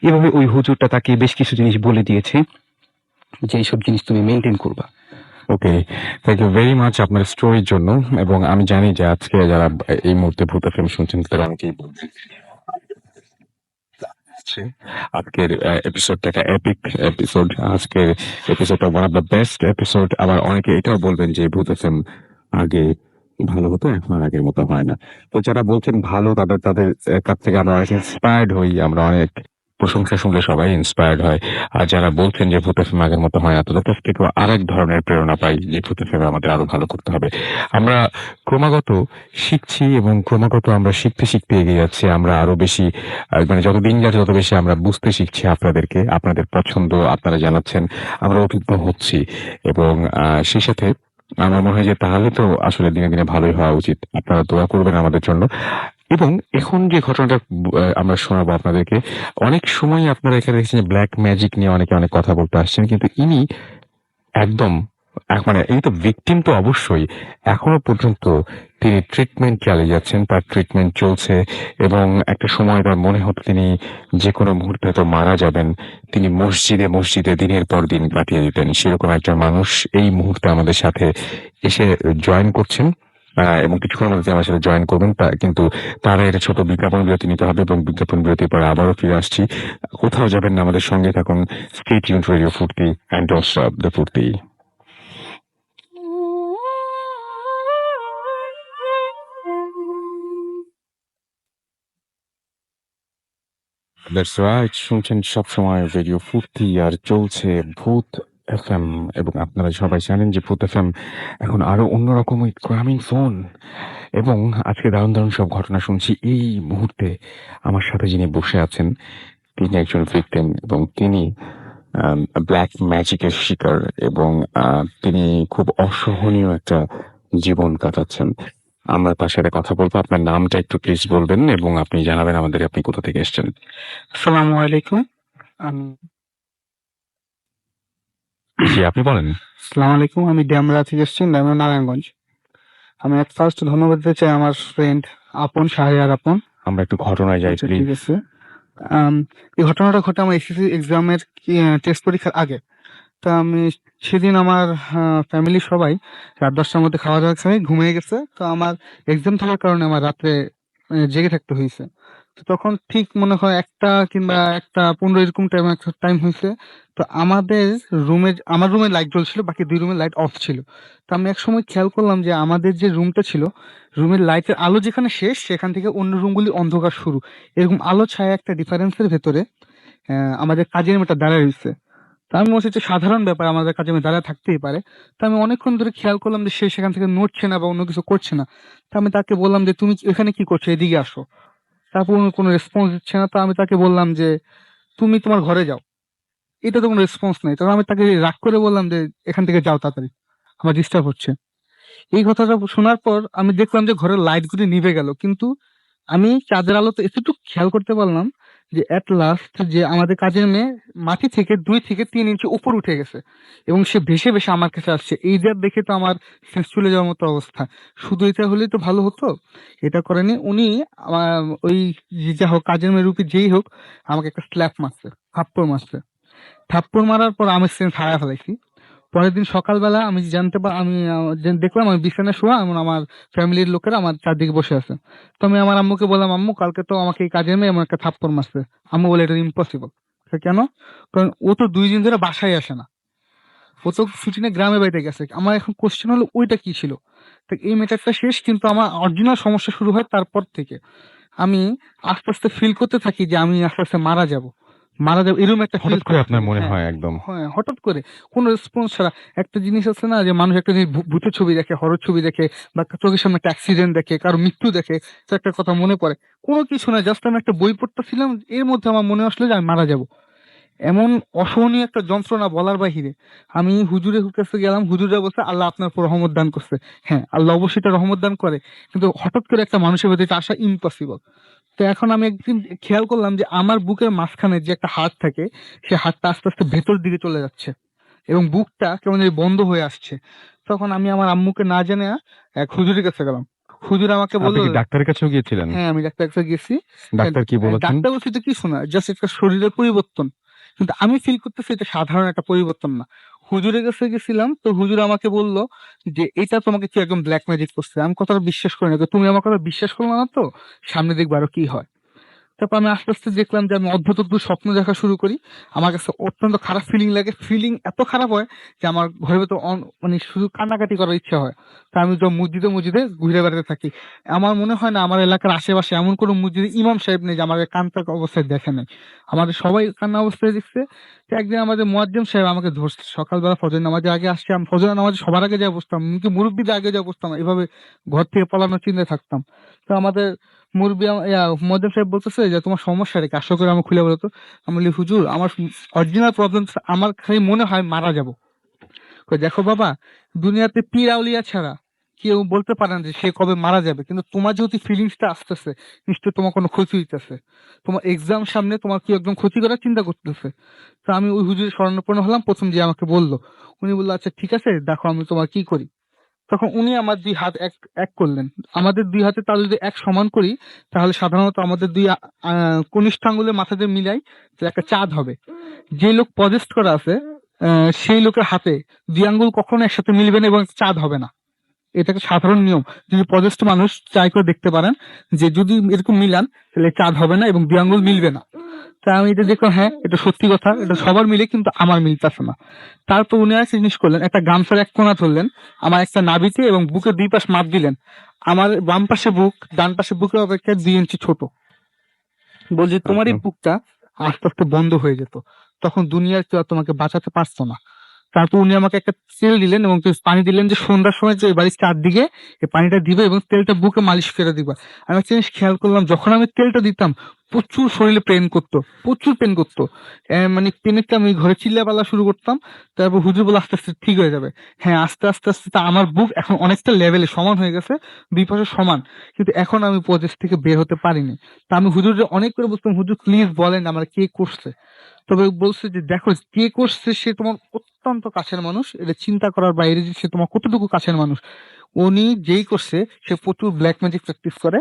এভাবে ওই হুজুরটা তাকে বেশ কিছু জিনিস বলে দিয়েছে যে এইসব জিনিস তুমি মেনটেন করবা। ওকে, থ্যাংক ইউ ভেরি মাচ আপনার স্টোরির জন্য। এবং আমি জানি যে আজকে যারা এই মুহূর্তে ভূত ফিল্ম শুনছেন তারা অনেকেই বলছেন আজকের এপিসোডটা একটা এপিক এপিসোড, আজকের এপিসোডটা one of the best episode. আবার অনেকে এটাও বলবেন যে ভূত ফিল্ম আগে ভালো হতো, এখন আর আগের মতো হয় না। তো যারা বলছেন ভালো তাদের তাদের কাছ থেকে আমরা অনেক ইন্সপায়ার্ড হই, আমরা অনেক প্রশংসা শুনলে সবাই ইন্সপায়ার্ড হয়। আর যারা বলছেন যে ভূত ফিল্ম আগের মতো হয় না, তাদের কাছ থেকেও আরেক ধরনের প্রেরণা পাই যে ভূত ফিল্ম আমাদের আরো ভালো করতে হবে। আমরা ক্রমাগত শিখছি এবং ক্রমাগত আমরা শিখতে শিখতে এগিয়ে যাচ্ছি। আমরা আরো বেশি মানে যত দিন যাচ্ছে তত বেশি আমরা বুঝতে শিখছি আপনাদেরকে, আপনাদের পছন্দ আপনারা জানাচ্ছেন, আমরা অভিজ্ঞ হচ্ছি। এবং সেই সাথে আমার মনে হয় যে তাহলে তো আসলে দিনে দিনে ভালোই হওয়া উচিত। আপনারা দোয়া করবেন আমাদের জন্য। এবং এখন যে ঘটনাটা আমরা শোনাবো আপনাদেরকে, অনেক সময় আপনারা এখানে দেখছেন যে ব্ল্যাক ম্যাজিক নিয়ে অনেকে অনেক কথা বলতে আসছেন, কিন্তু ইনি একদম মানে এই তো ভিকটিম তো অবশ্যই, এখনো পর্যন্ত তিনি ট্রিটমেন্ট চালিয়ে যাচ্ছেন, তার ট্রিটমেন্ট চলছে এবং একটা সময় তার মনে হতো তিনি যে কোনো মুহূর্তে তো মারা যাবেন। তিনি মসজিদে মসজিদে দিনের পর দিন কাটিয়ে দিতেন। সেরকম একজন মানুষ এই মুহূর্তে আমাদের সাথে এসে জয়েন করছেন এবং কিছুক্ষণের মধ্যে আমার সাথে জয়েন করবেন। কিন্তু তার একটা ছোট বিজ্ঞাপন বিরতি নিতে হবে এবং বিজ্ঞাপন বিরতির পরে আবারও ফিরে আসছি। কোথাও যাবেন না, আমাদের সঙ্গে থাকুন। স্টে টিউনড রেডিও ফুর্তি অ্যান্ড ডোন্ট স্টপ দ্য ফুর্তি। দ্যাটস রাইট, শুনছেন সবসময় রেডিও ফুর্তি আর চলছে ভূত এফএম। এবং আপনারা সবাই জানেন যে ভূত এফএম এখন আরো অন্যরকম গ্রামীণ ফোন। এবং আজকে দারুণ দারুণ সব ঘটনা শুনছি। এই মুহূর্তে আমার সাথে যিনি বসে আছেন তিনি একজন ভিকটিম এবং তিনি ব্ল্যাক ম্যাজিকের শিকার এবং তিনি খুব অসহনীয় একটা জীবন কাটাচ্ছেন। আমরা তার সাথে কথা বলবো। আপনার নামটা একটু প্লিজ বলবেন এবং আপনি জানাবেন আমাদের আপনি কোথা থেকে এসেছেন। আসসালামু আলাইকুম। জি, আপনি বলেন। আসসালামু আলাইকুম, আমি ডেমরা থেকে এসেছি, ডেমরা নারায়ণগঞ্জ। আমি ফার্স্ট ধন্যবাদ দিতে চাই আমার ফ্রেন্ড আপন, শাহরিয়ার আপন। আমরা একটু ঘটনায় যাই আচ্ছা, প্লিজ। ঠিক আছে। এই ঘটনাটা ঘটে আমার এসএসসি এক্সামের টেস্ট পরীক্ষার আগে। তা আমি সেদিন আমার ফ্যামিলির সবাই রাত 10টার মধ্যে খাওয়া দাওয়া খেয়ে ঘুমিয়ে গেছে। তো আমার এক্সাম থাকার কারণে আমার রাত্রে জেগে থাকতে হয়েছে। তো তখন ঠিক মনে হয় 1টা কিংবা 1টা 15 এরকম টাইম হয়েছে। তো আমার রুমে লাইট জ্বলছিল, বাকি 2 রুমের লাইট অফ ছিল। তো আমি একসময় খেয়াল করলাম যে আমাদের যে রুমটা ছিল, রুমের লাইটের আলো যেখানে শেষ সেখান থেকে অন্য রুমগুলি অন্ধকার শুরু। এরকম আলো ছায়া একটা ডিফারেন্সের ভেতরে আমাদের কাজের মেয়েটা দাঁড়ায় রয়েছে। তো আমি মনে হচ্ছে সাধারণ ব্যাপার, আমাদের কাছে আমি দাঁড়ায় থাকতেই পারে। তো আমি অনেকক্ষণ ধরে খেয়াল করলাম যে সে সেখান থেকে নড়ছে না বা অন্য কিছু করছে না। তো আমি তাকে বললাম যে, "তুমি এখানে কি করছো? এদিকে আসো।" তারপর উনি কোনো রেসপন্স দিচ্ছে না। তো আমি তাকে বললাম যে, "তুমি তোমার ঘরে যাও।" এটা তো কোনো রেসপন্স নাই। তখন আমি তাকে রাগ করে বললাম যে, "এখান থেকে যাও তাড়াতাড়ি। আমার ডিস্টার্ব হচ্ছে।" এই কথাটা শোনার পর আমি দেখলাম যে ঘরের লাইটগুলি নিভে গেল। কিন্তু আমি চাঁদের আলোতে এতটুকু খেয়াল করতে পারলাম যে এট লাস্ট যে আমাদের কাজের মেয়ে মাটি থেকে 2 থেকে 3 ইঞ্চি উপরে উঠে গেছে এবং সে ভেসে ভেসে আমার কাছে আসছে। এইটা দেখে তো আমার সেন্স চলে যাওয়ার মতো অবস্থা। শুধু এটা হলেই তো ভালো হতো। এটা করেনি। উনি ওই যা হোক কাজের মেয়ে রূপী যেই হোক আমাকে একটা স্ল্যাপ মারছে, থাপ্পড় মারছে। থাপ্পড় মারার পর আমি সেন্স হারায় ফেলাইছি। পরের দিন সকালবেলা আমি জানতে পা আমি দেখলাম আমি বিছানায় শোয়া এবং আমার ফ্যামিলির লোকেরা আমার চারদিকে বসে আছে। তো আমি আমার আম্মুকে বললাম, "আম্মু কালকে তো আমাকে এই কাজের মেয়ে এমন একটা থাপ্পড় মারছে।" আম্মু বলে, "এটা ইম্পসিবল।" কেন? কারণ ও তো 2 দিন ধরে বাসায় আসে না। ও তো ছুটি নিয়ে গ্রামের বাড়িতে গেছে। আমার এখন কোয়েশ্চেন হলো ওইটা কি ছিল? তো এই ম্যাটারটা শেষ, কিন্তু আমার অরিজিনাল সমস্যা শুরু হয় তারপর থেকে। আমি আস্তে, আস্তে ফিল করতে থাকি যে আমি আস্তে, আস্তে মারা যাবো। মারা যাবো এরকম একটা ফিল হঠাৎ করে আপনার মনে হ্যাঁ, হয় একদম। হ্যাঁ, হঠাৎ করে কোনো রেসপন্স ছাড়া। একটা জিনিস আছে না যে মানুষ একটা জিনিস ভূতের ছবি দেখে, হরর ছবি দেখে বা চোখের সামনে একটা অ্যাক্সিডেন্ট দেখে, কারো মৃত্যু দেখে, তো একটা কথা মনে পড়ে। কোনো কিছু না, জাস্ট আমি একটা বই পড়তেছিলাম। এর মধ্যে আমার মনে আসলো যে আমি মারা যাবো। এমন অসহনীয় একটা যন্ত্রণা বলার বাহিরে। আমি হুজুরের কাছে গেলাম। হুজুররা বলছে, "আল্লাহ আপনার উপর রহমত দান করছে।" হ্যাঁ, আল্লাহ অবশ্যই এটা রহমত দান করে। কিন্তু হঠাৎ করে একটা মানুষের ভেতরে এটা আসা ইম্পসিবল। তো এখন আমি একদিন খেয়াল করলাম যে আমার বুকের মাঝখানে যে একটা হাড় থাকে, সে হাড়টা আস্তে, আস্তে ভেতর দিকে চলে যাচ্ছে এবং বুকটা কেমন জানি বন্ধ হয়ে আসছে। তখন আমি আমার আম্মুকে না জানিয়ে এক হুজুরের কাছে গেলাম। হুজুর আমাকে বলল, আপনি কি ডাক্তারের কাছেও গিয়েছিলেন? হ্যাঁ, আমি ডাক্তারের কাছে গেছি। ডাক্তার কি বলেছেন? ডাক্তার বলছে এটা কিছু না। জাস্ট একটা শরীরের পরিবর্তন। কিন্তু আমি ফিল করতেছি এটা সাধারণ একটা পরিবর্তন না। হুজুরের কাছে গেছিলাম। তো হুজুর আমাকে বলল যে, "এটা তোমাকে কেউ একদম ব্লাক ম্যাজিক করছে।" আমি কথাটা বিশ্বাস করি না। তো, "তুমি আমার কথা বিশ্বাস করলে না তো? সামনে দেখবা আরো কি হয়।" তারপর আমি আস্তে, আস্তে দেখলাম যে আমি অদ্ভুত, অদ্ভুত স্বপ্ন দেখা শুরু করি। আমার কাছে অত্যন্ত খারাপ ফিলিং লাগে। ফিলিং এত খারাপ হয় যে আমার ঘরের ভেতর মানে শুধু কান্নাকাটি করার ইচ্ছা হয়। তো আমি তো মসজিদে, মসজিদে ঘুরে বেড়াতে থাকি। আমার মনে হয় না আমার এলাকার আশেপাশে এমন কোনো মসজিদে ইমাম সাহেব নেই যে আমাকে কান্না অবস্থায় দেখে নাই। আমাদের সবাই কান্না অবস্থায় দেখছে। তো একদিন আমাদের মুয়াজ্জিম সাহেব আমাকে ধরছে। সকালবেলা ফজর নামাজের আগে আসছে। আমি ফজরের নামাজে সবার আগে যেয়ে বসতাম। এমনকি মুরুব্বিদের আগে যেয়ে বসতাম। এভাবে ঘর থেকে পালানোর চিন্তায় থাকতাম। তো আমাদের মুরব্বি মোয়াজ্জেম সাহেব বলতেছে যে, "তোমার সমস্যাটা কি? আশা করে আমাকে খুলে বলো তো।" আমি বলি, "হুজুর আমার অরিজিনাল প্রবলেম আমার খালি মনে হয় মারা যাবো।" কয়, "দেখো বাবা, দুনিয়াতে পীর আউলিয়া ছাড়া কেউ বলতে পারে না যে সে কবে মারা যাবে, কিন্তু তোমার যেহেতু ফিলিংসটা আসতেছে, নিশ্চয়ই তোমার কোনো ক্ষতি হইতেছে, তোমার এক্সাম সামনে, তোমার কি একদম ক্ষতি করার চিন্তা করতেছে। তো আমি ওই হুজুরের শরণাপন্ন হলাম, প্রথম যে আমাকে বললো, উনি বললো আচ্ছা ঠিক আছে দেখো আমি তোমার কি করি। তখন উনি আমার দুই হাত এক এক করলেন। আমাদের দুই হাতে তাহলে যদি এক সমান করি, তাহলে সাধারণত আমাদের দুই কনিষ্ঠ আঙ্গুলের মাথা দিয়ে মিলাই তাহলে একটা চাঁদ হবে। যে লোক পজেস্ট করা আছে, সেই লোকের হাতে দুই আঙ্গুল কখনো একসাথে মিলবে না এবং চাঁদ হবে না। এটা একটা সাধারণ নিয়ম। যদি পজেস্ট মানুষ ট্রাই করে দেখতে পারেন যে যদি এরকম মিলান তাহলে চাঁদ হবে না এবং দুই আঙ্গুল মিলবে না। তা আমি এটা দেখলাম, হ্যাঁ এটা সত্যি কথা, এটা সবার মিলে কিন্তু আমার মিলতেছে না। তারপর উনি একটা জিনিস করলেন, একটা গামছার এক কোণা ধরলেন, আমার একটা নাভিতে এবং বুকের দুই পাশ মাপ দিলেন। আমার বাম পাশে বুক, ডান পাশে বুকের অপেক্ষা 2 ইঞ্চি ছোট। বলছে তোমার এই বুকটা আস্তে আস্তে বন্ধ হয়ে যেত, তখন দুনিয়ার কেউ আর তোমাকে বাঁচাতে পারতো না। তারপর উনি আমাকে একটা তেল দিলেন এবং পানি দিলেন যে সন্ধ্যার সময় যে বাড়ির চারদিকে এই পানিটা দিবে এবং তেলটা বুকে মালিশ করে দিবা। আমি একটা জিনিস খেয়াল করলাম, যখন আমি তেলটা দিতাম প্রচুর শরীরে পেন করতো, প্রচুর পেন করতো। মানে পেনের আমি ঘরে চিল্লাপাল্লা শুরু করতাম। তারপর হুজুর বলে আস্তে আস্তে ঠিক হয়ে যাবে। হ্যাঁ আস্তে আস্তে আস্তে তা আমার বুক এখন অনেকটা লেভেলে সমান হয়ে গেছে, দুই পাশে সমান। কিন্তু এখন আমি প্রদেশ থেকে বের হতে পারিনি। তা আমি হুজুরে অনেক করে বলতাম, হুজুর প্লিজ বলেন আমার কে করছে। তবে বলছে যে দেখো কে করছে সে তোমার অত্যন্ত কাছের মানুষ, এটা চিন্তা করার বাইরে যে সে তোমার কতটুকু কাছের মানুষ। উনি যেই করছে সে প্রচুর ব্ল্যাক ম্যাজিক প্র্যাকটিস করে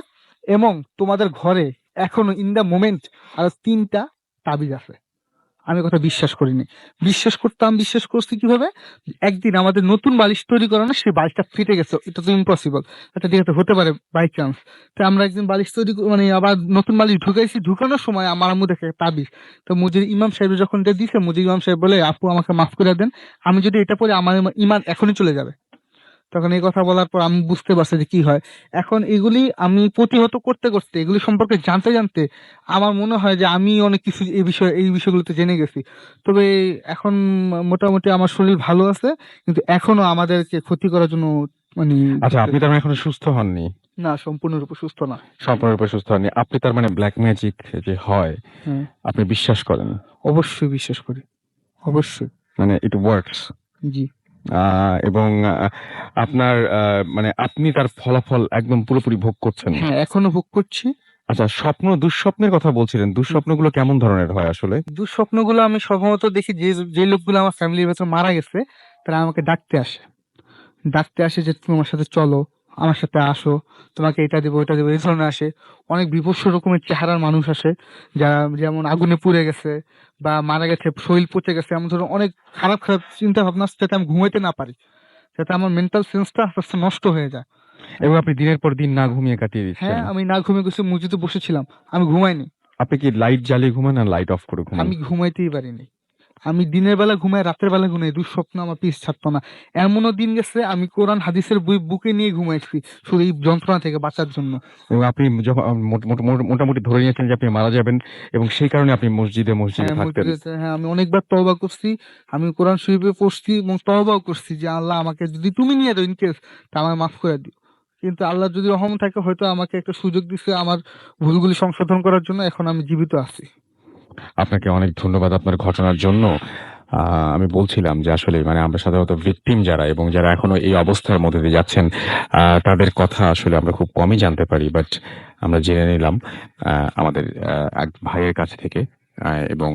এবং তোমাদের ঘরে এখনো ইন দা মোমেন্ট আর 3টা তাবিজ আছে। আমি কথা বিশ্বাস করিনি, বিশ্বাস করছি কিভাবে, একদিন আমাদের নতুন বালিশ তৈরি করে না, সেই বালিশটা ফেটে গেছে, এটা তো ইম্পসিবল, এটা ঠিক আছে হতে পারে বাই চান্স। তো আমরা একদিন বালিশ তৈরি মানে আবার নতুন বালিশ ঢুকাইছি, ঢুকানোর সময় আমার আম্মু দেখে তাবিজ। তো মুজির ইমাম সাহেব যখন এটা দিছে, মুজির ইমাম সাহেব বলে আপু আমাকে মাফ করে দেন, আমি যদি এটা পড়ি আমার ইমান এখনই চলে যাবে। তখন এই কথা বলার পর আমি বুঝতে পারছি যে কি হয়। এখন এগুলি আমি প্রতিহত করতে করতে, এগুলি সম্পর্কে জানতে জানতে আমার মনে হয় যে আমি অনেক কিছু এই বিষয়গুলোতে জেনে গেছি। তবে এখন মোটামুটি আমার শরীর ভালো আছে, কিন্তু এখনো আমাদেরকে ক্ষতি করার জন্য মানে আচ্ছা, আপনি তার মানে এখনো সুস্থ হননি, না, সম্পূর্ণরূপে সুস্থ না। সম্পূর্ণরূপে সুস্থ হননি। আপনি তার মানে ব্ল্যাক ম্যাজিক যে হয় হ্যাঁ, আপনি বিশ্বাস করেন, অবশ্যই বিশ্বাস করি, অবশ্যই। মানে ইট ওয়ার্কস। জি। এবং আপনার মানে আপনি তার ফলাফল একদম পুরোপুরি ভোগ করছেন। হ্যাঁ, এখনো ভোগ করছি। আচ্ছা, দুঃস্বপ্নের কথা বলছিলেন, দুঃস্বপ্নগুলো কেমন ধরনের হয় আসলে? দুঃস্বপ্নগুলো আমি সাধারণত দেখি যে যে লোকগুলো আমার ফ্যামিলির ভেতর মারা গেছে তারা আমাকে ডাকতে আসে যে তুমি আমার সাথে চলো, আমার সাথে আসো, তোমাকে এটা দেবো ওটা দেবো, এই ধরনের আসে। অনেক বিভৎস রকমের চেহারার মানুষ আসে, যারা যেমন আগুনে পুড়ে গেছে বা মারা গেছে, শরীর পচে গেছে, এমন ধরনের অনেক খারাপ খারাপ চিন্তা ভাবনা আসছে, যাতে আমি ঘুমাইতে না পারি, যাতে আমার মেন্টাল সেন্সটা আস্তে আস্তে নষ্ট হয়ে যায়। এবং আপনি দিনের পর দিন না ঘুমিয়ে কাটিয়ে দিচ্ছেন। হ্যাঁ, আমি না ঘুমিয়ে গেছি, মসজিদে বসেছিলাম, আমি ঘুমাইনি, আপনি কি লাইট জ্বালিয়ে ঘুমান না লাইট অফ করে ঘুমান? আমি ঘুমাইতেই পারিনি। আমি দিনের বেলা ঘুমাই, রাতের বেলা ঘুমাই, দুঃস্বপ্ন আমার পিছ ছাড়তো না। এমনও দিন গেছে আমি কোরআন হাদিসের বই বুকে নিয়ে ঘুমাইছি শুধু এই যন্ত্রণা থেকে বাঁচার জন্য। এবং আপনি যখন মোটামুটি ধরে নিয়েছেন যে আপনি মারা যাবেন, এবং সেই কারণে আপনি মসজিদে হ্যাঁ, থাকতেন। হ্যাঁ, আমি অনেকবার তওবা করছি, আমি কোরআন শরীফে পড়ছি এবং তওবাও করছি যে আল্লাহ আমাকে যদি তুমি নিয়ে দাও ইনকেস, তা আমায় মাফ করে দিও। কিন্তু আল্লাহ যদি রহম থাকে হয়তো আমাকে একটা সুযোগ দিচ্ছে আমার ভুলগুলি সংশোধন করার জন্য, এখন আমি জীবিত আছি। আপনাকে অনেক ধন্যবাদ আপনার ঘটনার জন্য। আমি বলছিলাম যে আসলে মানে আমরা সাধারণত ভিকটিম যারা এবং যারা এখনো এই অবস্থার মধ্যে দিয়ে যাচ্ছেন, তাদের কথা আসলে আমরা খুব কমই জানতে পারি, বাট আমরা জেনে নিলাম আমাদের এক ভাইয়ের কাছ থেকে। এবং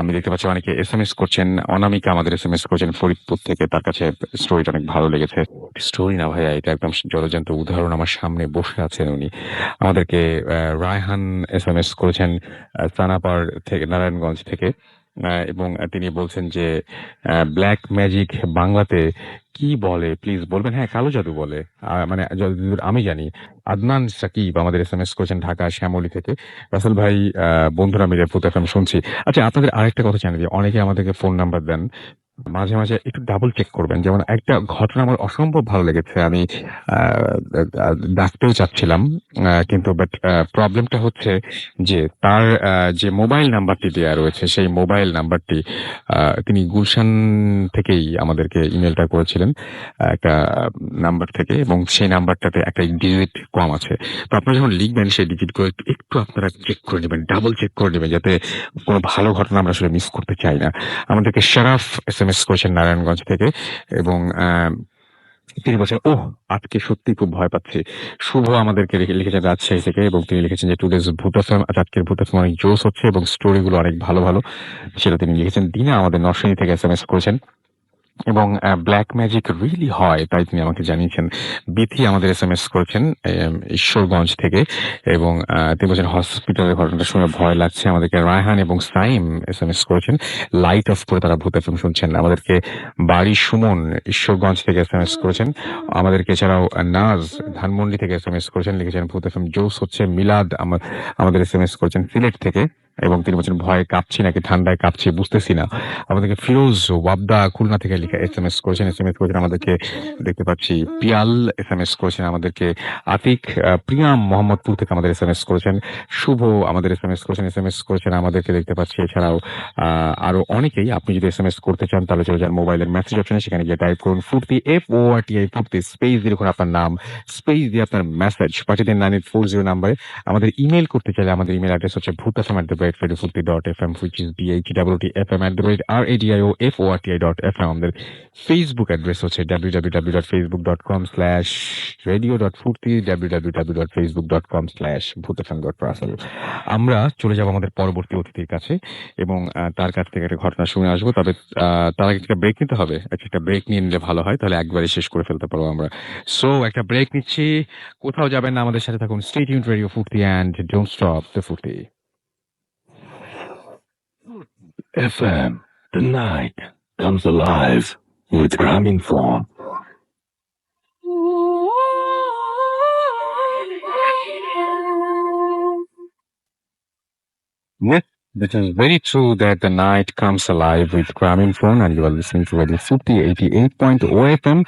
আমি দেখতে পাচ্ছি অনেকে SMS করছেন। অনামিকা আমাদের SMS করছেন ফরিদপুর থেকে, তার কাছে স্টোরিটা অনেক ভালো লেগেছে। স্টোরি না ভাইয়া, এটা একদম জলজ্যান্ত উদাহরণ, আমার সামনে বসে আছেন উনি। আমাদেরকে রায়হান SMS করেছেন সানাপাড় থেকে, নারায়ণগঞ্জ থেকে। এবং তিনি বলছেন যে ব্ল্যাক ম্যাজিক বাংলাতে কি বলে প্লিজ বলবেন। হ্যাঁ, কালো জাদু বলে, মানে যতদূর আমি জানি। আদনান সাকিব আমাদের SMS করেছেন ঢাকা শ্যামলী থেকে। রাসেল ভাই, বন্ধুরা মিলে ফুত FM শুনছি। আচ্ছা, আপনাদের আরেকটা কথা জানিয়ে দিই, অনেকে আমাদেরকে ফোন নাম্বার দেন, মাঝে মাঝে একটু ডাবল চেক করবেন। যেমন একটা ঘটনা আমার অসম্ভব ভালো লেগেছে, আমি ডাকতেও চাচ্ছিলাম, কিন্তু বাট প্রবলেমটা হচ্ছে যে তার যে মোবাইল নাম্বারটি দেওয়া রয়েছে সেই মোবাইল নাম্বারটি তিনি গুলশান থেকেই আমাদেরকে ইমেলটা করেছিলেন, একটা নাম্বার থেকে, এবং সেই নাম্বারটাতে একটা ডিজিট কম আছে। তো আপনারা যখন লিখবেন সেই ডিজিটগুলো একটু আপনারা চেক করে নেবেন, ডাবল চেক করে নেবেন, যাতে কোনো ভালো ঘটনা আমরা আসলে মিস করতে চাই না। আমাদেরকে শরাফ SMS করেছেন নারায়ণগঞ্জ থেকে, এবং তিনি বলছেন, ওহ! আজকে সত্যিই খুব ভয় পাচ্ছি। শুভ আমাদেরকে লিখেছেন রাজশাহী থেকে এবং তিনি লিখেছেন যে, "টুডেজ ভূত এফএম, আজকের ভূত এফএম অনেক জোশ হচ্ছে এবং স্টোরি গুলো অনেক ভালো, ভালো।" সেটা তিনি লিখেছেন। দিনা আমাদের নরসিংদী থেকে এসএমএস করেছেন। এবং ব্ল্যাক ম্যাজিক রিয়েলি হয় তাই তিনি আমাকে জানিয়েছেন। বিথি আমাদের এসএমএস করেছেন ঈশ্বরগঞ্জ থেকে এবং তিনি বলছেন হসপিটালের ঘটনাটা শুনে ভয় লাগছে। আমাদেরকে রায়হান এবং সাইম এসএমএস করেছেন। লাইট অফ করে তারা ভূত এফএম শুনছেন। আমাদেরকে বাড়ি সুমন ঈশ্বরগঞ্জ থেকে এসএমএস করেছেন। আমাদেরকে এছাড়াও নাজ ধানমন্ডি থেকে এসএমএস করেছেন। লিখেছেন ভূত এফএম জোস হচ্ছে। মিলাদ আমাদের এসএমএস করেছেন সিলেট থেকে এবং তিনি বলছেন ভয়ে কাঁপছি নাকি ঠান্ডায় কাঁপছি বুঝতেছি না। আমাদেরকে ফিরোজ ওয়াবদা খুলনা থেকে লিখে এসএমএস করেছেন। এসএমএস করেছেন আমাদেরকে দেখতে পাচ্ছি পিয়াল এসএমএস করেছেন আমাদেরকে আতিক প্রিয়াম মোহাম্মদপুর থেকে আমাদের এসএমএস করেছেন। শুভ আমাদের এসএমএস করেছেন আমাদেরকে দেখতে পাচ্ছি। এছাড়াও আরো অনেকেই আপনি যদি এসএমএস করতে চান তাহলে চলে যান মোবাইলের মেসেজ অপশনে সেখানে গিয়ে টাইপ করুন ফুর্তি FORTI ফুর্তি স্পেস দিয়ে লিখুন আপনার নাম স্পেস দিয়ে আপনার মেসেজ পাঠিয়ে দিন 9840 নাম্বারে। আমাদের ইমেল করতে চাইলে আমাদের ইমেল অ্যাড্রেস হচ্ছে bhutafm@radiofurti.fm which is BHWTFM@radioforti.fm। আমাদের ফেসবুক অ্যাড্রেস হচ্ছে www.facebook.com/radio.furti www.facebook.com/bhutafm.russell। আমরা চলে যাব আমাদের পরবর্তী অতিথির কাছে এবং তার কাছ থেকে একটা ঘটনা শুনে আসবো। তবে তার আগে একটা ব্রেক নিতে হবে। একটা ব্রেক নিয়ে নিলে ভালো হয়। তাহলে একবারে শেষ করে ফেলতে পারবো আমরা। সো একটা ব্রেক নিচ্ছি। কোথাও যাবেন না, আমাদের সাথে থাকুন। স্টে টিউনড রেডিও ফুর্তি অ্যান্ড ডোন্ট স্টপ দ্য ফুর্তি। FM, the night comes alive with Graminphone. Yes, it is very true that the night comes alive with Graminphone and you are listening to Radio Futi 88.0 FM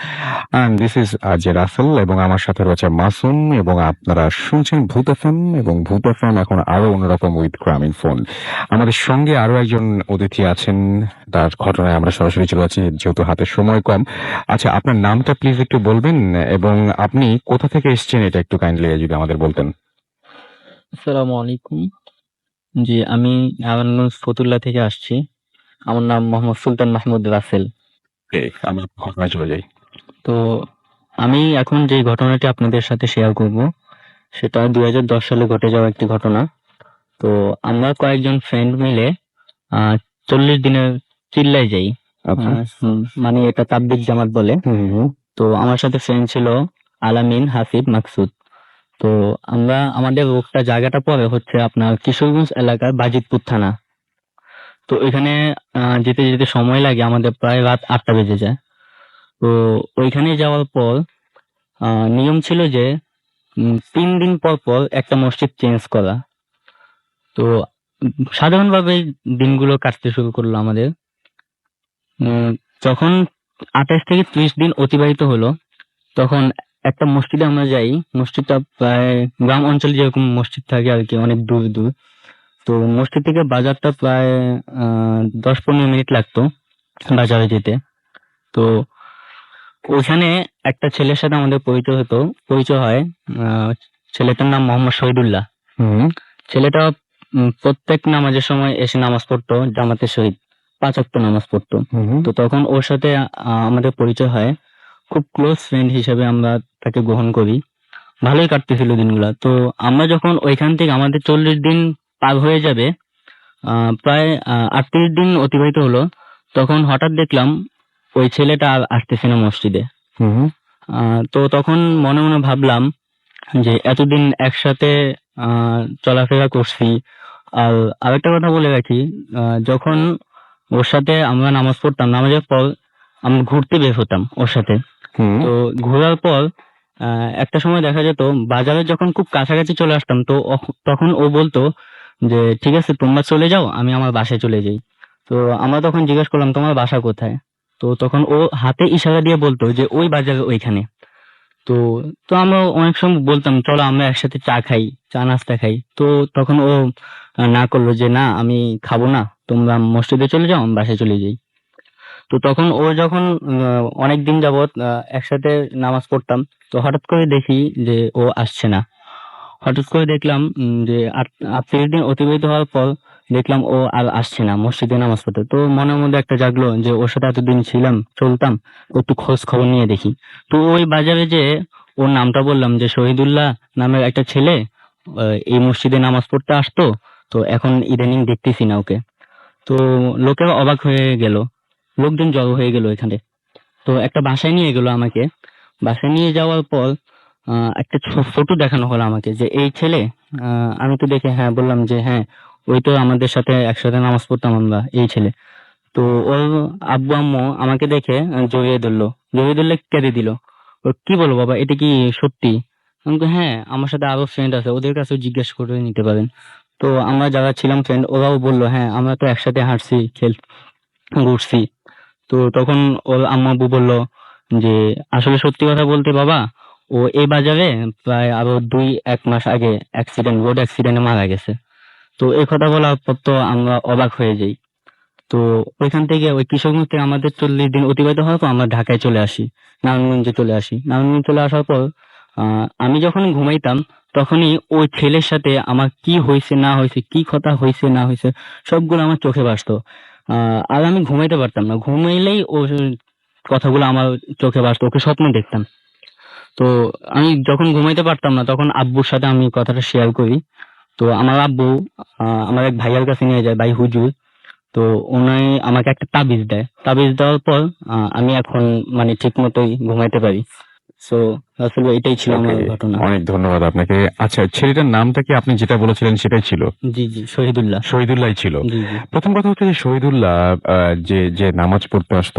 and this is Ajay Russell এবং আমার সাথে রয়েছে মাসুম এবং আপনারা শুনছেন ভূত এফএম এবং ভূত এফএম এখন আরো অন্যরকম উইথ Graminphone। আমাদের সঙ্গে আরো একজন অতিথি আছেন, তার ঘটনায় আমরা সরাসরি চলে যাচ্ছি যেহেতু হাতে সময় কম। আচ্ছা, আপনার নামটা প্লিজ একটু বলবেন এবং আপনি কোথা থেকে এসেছেন এটা একটু কাইন্ডলি যদি আমাদের বলতেন। আসসালামু আলাইকুম। জি, আমি নারায়ণগঞ্জ ফতুল্লা থেকে আসছি। আমার নাম মোহাম্মদ সুলতান মাহমুদ রাসেল। আমরা ঘটনায় চলে যাই। তো আমি এখন যে ঘটনাটি আপনাদের সাথে শেয়ার করব সেটা 2010 সালে ঘটে যাওয়া একটি ঘটনা। তো আমরা কয়েকজন ফ্রেন্ড মিলে 40 দিনের চিল্লায় যাই। মানে এটা তাবলিগ জামাত বলে। তো আমার সাথে ফ্রেন্ড ছিল আলামিন, হাসিব, মাকসুদ। তো আমরা আমাদের জায়গাটা পড়ে হচ্ছে আপনার কিশোরগঞ্জ এলাকার বাজিতপুর থানা। তো এখানে যেতে যেতে সময় লাগে আমাদের প্রায় রাত 8টা বেজে যায়। তো ওইখানে যাওয়ার পর নিয়ম ছিল যে 3 দিন পর পর একটা মসজিদ চেঞ্জ করা। তো সাধারণভাবে দিনগুলো কাটতে শুরু করলো আমাদের। যখন 28 থেকে 30 দিন অতিবাহিত হলো তখন একটা মসজিদে আমরা যাই। মসজিদটা প্রায় গ্রাম অঞ্চলে যেরকম মসজিদ থাকে আর কি, অনেক দূর দূর। তো মসজিদ থেকে বাজারটা প্রায় 10-15 মিনিট লাগতো বাজারে যেতে। তো ওইখানে একটা ছেলের সাথে আমাদের পরিচয় হয়। ছেলেটার নাম মোহাম্মদ শহীদুল্লাহ। ছেলেটা প্রত্যেক নামাজের সময় এসে নামাজ পড়তো জামাতের সহিত, 5 ওয়াক্ত নামাজ পড়তো। তো তখন ওর সাথে আমাদের পরিচয় হয়, খুব ক্লোজ ফ্রেন্ড হিসেবে আমরা তাকে গ্রহণ করি। ভালোই কাটতেছিল দিনগুলা। তো আমরা যখন ওইখান থেকে আমাদের 40 দিন পার হয়ে যাবে, প্রায় 38 দিন অতিবাহিত হলো, তখন হঠাৎ দেখলাম ওই ছেলেটা আর আসতেছে না মসজিদে। তো তখন মনে মনে ভাবলাম যে এতদিন একসাথে চলাফেরা করছি। আর আরেকটা কথা বলে রাখি, যখন ওর সাথে আমরা নামাজ পড়তাম, নামাজের পর আমরা ঘুরতে বের হতাম ওর সাথে। তো ঘোরার পর একটা সময় দেখা যেত বাজারে যখন খুব কাছাকাছি চলে আসতাম তো তখন ও বলতো যে ঠিক আছে তোমরা চলে যাও, আমি আমার বাসায় চলে যাই। তো আমরা তখন জিজ্ঞেস করলাম তোমার বাসা কোথায়? তো তখন ও হাতে ইশারা দিয়ে বলতো যে ওই বাজারে ওইখানে। তো তো আমরা অনেক সময় বলতাম চলো আমরা একসাথে চা নাস্তা খাই। তো তখন ও না করলো যে না আমি খাবো না, তোমরা মসজিদে চলে যাও, আমি বাসায় চলে যাই। তো তখন ও যখন অনেকদিন যাবৎ একসাথে নামাজ পড়তাম, তো হঠাৎ করে দেখি যে ও আসছে না। হঠাৎ করে দেখলাম যে 38 দিন অতিবাহিত হওয়ার পর দেখলাম ও আর আসছে না মসজিদে নামাজ পড়তে। তো মনের মধ্যে একটা জাগলো যে ওর সাথে এতদিন ছিলাম, চলতাম, একটু খোঁজ খবর নিয়ে দেখি। তো ওই বাজারে যে ওর নামটা বললাম যে শহীদুল্লাহ নামের একটা ছেলে এই মসজিদে নামাজ পড়তে আসতো, তো এখন ইদানিং দেখতেছি না ওকে। তো লোকেরা অবাক হয়ে গেল, লোকজন জড়ো হয়ে গেল এখানে। তো একটা বাসায় নিয়ে গেল আমাকে। বাসায় নিয়ে যাওয়ার পর একটা ফটো দেখানো হলো আমাকে যে এই ছেলে। আমি তো দেখে হ্যাঁ বললাম যে হ্যাঁ ওই তো আমাদের সাথে একসাথে নামাজ পড়তাম আমরা, এই ছেলে। তো ওর আব্বু আম্মু আমাকে দেখে জড়িয়ে ধরলে কেঁদে দিল। ও কি বলো বাবা, এটা কি সত্যি? আমি বললাম, হ্যাঁ আমার সাথে আরো ফ্রেন্ড আছে, ওদের কাছেও জিজ্ঞেস করে নিতে পারেন। তো আমরা যারা ছিলাম ফ্রেন্ড ওরাও বললো হ্যাঁ আমরা তো একসাথে হাঁটছি, ঘুরছি। তো তখন ওর আম্মু আব্বু বললো যে আসলে সত্যি কথা বলতে বাবা, ও এই বাজারে প্রায় আরো 2-1 মাস আগে রোড অ্যাক্সিডেন্টে মারা গেছে। তো এই কথা বলার পর তো আমরা অবাক হয়ে যাই। তো ওইখান থেকে ওই কিশোরগঞ্জ থেকে আমাদের 40 দিন অতিবাহিত হওয়ার পর আমরা ঢাকায় চলে আসি, নারায়ণগঞ্জে চলে আসি। নারায়ণগঞ্জ চলে আসার পর আমি যখন ঘুমাইতাম তখনই ওই ছেলের সাথে আমার কি হয়েছে না হয়েছে, কি কথা হয়েছে না হয়েছে সবগুলো আমার চোখে ভাসতো। আর আমি ঘুমাইতে পারতাম না, ঘুমাইলেই ও কথাগুলো আমার চোখে ভাসতো, ওকে স্বপ্ন দেখতাম। তো আমি যখন ঘুমাইতে পারতাম না তখন আব্বুর সাথে আমি কথাটা শেয়ার করি। তো আমার আব্বু আমার এক ভাইয়ার কাছে নিয়ে যায়, ভাই হুজুর। তো উনি আমাকে একটা তাবিজ দেয়, তাবিজ দেওয়ার পর আমি এখন মানে ঠিক মতোই ঘুমাইতে পারি। সো আসলে এটাই ছিল আমার Okay, ঘটনা। অনেক ধন্যবাদ আপনাকে। আচ্ছা, ছেলেটার নামটা কি আপনি যেটা বলেছিলেন সেটাই ছিল? জি জি, শহীদুল্লাহ। শহীদুল্লাহ ছিল। জি জি। প্রথম কথা হচ্ছে যে শহীদুল্লাহ যে যে নামাজ পড়তে আসতো